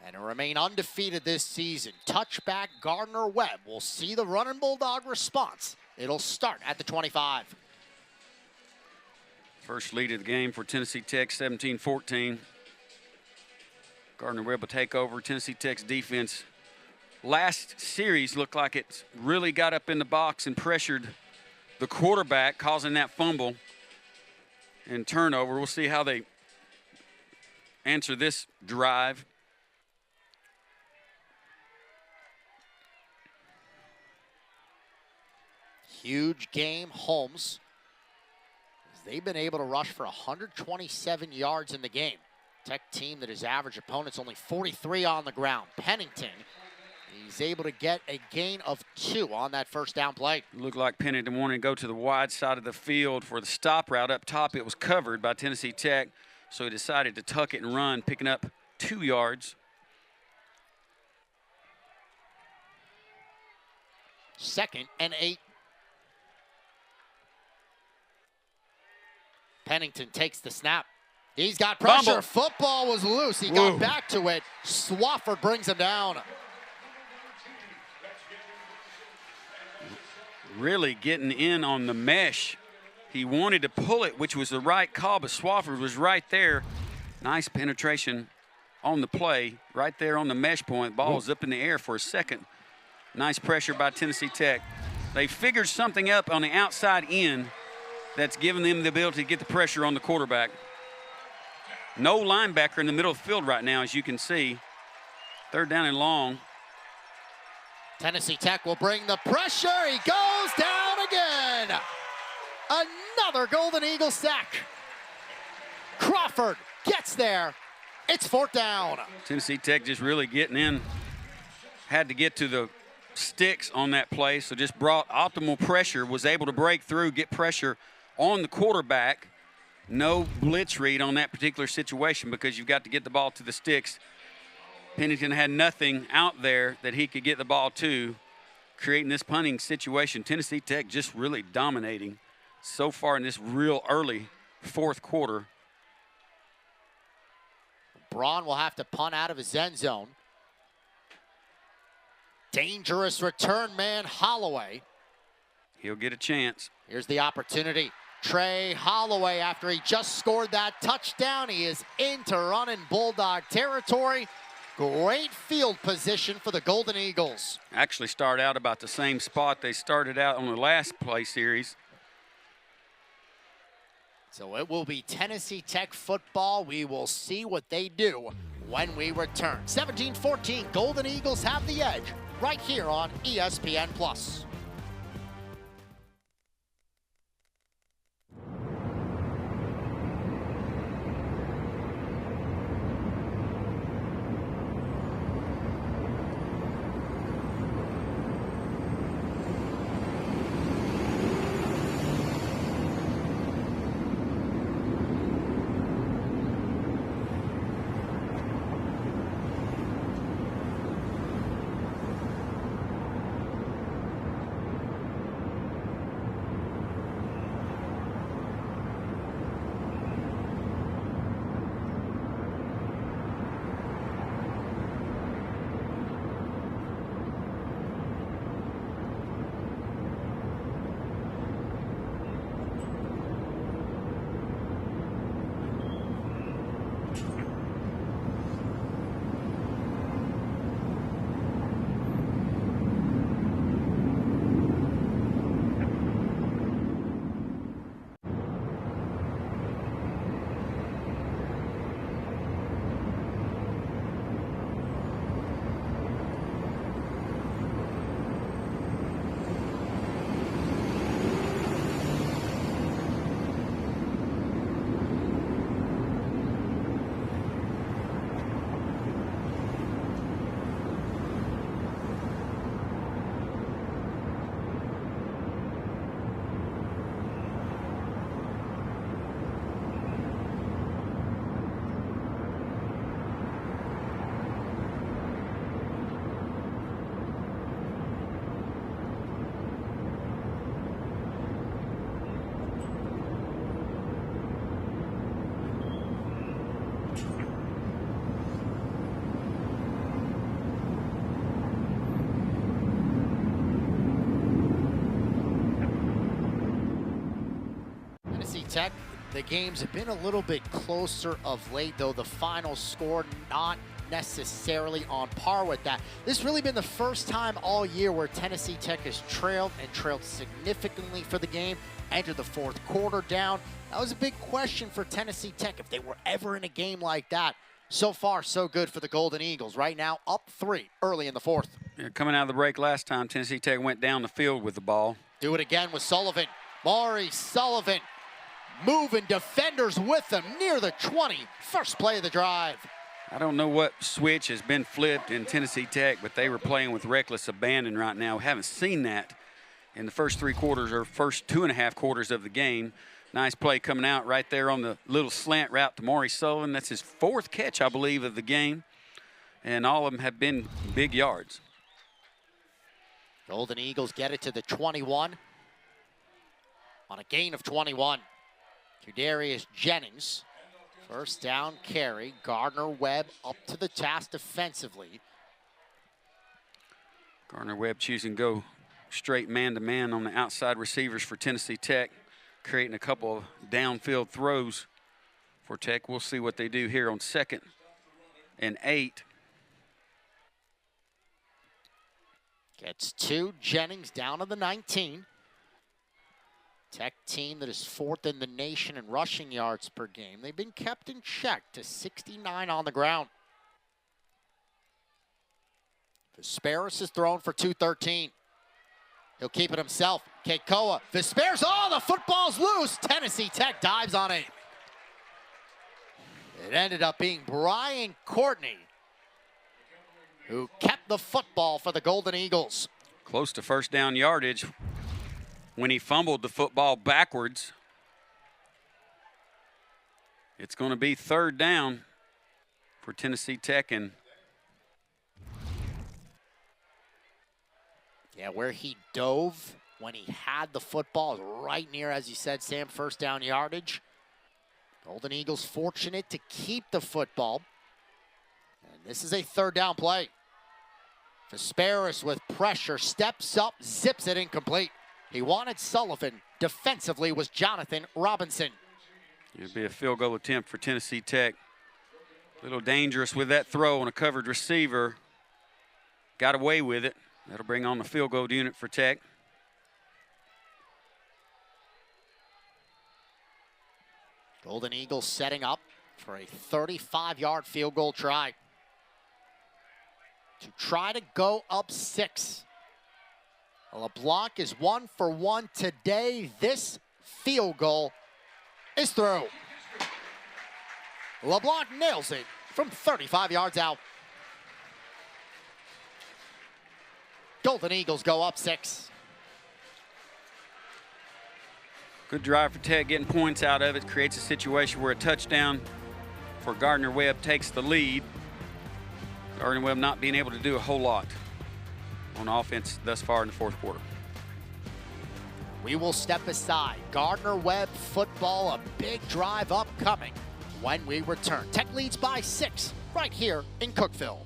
And remain undefeated this season. Touchback Gardner-Webb. We'll see the running Bulldog response. It'll start at the 25. First lead of the game for Tennessee Tech, 17-14. Gardner-Webb will take over. Tennessee Tech's defense last series looked like it really got up in the box and pressured the quarterback, causing that fumble and turnover. We'll see how they answer this drive. Huge game, Holmes. They've been able to rush for 127 yards in the game. Tech team that his average opponent's only 43 on the ground. Pennington, he's able to get a gain of 2 on that first down play. Looked like Pennington wanted to go to the wide side of the field for the stop route up top. It was covered by Tennessee Tech, so he decided to tuck it and run, picking up 2 yards. 2nd and 8. Pennington takes the snap. He's got pressure. Fumble. Football was loose. He got back to it. Swafford brings him down. Really getting in on the mesh. He wanted to pull it, which was the right call, but Swafford was right there. Nice penetration on the play, right there on the mesh point. Ball was up in the air for a second. Nice pressure by Tennessee Tech. They figured something up on the outside end that's giving them the ability to get the pressure on the quarterback. No linebacker in the middle of the field right now, as you can see. 3rd down and long. Tennessee Tech will bring the pressure. He goes down again. Another Golden Eagle sack. Crawford gets there. It's 4th down. Tennessee Tech just really getting in. Had to get to the sticks on that play, so just brought optimal pressure, was able to break through, get pressure on the quarterback. No blitz read on that particular situation because you've got to get the ball to the sticks. Pennington had nothing out there that he could get the ball to, creating this punting situation. Tennessee Tech just really dominating so far in this real early 4th quarter. Braun will have to punt out of his end zone. Dangerous return man, Holloway. He'll get a chance. Here's the opportunity. Trey Holloway, after he just scored that touchdown, he is into running Bulldog territory. Great field position for the Golden Eagles. Actually start out about the same spot they started out on the last play series. So it will be Tennessee Tech football. We will see what they do when we return. 17-14, Golden Eagles have the edge right here on ESPN+. Tech, the games have been a little bit closer of late, though the final score not necessarily on par with that. This has really been the first time all year where Tennessee Tech has trailed and trailed significantly for the game, entered the 4th quarter down. That was a big question for Tennessee Tech if they were ever in a game like that. So far, so good for the Golden Eagles. Right now, up 3 early in the 4th. Yeah, coming out of the break last time, Tennessee Tech went down the field with the ball. Do it again with Sullivan. Maury Sullivan moving defenders with them near the 20. First play of the drive. I don't know what switch has been flipped in Tennessee Tech, but they were playing with reckless abandon right now. We haven't seen that in the first 3 quarters or first 2.5 quarters of the game. Nice play coming out right there on the little slant route to Maury Sullivan. That's his 4th catch, I believe, of the game. And all of them have been big yards. Golden Eagles get it to the 21 on a gain of 21. Kadarius Jennings, first down carry. Gardner-Webb up to the task defensively. Gardner-Webb choosing to go straight man-to-man on the outside receivers for Tennessee Tech, creating a couple of downfield throws for Tech. We'll see what they do here on 2nd and 8. Gets 2. Jennings down to the 19. Tech team that is 4th in the nation in rushing yards per game. They've been kept in check to 69 on the ground. Vesperis is thrown for 213. He'll keep it himself. Keikoa, Vesperis, oh, the football's loose. Tennessee Tech dives on it. It ended up being Brian Courtney who kept the football for the Golden Eagles. Close to first down yardage when he fumbled the football backwards. It's going to be 3rd down for Tennessee Tech. And yeah, where he dove when he had the football right near, as you said, Sam, first down yardage. Golden Eagles fortunate to keep the football. And this is a 3rd down play. Vesperis with pressure, steps up, zips it incomplete. He wanted Sullivan. Defensively was Jonathan Robinson. It'll be a field goal attempt for Tennessee Tech. A little dangerous with that throw on a covered receiver. Got away with it. That'll bring on the field goal unit for Tech. Golden Eagles setting up for a 35-yard field goal try. To try to go up 6. LeBlanc is 1 for 1 today. This field goal is through. LeBlanc nails it from 35 yards out. Golden Eagles go up 6. Good drive for Tech, getting points out of it. Creates a situation where a touchdown for Gardner-Webb takes the lead. Gardner-Webb not being able to do a whole lot on offense thus far in the 4th quarter. We will step aside. Gardner-Webb football, a big drive upcoming when we return. Tech leads by 6 right here in Cookeville.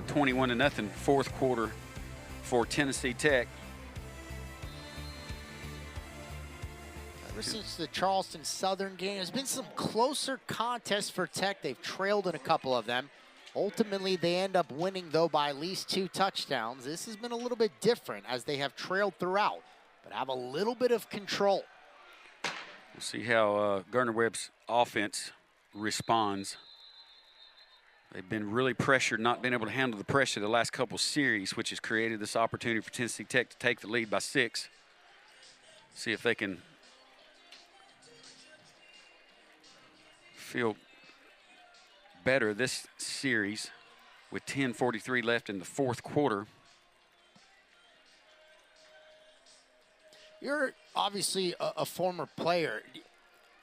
21-0 fourth quarter for Tennessee Tech. Ever since the Charleston Southern game, there's been some closer contests for Tech. They've trailed in a couple of them. Ultimately, they end up winning, though, by at least 2 touchdowns. This has been a little bit different as they have trailed throughout, but have a little bit of control. We'll see how Gardner-Webb's offense responds. They've been really pressured, not been able to handle the pressure the last couple series, which has created this opportunity for Tennessee Tech to take the lead by 6. See if they can feel better this series with 10:43 left in the fourth quarter. You're obviously a former player.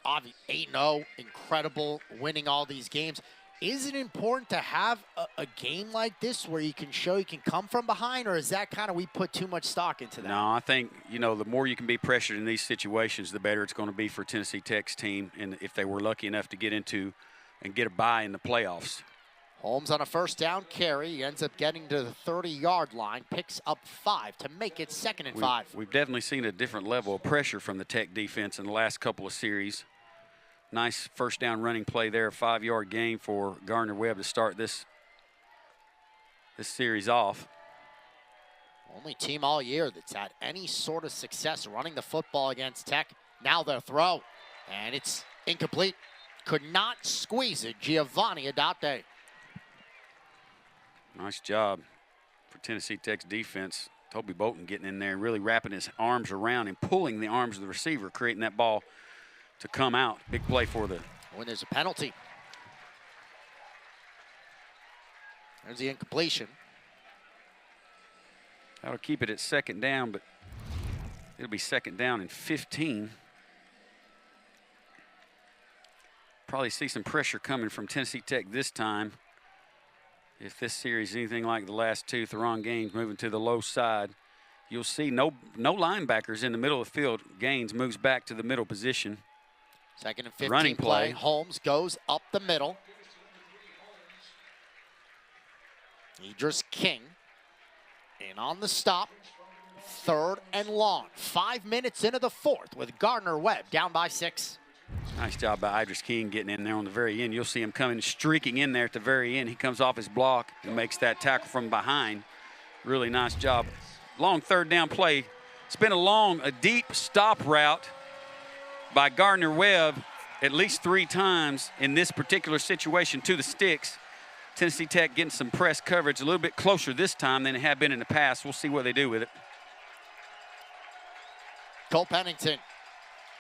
8-0, incredible, winning all these games. Is it important to have a game like this where you can show you can come from behind, or is that kind of we put too much stock into that? No, I think, you know, the more you can be pressured in these situations, the better it's going to be for Tennessee Tech's team, and if they were lucky enough to get into and get a bye in the playoffs. Holmes on a first down carry. He ends up getting to the 30-yard line, picks up 5 to make it 2nd and 5. We've definitely seen a different level of pressure from the Tech defense in the last couple of series. Nice first down running play there, a 5-yard gain for Gardner-Webb to start this series off. Only team all year that's had any sort of success running the football against Tech. Now their throw, and it's incomplete. Could not squeeze it, Giovanni Adate. Nice job for Tennessee Tech's defense. Toby Bolton getting in there and really wrapping his arms around and pulling the arms of the receiver, creating that ball to come out. Big play for the... When there's a penalty. There's the incompletion. That'll keep it at 2nd down, but it'll be 2nd down and 15. Probably see some pressure coming from Tennessee Tech this time. If this series is anything like the last 2 Theron games, moving to the low side, you'll see no linebackers in the middle of the field. Gaines moves back to the middle position. 2nd and 15 running play. Holmes goes up the middle. Idris King in on the stop. 3rd and long. 5 minutes into the 4th with Gardner-Webb down by 6. Nice job by Idris King getting in there on the very end. You'll see him coming streaking in there at the very end. He comes off his block and makes that tackle from behind. Really nice job. Long 3rd down play. It's been a deep stop route by Gardner-Webb at least 3 times in this particular situation to the sticks. Tennessee Tech getting some press coverage a little bit closer this time than it had been in the past. We'll see what they do with it. Cole Pennington.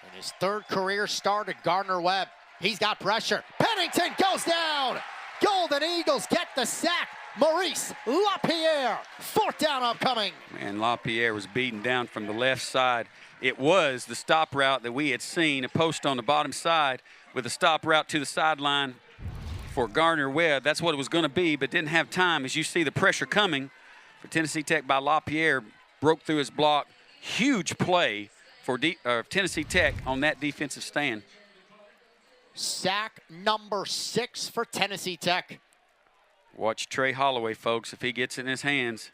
In his 3rd career start at Gardner-Webb. He's got pressure. Pennington goes down. Golden Eagles get the sack. Maurice LaPierre, 4th down upcoming. Man, LaPierre was beaten down from the left side. It was the stop route that we had seen, a post on the bottom side with a stop route to the sideline for Gardner-Webb. That's what it was going to be, but didn't have time. As you see the pressure coming for Tennessee Tech by LaPierre, broke through his block. Huge play for Tennessee Tech on that defensive stand. Sack number 6 for Tennessee Tech. Watch Trey Holloway, folks. If he gets it in his hands,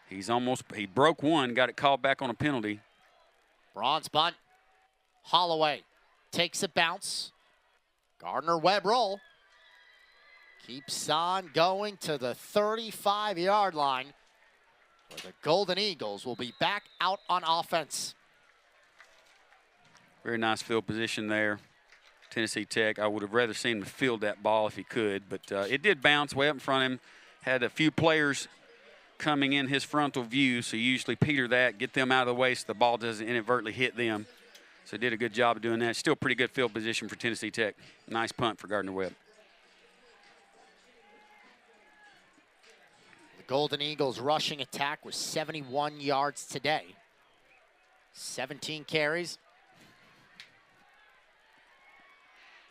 he broke one, got it called back on a penalty. Bronze bunt. Holloway takes a bounce. Gardner-Webb roll. Keeps on going to the 35-yard line, where the Golden Eagles will be back out on offense. Very nice field position there. Tennessee Tech, I would have rather seen him field that ball if he could, but it did bounce way up in front of him. Had a few players coming in his frontal view, so you usually peter that, get them out of the way so the ball doesn't inadvertently hit them. So did a good job of doing that. Still pretty good field position for Tennessee Tech. Nice punt for Gardner-Webb. The Golden Eagles rushing attack was 71 yards today. 17 carries.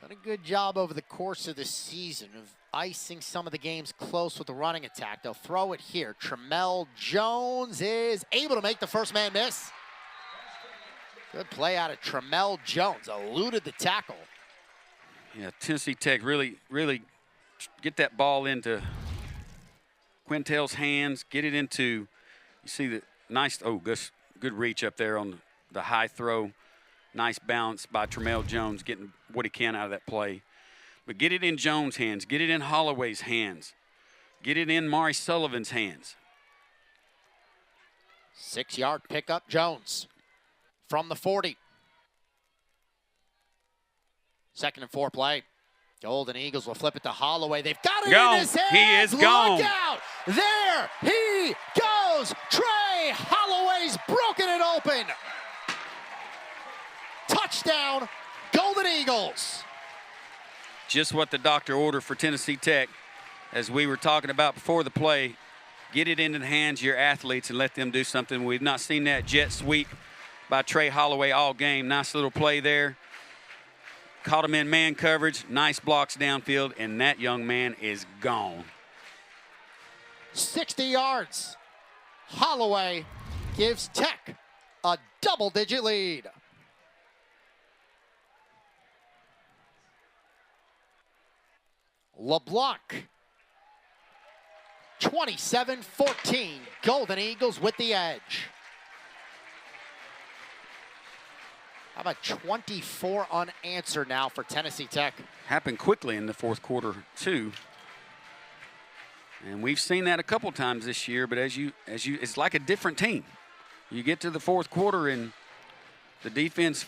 Done a good job over the course of the season of icing some of the games close with the running attack. They'll throw it here. Tramel Jones is able to make the first man miss. Good play out of Tramel Jones. Eluded the tackle. Yeah, Tennessee Tech really get that ball into Quintel's hands, get it into, you see the nice, good reach up there on the high throw. Nice bounce by Tramel Jones, getting what he can out of that play. But get it in Jones' hands. Get it in Holloway's hands. Get it in Mari Sullivan's hands. 6-yard pickup, Jones from the 40. 2nd and 4 play. Golden Eagles will flip it to Holloway. They've got it in his hands. He is gone. Look out. There he goes. Trey Holloway's broken it open. Touchdown, Golden Eagles. Just what the doctor ordered for Tennessee Tech. As we were talking about before the play, get it into the hands of your athletes and let them do something. We've not seen that jet sweep by Trey Holloway all game. Nice little play there. Caught him in man coverage. Nice blocks downfield, and that young man is gone. 60 yards. Holloway gives Tech a double-digit lead. LeBlanc, 27-14, Golden Eagles with the edge. How about 24 unanswered now for Tennessee Tech? Happened quickly in the fourth quarter, too. And we've seen that a couple times this year, but it's like a different team. You get to the fourth quarter and the defense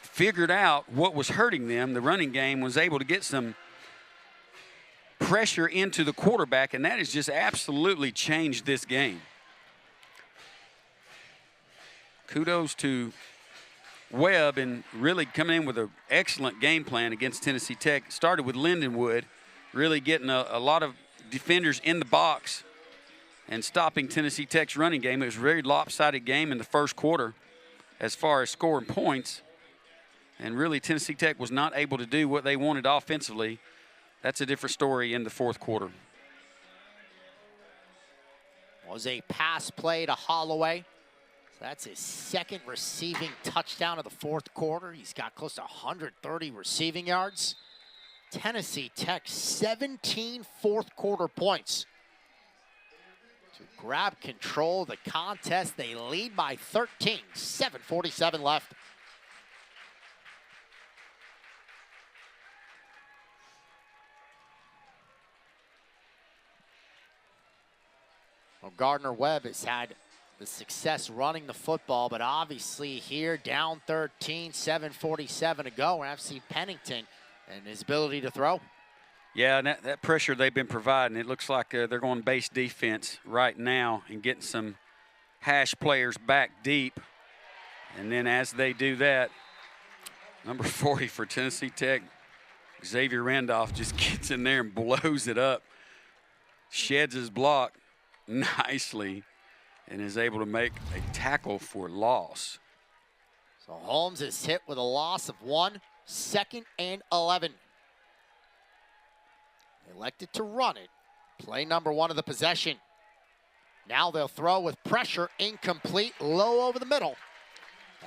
figured out what was hurting them. The running game was able to get some pressure into the quarterback, and that has just absolutely changed this game. Kudos to Webb and really coming in with an excellent game plan against Tennessee Tech. Started with Lindenwood, really getting a lot of defenders in the box and stopping Tennessee Tech's running game. It was a very lopsided game in the first quarter as far as scoring points, and really Tennessee Tech was not able to do what they wanted offensively. That's a different story in the fourth quarter. Was a pass play to Holloway. So that's his 2nd receiving touchdown of the fourth quarter. He's got close to 130 receiving yards. Tennessee Tech, 17 fourth quarter points. To grab control of the contest, they lead by 13, 7:47 left. Well, Gardner-Webb has had the success running the football, but obviously here down 13, 7:47 to go. We're going to see Pennington and his ability to throw. Yeah, and that pressure they've been providing, it looks like they're going base defense right now and getting some hash players back deep. And then as they do that, number 40 for Tennessee Tech, Xavier Randolph just gets in there and blows it up, sheds his block nicely, and is able to make a tackle for loss. So Holmes is hit with a loss of 1, 2nd and 11. Elected to run it. Play number 1 of the possession. Now they'll throw with pressure, incomplete, low over the middle.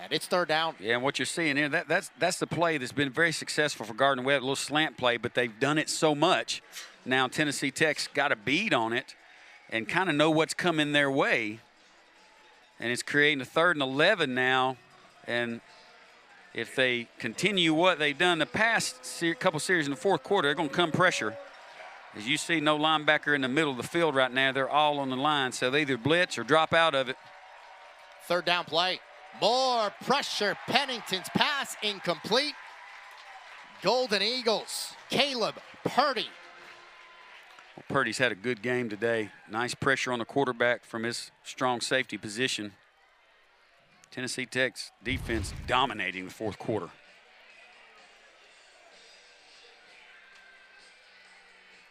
And it's 3rd down. Yeah, and what you're seeing here, that's the play that's been very successful for Gardner-Webb, a little slant play, but they've done it so much. Now Tennessee Tech's got a bead on it and kind of know what's coming their way. And it's creating a 3rd and 11 now. And if they continue what they've done the past couple series in the fourth quarter, they're going to come pressure. As you see, no linebacker in the middle of the field right now. They're all on the line, so they either blitz or drop out of it. 3rd down play. More pressure. Pennington's pass incomplete. Golden Eagles. Caleb Purdy. Well, Purdy's had a good game today. Nice pressure on the quarterback from his strong safety position. Tennessee Tech's defense dominating the fourth quarter.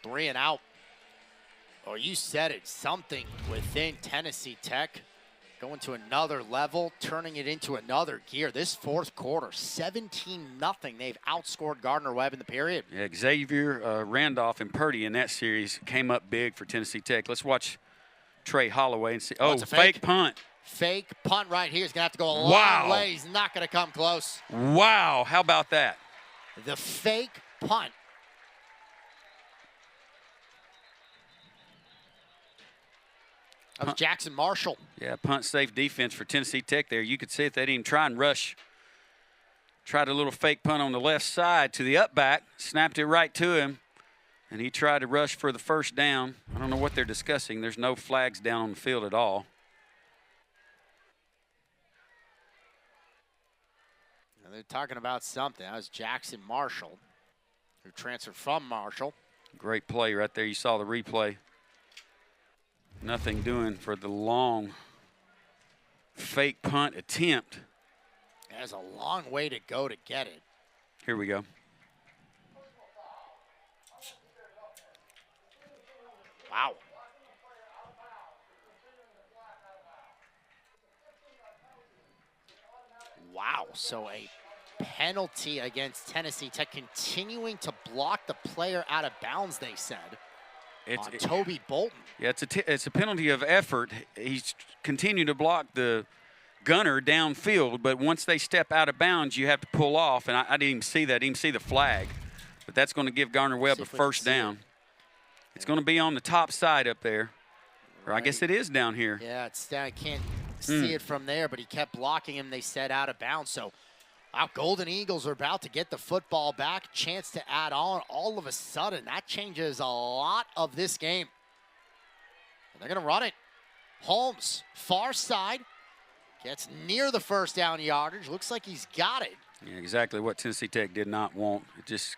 Three and out. Oh, you said it. Something within Tennessee Tech going to another level, turning it into another gear. This fourth quarter, 17-0. They've outscored Gardner-Webb in the period. Yeah, Xavier Randolph and Purdy in that series came up big for Tennessee Tech. Let's watch Trey Holloway and see. Oh, fake punt. Fake punt right here. He's going to have to go a long way. He's not going to come close. Wow, how about that? The fake punt. That was Jackson Marshall. Yeah, punt safe defense for Tennessee Tech there. You could see it. They didn't even try and rush. Tried a little fake punt on the left side to the up back, snapped it right to him, and he tried to rush for the first down. I don't know what they're discussing. There's no flags down on the field at all. They're talking about something. That was Jackson Marshall, who transferred from Marshall. Great play right there. You saw the replay. Nothing doing for the long fake punt attempt. There's a long way to go to get it. Here we go. Wow. Wow, so a penalty against Tennessee Tech, continuing to block the player out of bounds, they said. It's Toby Bolton. Yeah, it's a penalty of effort. He's continued to block the gunner downfield, but once they step out of bounds, you have to pull off, and I didn't even see that. I didn't even see the flag, but that's going to give Gardner-Webb a first down. It's going to be on the top side up there, or I guess it is down here. Yeah, it's down. I can't see it from there, but he kept blocking him. They said out of bounds. So our Golden Eagles are about to get the football back. Chance to add on. All of a sudden, that changes a lot of this game. And they're going to run it. Holmes, far side, gets near the first down yardage. Looks like he's got it. Yeah, exactly what Tennessee Tech did not want. It just,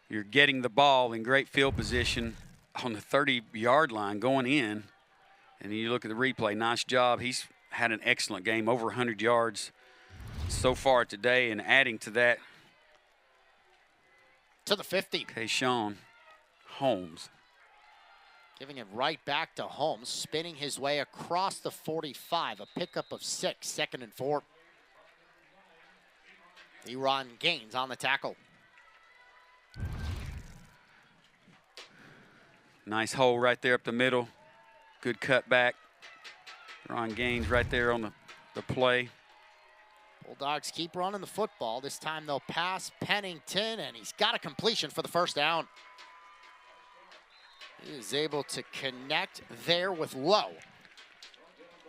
you're getting the ball in great field position on the 30-yard line going in. And you look at the replay, nice job. He's had an excellent game, over 100 yards so far today, and adding to that. To the 50. Kayshawn Holmes. Giving it right back to Holmes, spinning his way across the 45, a pickup of 6, 2nd and 4. Eron Gaines on the tackle. Nice hole right there up the middle. Good cutback. Ron Gaines right there on the play. Bulldogs keep running the football. This time they'll pass Pennington, and he's got a completion for the first down. He is able to connect there with Lowe.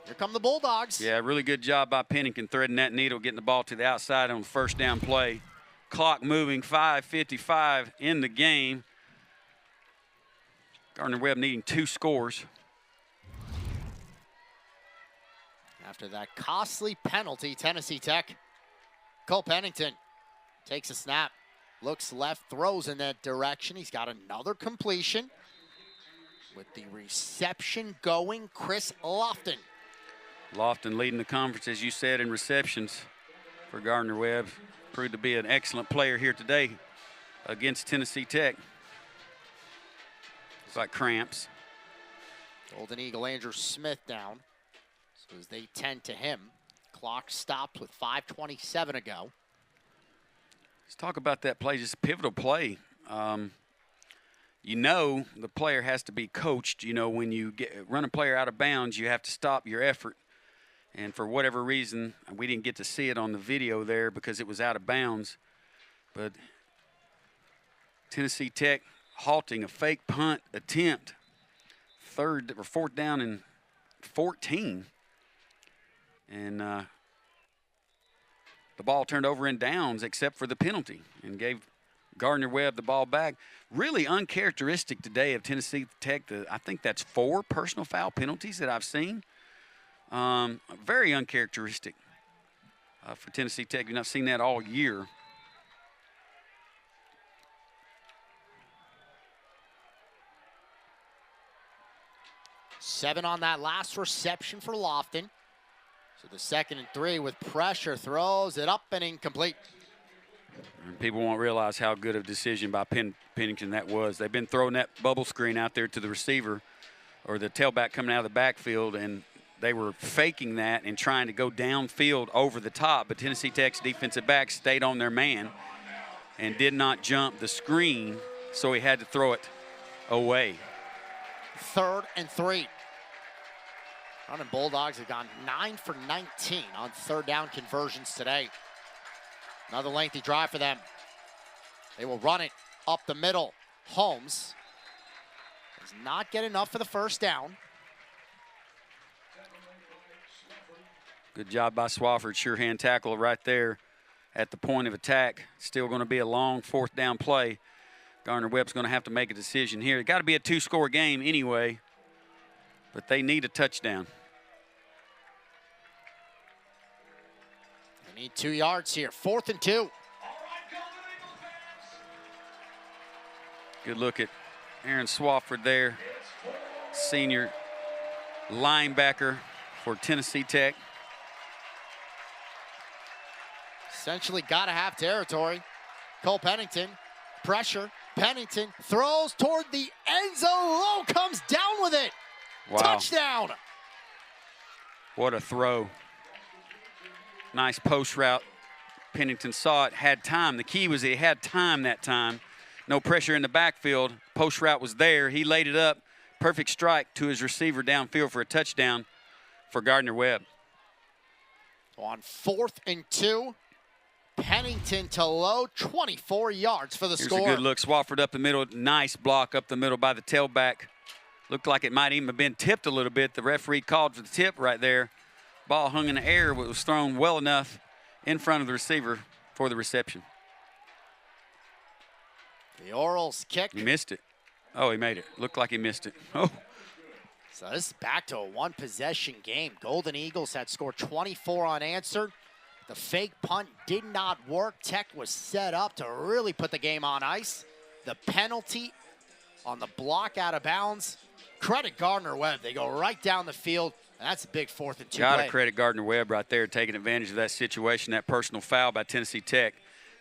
Here come the Bulldogs. Yeah, really good job by Pennington threading that needle, getting the ball to the outside on the first down play. Clock moving, 5:55 in the game. Gardner-Webb needing 2 scores. After that costly penalty, Tennessee Tech. Cole Pennington takes a snap, looks left, throws in that direction. He's got another completion. With the reception going, Chris Lofton. Lofton leading the conference, as you said, in receptions for Gardner-Webb. Proved to be an excellent player here today against Tennessee Tech. It's like cramps. Golden Eagle Andrew Smith down. So as they tend to him, clock stopped with 5:27 to go. Let's talk about that play, just a pivotal play. You know the player has to be coached. You know, when you run a player out of bounds, you have to stop your effort. And for whatever reason, we didn't get to see it on the video there because it was out of bounds. But Tennessee Tech halting a fake punt attempt, 4th down and 14. And the ball turned over in downs except for the penalty and gave Gardner-Webb the ball back. Really uncharacteristic today of Tennessee Tech. I think that's 4 personal foul penalties that I've seen. Very uncharacteristic for Tennessee Tech. You've not seen that all year. Seven on that last reception for Lofton. So the 2nd and 3 with pressure, throws it up and incomplete. And people won't realize how good of a decision by Pennington that was. They've been throwing that bubble screen out there to the receiver or the tailback coming out of the backfield, and they were faking that and trying to go downfield over the top. But Tennessee Tech's defensive back stayed on their man and did not jump the screen, so he had to throw it away. 3rd and 3. Running Bulldogs have gone 9 for 19 on 3rd down conversions today. Another lengthy drive for them. They will run it up the middle. Holmes does not get enough for the first down. Good job by Swafford. Sure hand tackle right there at the point of attack. Still going to be a long 4th down play. Gardner-Webb's going to have to make a decision here. It's got to be a 2-score game anyway, but they need a touchdown. They need 2 yards here. 4th and 2. Good look at Aaron Swafford there, senior linebacker for Tennessee Tech. Essentially got to have territory. Cole Pennington, pressure. Pennington throws toward the end zone. Low comes down with it. Wow. Touchdown. What a throw. Nice post route. Pennington saw it, had time. The key was he had time that time. No pressure in the backfield. Post route was there. He laid it up. Perfect strike to his receiver downfield for a touchdown for Gardner-Webb. On 4th and 2, Pennington to Low, 24 yards for the score. Here's a good look. Swafford up the middle. Nice block up the middle by the tailback. Looked like it might even have been tipped a little bit. The referee called for the tip right there. Ball hung in the air, but was thrown well enough in front of the receiver for the reception. The Orioles kick. He missed it. Oh, he made it. Looked like he missed it. Oh. So this is back to a 1-possession game. Golden Eagles had scored 24 unanswered. The fake punt did not work. Tech was set up to really put the game on ice. The penalty on the block out of bounds. Credit Gardner-Webb. They go right down the field. And that's a big 4th and 2 Got play. to credit Gardner-Webb right there, taking advantage of that situation, that personal foul by Tennessee Tech,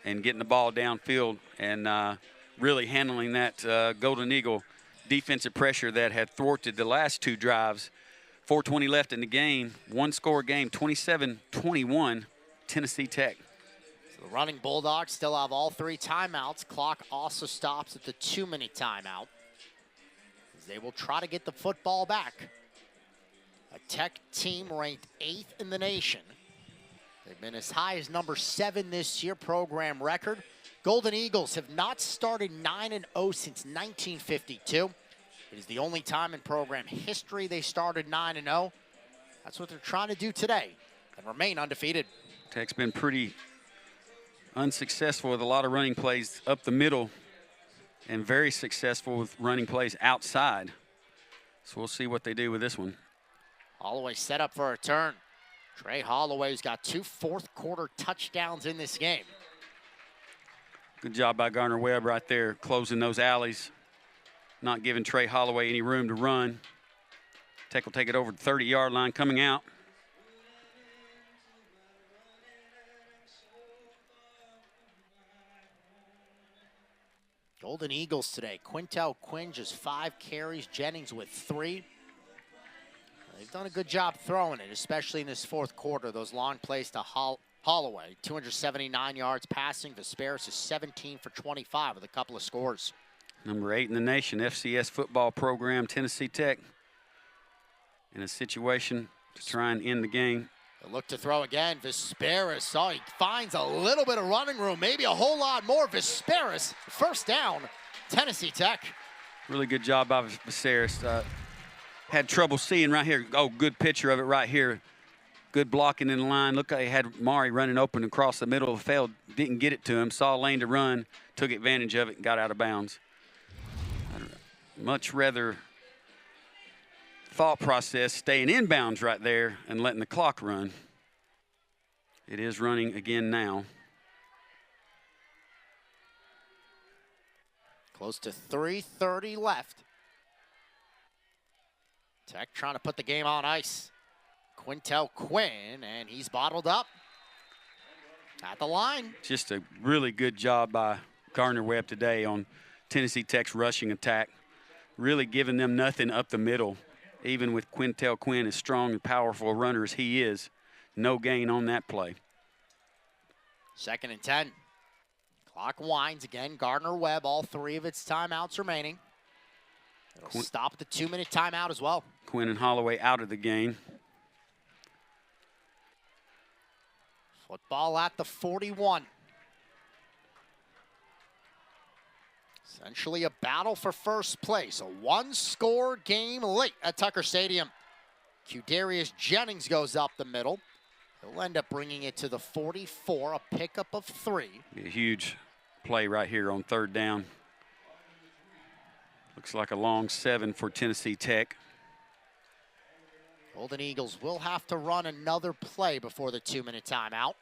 and getting the ball downfield and really handling that Golden Eagle defensive pressure that had thwarted the last 2 drives. 4:20 left in the game. 1-score game, 27-21, Tennessee Tech. So the running Bulldogs still have all 3 timeouts. Clock also stops at the 2-minute timeout, as they will try to get the football back. A Tech team ranked 8th in the nation. They've been as high as number 7 this year, program record. Golden Eagles have not started 9-0 since 1952. It is the only time in program history they started 9-0. That's what they're trying to do today and remain undefeated. Tech's been pretty unsuccessful with a lot of running plays up the middle and very successful with running plays outside. So we'll see what they do with this one. Holloway set up for a turn. Trey Holloway's got 2 fourth-quarter touchdowns in this game. Good job by Gardner-Webb right there, closing those alleys, not giving Trey Holloway any room to run. Tech will take it over the 30-yard line coming out. Golden Eagles today. Quintel Quinn just 5 carries, Jennings with 3. They've done a good job throwing it, especially in this 4th quarter. Those long plays to Holloway, 279 yards passing. Vesperis is 17 for 25 with a couple of scores. Number 8 in the nation, FCS football program, Tennessee Tech, in a situation to try and end the game. They look to throw again. Vesperis, oh, he finds a little bit of running room, maybe a whole lot more. Vesperis, first down, Tennessee Tech. Really good job by Vesperis. Had trouble seeing right here. Oh, good picture of it right here. Good blocking in the line. Look, they had Mari running open across the middle of the field. Didn't get it to him. Saw a lane to run. Took advantage of it and got out of bounds. I'd much rather thought process staying in bounds right there and letting the clock run. It is running again now. Close to 3:30 left. Tech trying to put the game on ice. Quintel Quinn, and he's bottled up at the line. Just a really good job by Gardner-Webb today on Tennessee Tech's rushing attack. Really giving them nothing up the middle. Even with Quintel Quinn, as strong and powerful a runner as he is, no gain on that play. 2nd and 10. Clock winds again. Gardner-Webb, all 3 of its timeouts remaining. It'll stop at the 2-minute timeout as well. Quinn and Holloway out of the game. Football at the 41. Essentially a battle for first place. A 1-score game late at Tucker Stadium. Qdarius Jennings goes up the middle. He'll end up bringing it to the 44, a pickup of 3. A huge play right here on 3rd down. Looks like a long 7 for Tennessee Tech. Golden Eagles will have to run another play before the 2-minute timeout.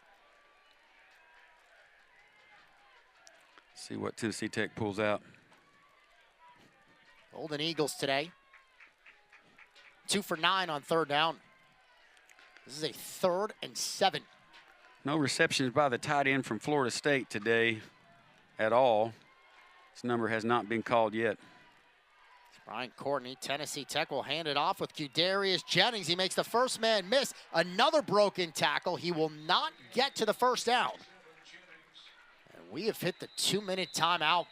See what Tennessee Tech pulls out. Golden Eagles today, 2 for 9 on 3rd down. This is a 3rd and 7. No receptions by the tight end from Florida State today at all. This number has not been called yet. It's Brian Courtney. Tennessee Tech will hand it off with Qdarius Jennings. He makes the first man miss. Another broken tackle. He will not get to the 1st down. And we have hit the 2-minute timeout.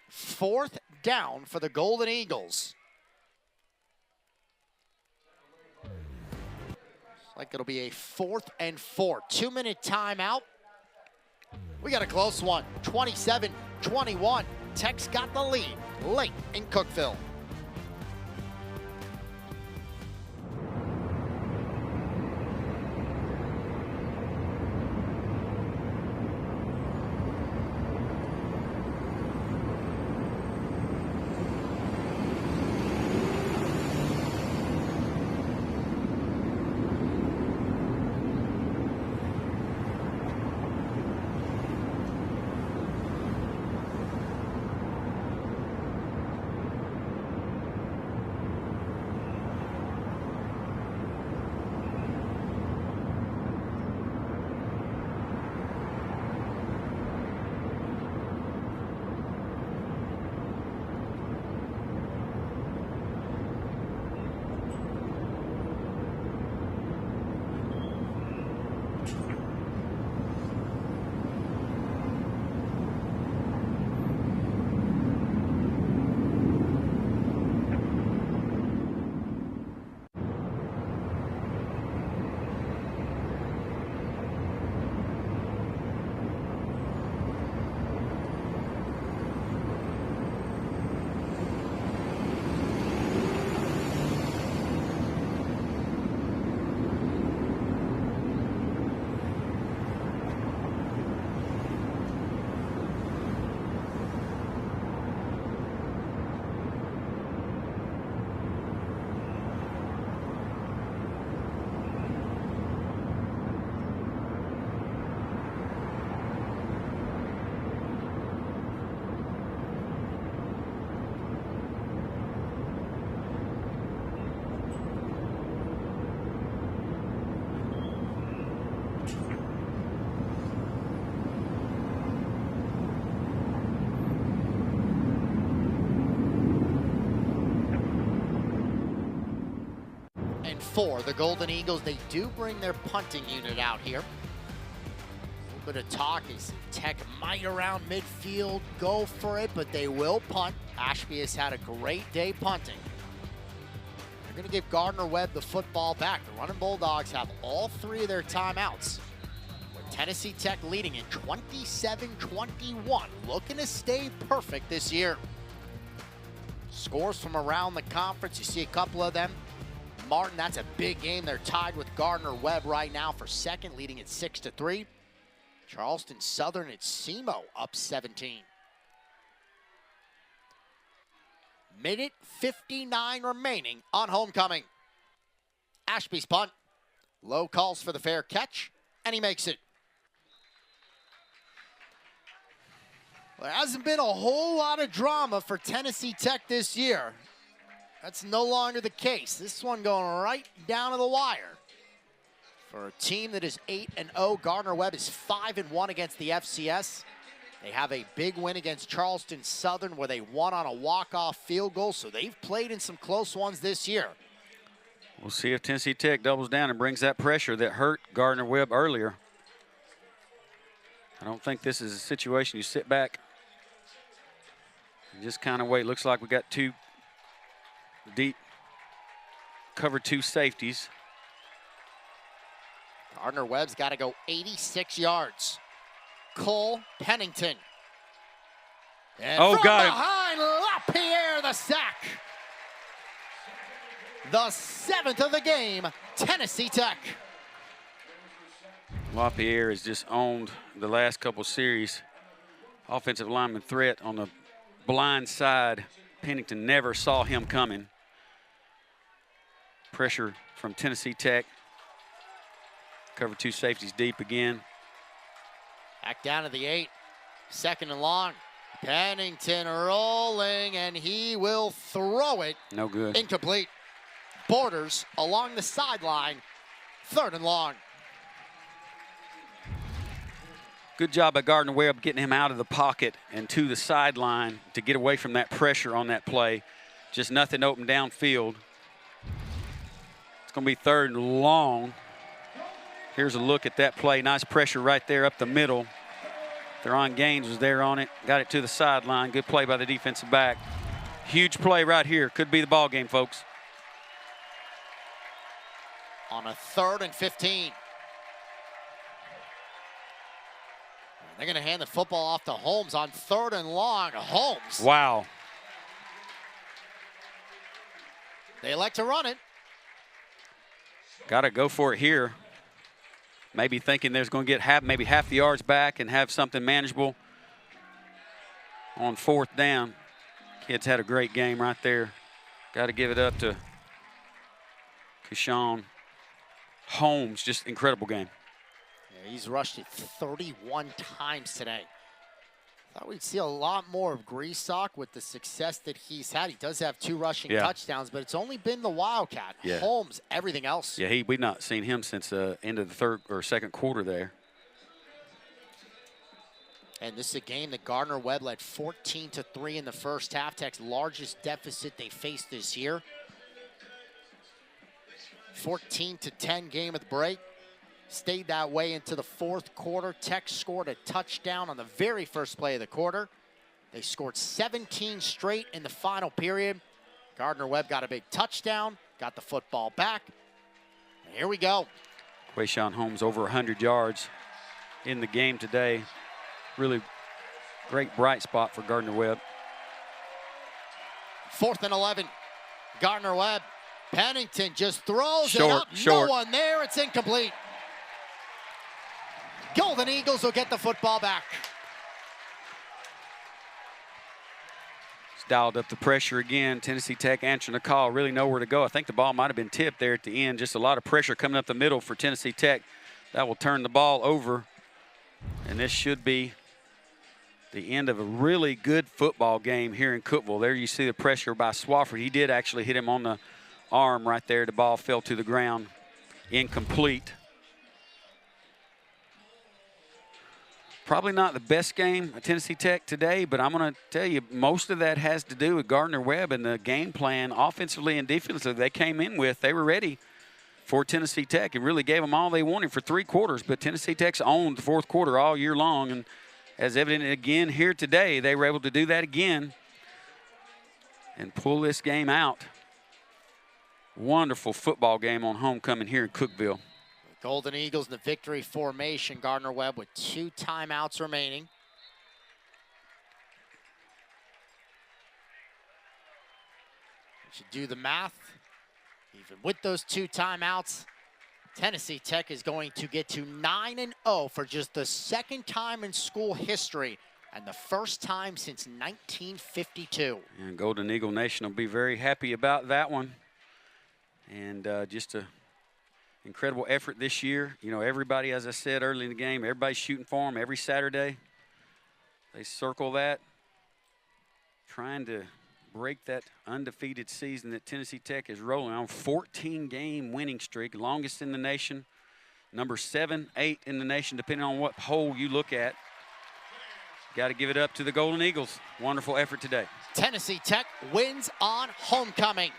4th down for the Golden Eagles. Looks like it'll be a 4th and 4. 2-minute timeout. We got a close one. 27-21. Tech's got the lead late in Cookeville. For the Golden Eagles, they do bring their punting unit out here. A little bit of talk is Tech might around midfield go for it, but they will punt. Ashby has had a great day punting. They're going to give Gardner-Webb the football back. The Running Bulldogs have all 3 of their timeouts, with Tennessee Tech leading in 27-21, looking to stay perfect this year. Scores from around the conference, you see a couple of them. Martin, that's a big game. They're tied with Gardner-Webb right now for 2nd, leading at 6-3. Charleston Southern at SEMO up 17. Minute 59 remaining on homecoming. Ashby's punt. Low calls for the fair catch, and he makes it. There hasn't been a whole lot of drama for Tennessee Tech this year. That's no longer the case. This one going right down to the wire. For a team that is 8-0, Gardner-Webb is 5-1 against the FCS. They have a big win against Charleston Southern where they won on a walk-off field goal, so they've played in some close ones this year. We'll see if Tennessee Tech doubles down and brings that pressure that hurt Gardner-Webb earlier. I don't think this is a situation you sit back and just kind of wait. Looks like we got 2 deep, cover 2 safeties. Gardner-Webb's got to go 86 yards. Cole Pennington. And from behind, LaPierre the sack. The 7th of the game, Tennessee Tech. LaPierre has just owned the last couple series. Offensive lineman threat on the blind side. Pennington never saw him coming. Pressure from Tennessee Tech. Cover 2 safeties deep again. Back down to the 8. 2nd and long. Pennington rolling, and he will throw it. No good. Incomplete. Borders along the sideline. 3rd and long. Good job by Gardner-Webb getting him out of the pocket and to the sideline to get away from that pressure on that play. Just nothing open downfield. It's going to be 3rd and long. Here's a look at that play. Nice pressure right there up the middle. Theron Gaines was there on it. Got it to the sideline. Good play by the defensive back. Huge play right here. Could be the ball game, folks. On a 3rd and 15. They're going to hand the football off to Holmes on 3rd and long. Holmes. Wow. They elect to run it. Got to go for it here. Maybe thinking there's going to get maybe half the yards back and have something manageable on 4th down. Kids had a great game right there. Got to give it up to Keyshawn Holmes. Just incredible game. Yeah, he's rushed it 31 times today. Thought we'd see a lot more of Griesbach with the success that he's had. He does have 2 rushing touchdowns, but it's only been the Wildcat. Yeah. Holmes, everything else. Yeah, we've not seen him since the end of the 3rd or 2nd quarter there. And this is a game that Gardner-Webb led 14-3 in the first half. Tech's largest deficit they faced this year. 14-10 game at the break. Stayed that way into the 4th quarter. Tech scored a touchdown on the very first play of the quarter. They scored 17 straight in the final period. Gardner-Webb got a big touchdown, got the football back. And here we go. Quayshawn Holmes over 100 yards in the game today. Really great bright spot for Gardner-Webb. 4th and 11. Gardner-Webb. Pennington just throws it up. Short. No one there. It's incomplete. Golden Eagles will get the football back. It's dialed up the pressure again. Tennessee Tech answering the call. Really nowhere to go. I think the ball might have been tipped there at the end. Just a lot of pressure coming up the middle for Tennessee Tech. That will turn the ball over. And this should be the end of a really good football game here in Cookeville. There you see the pressure by Swafford. He did actually hit him on the arm right there. The ball fell to the ground. Incomplete. Probably not the best game at Tennessee Tech today, but I'm going to tell you, most of that has to do with Gardner-Webb and the game plan, offensively and defensively, they came in with. They were ready for Tennessee Tech and really gave them all they wanted for 3 quarters. But Tennessee Tech's owned the 4th quarter all year long, and as evident again here today, they were able to do that again and pull this game out. Wonderful football game on homecoming here in Cookeville. Golden Eagles in the victory formation. Gardner-Webb with 2 timeouts remaining. We should do the math. Even with those 2 timeouts, Tennessee Tech is going to get to 9-0 for just the 2nd time in school history and the 1st time since 1952. And Golden Eagle Nation will be very happy about that one. And just a incredible effort this year. You know, everybody, as I said early in the game, everybody's shooting for them every Saturday. They circle that, trying to break that undefeated season that Tennessee Tech is rolling on. 14-game winning streak, longest in the nation. Number 7, 8 in the nation, depending on what poll you look at. Got to give it up to the Golden Eagles. Wonderful effort today. Tennessee Tech wins on homecoming.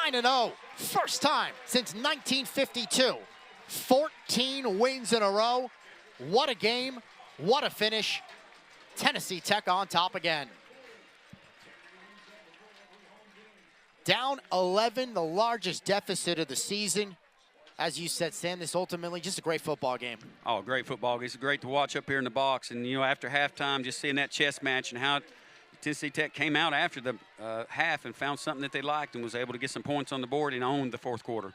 9-0, 1st time since 1952. 14 wins in a row. What a game, what a finish. Tennessee Tech on top again. Down 11, the largest deficit of the season. As you said, Sam, this ultimately just a great football game. Oh, great football game. It's great to watch up here in the box. And, you know, after halftime, just seeing that chess match and how Tennessee Tech came out after the half and found something that they liked and was able to get some points on the board and owned the 4th quarter.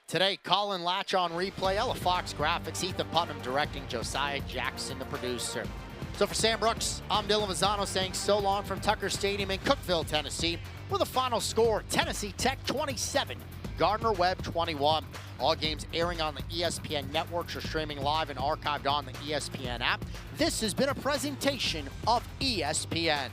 Today, Colin Latch on replay, Ella Fox graphics, Ethan Putnam directing, Josiah Jackson the producer. So for Sam Brooks, I'm Dylan Mazzano saying so long from Tucker Stadium in Cookeville, Tennessee, with a final score, Tennessee Tech 27, Gardner-Webb 21. All games airing on the ESPN networks or streaming live and archived on the ESPN app. This has been a presentation of ESPN.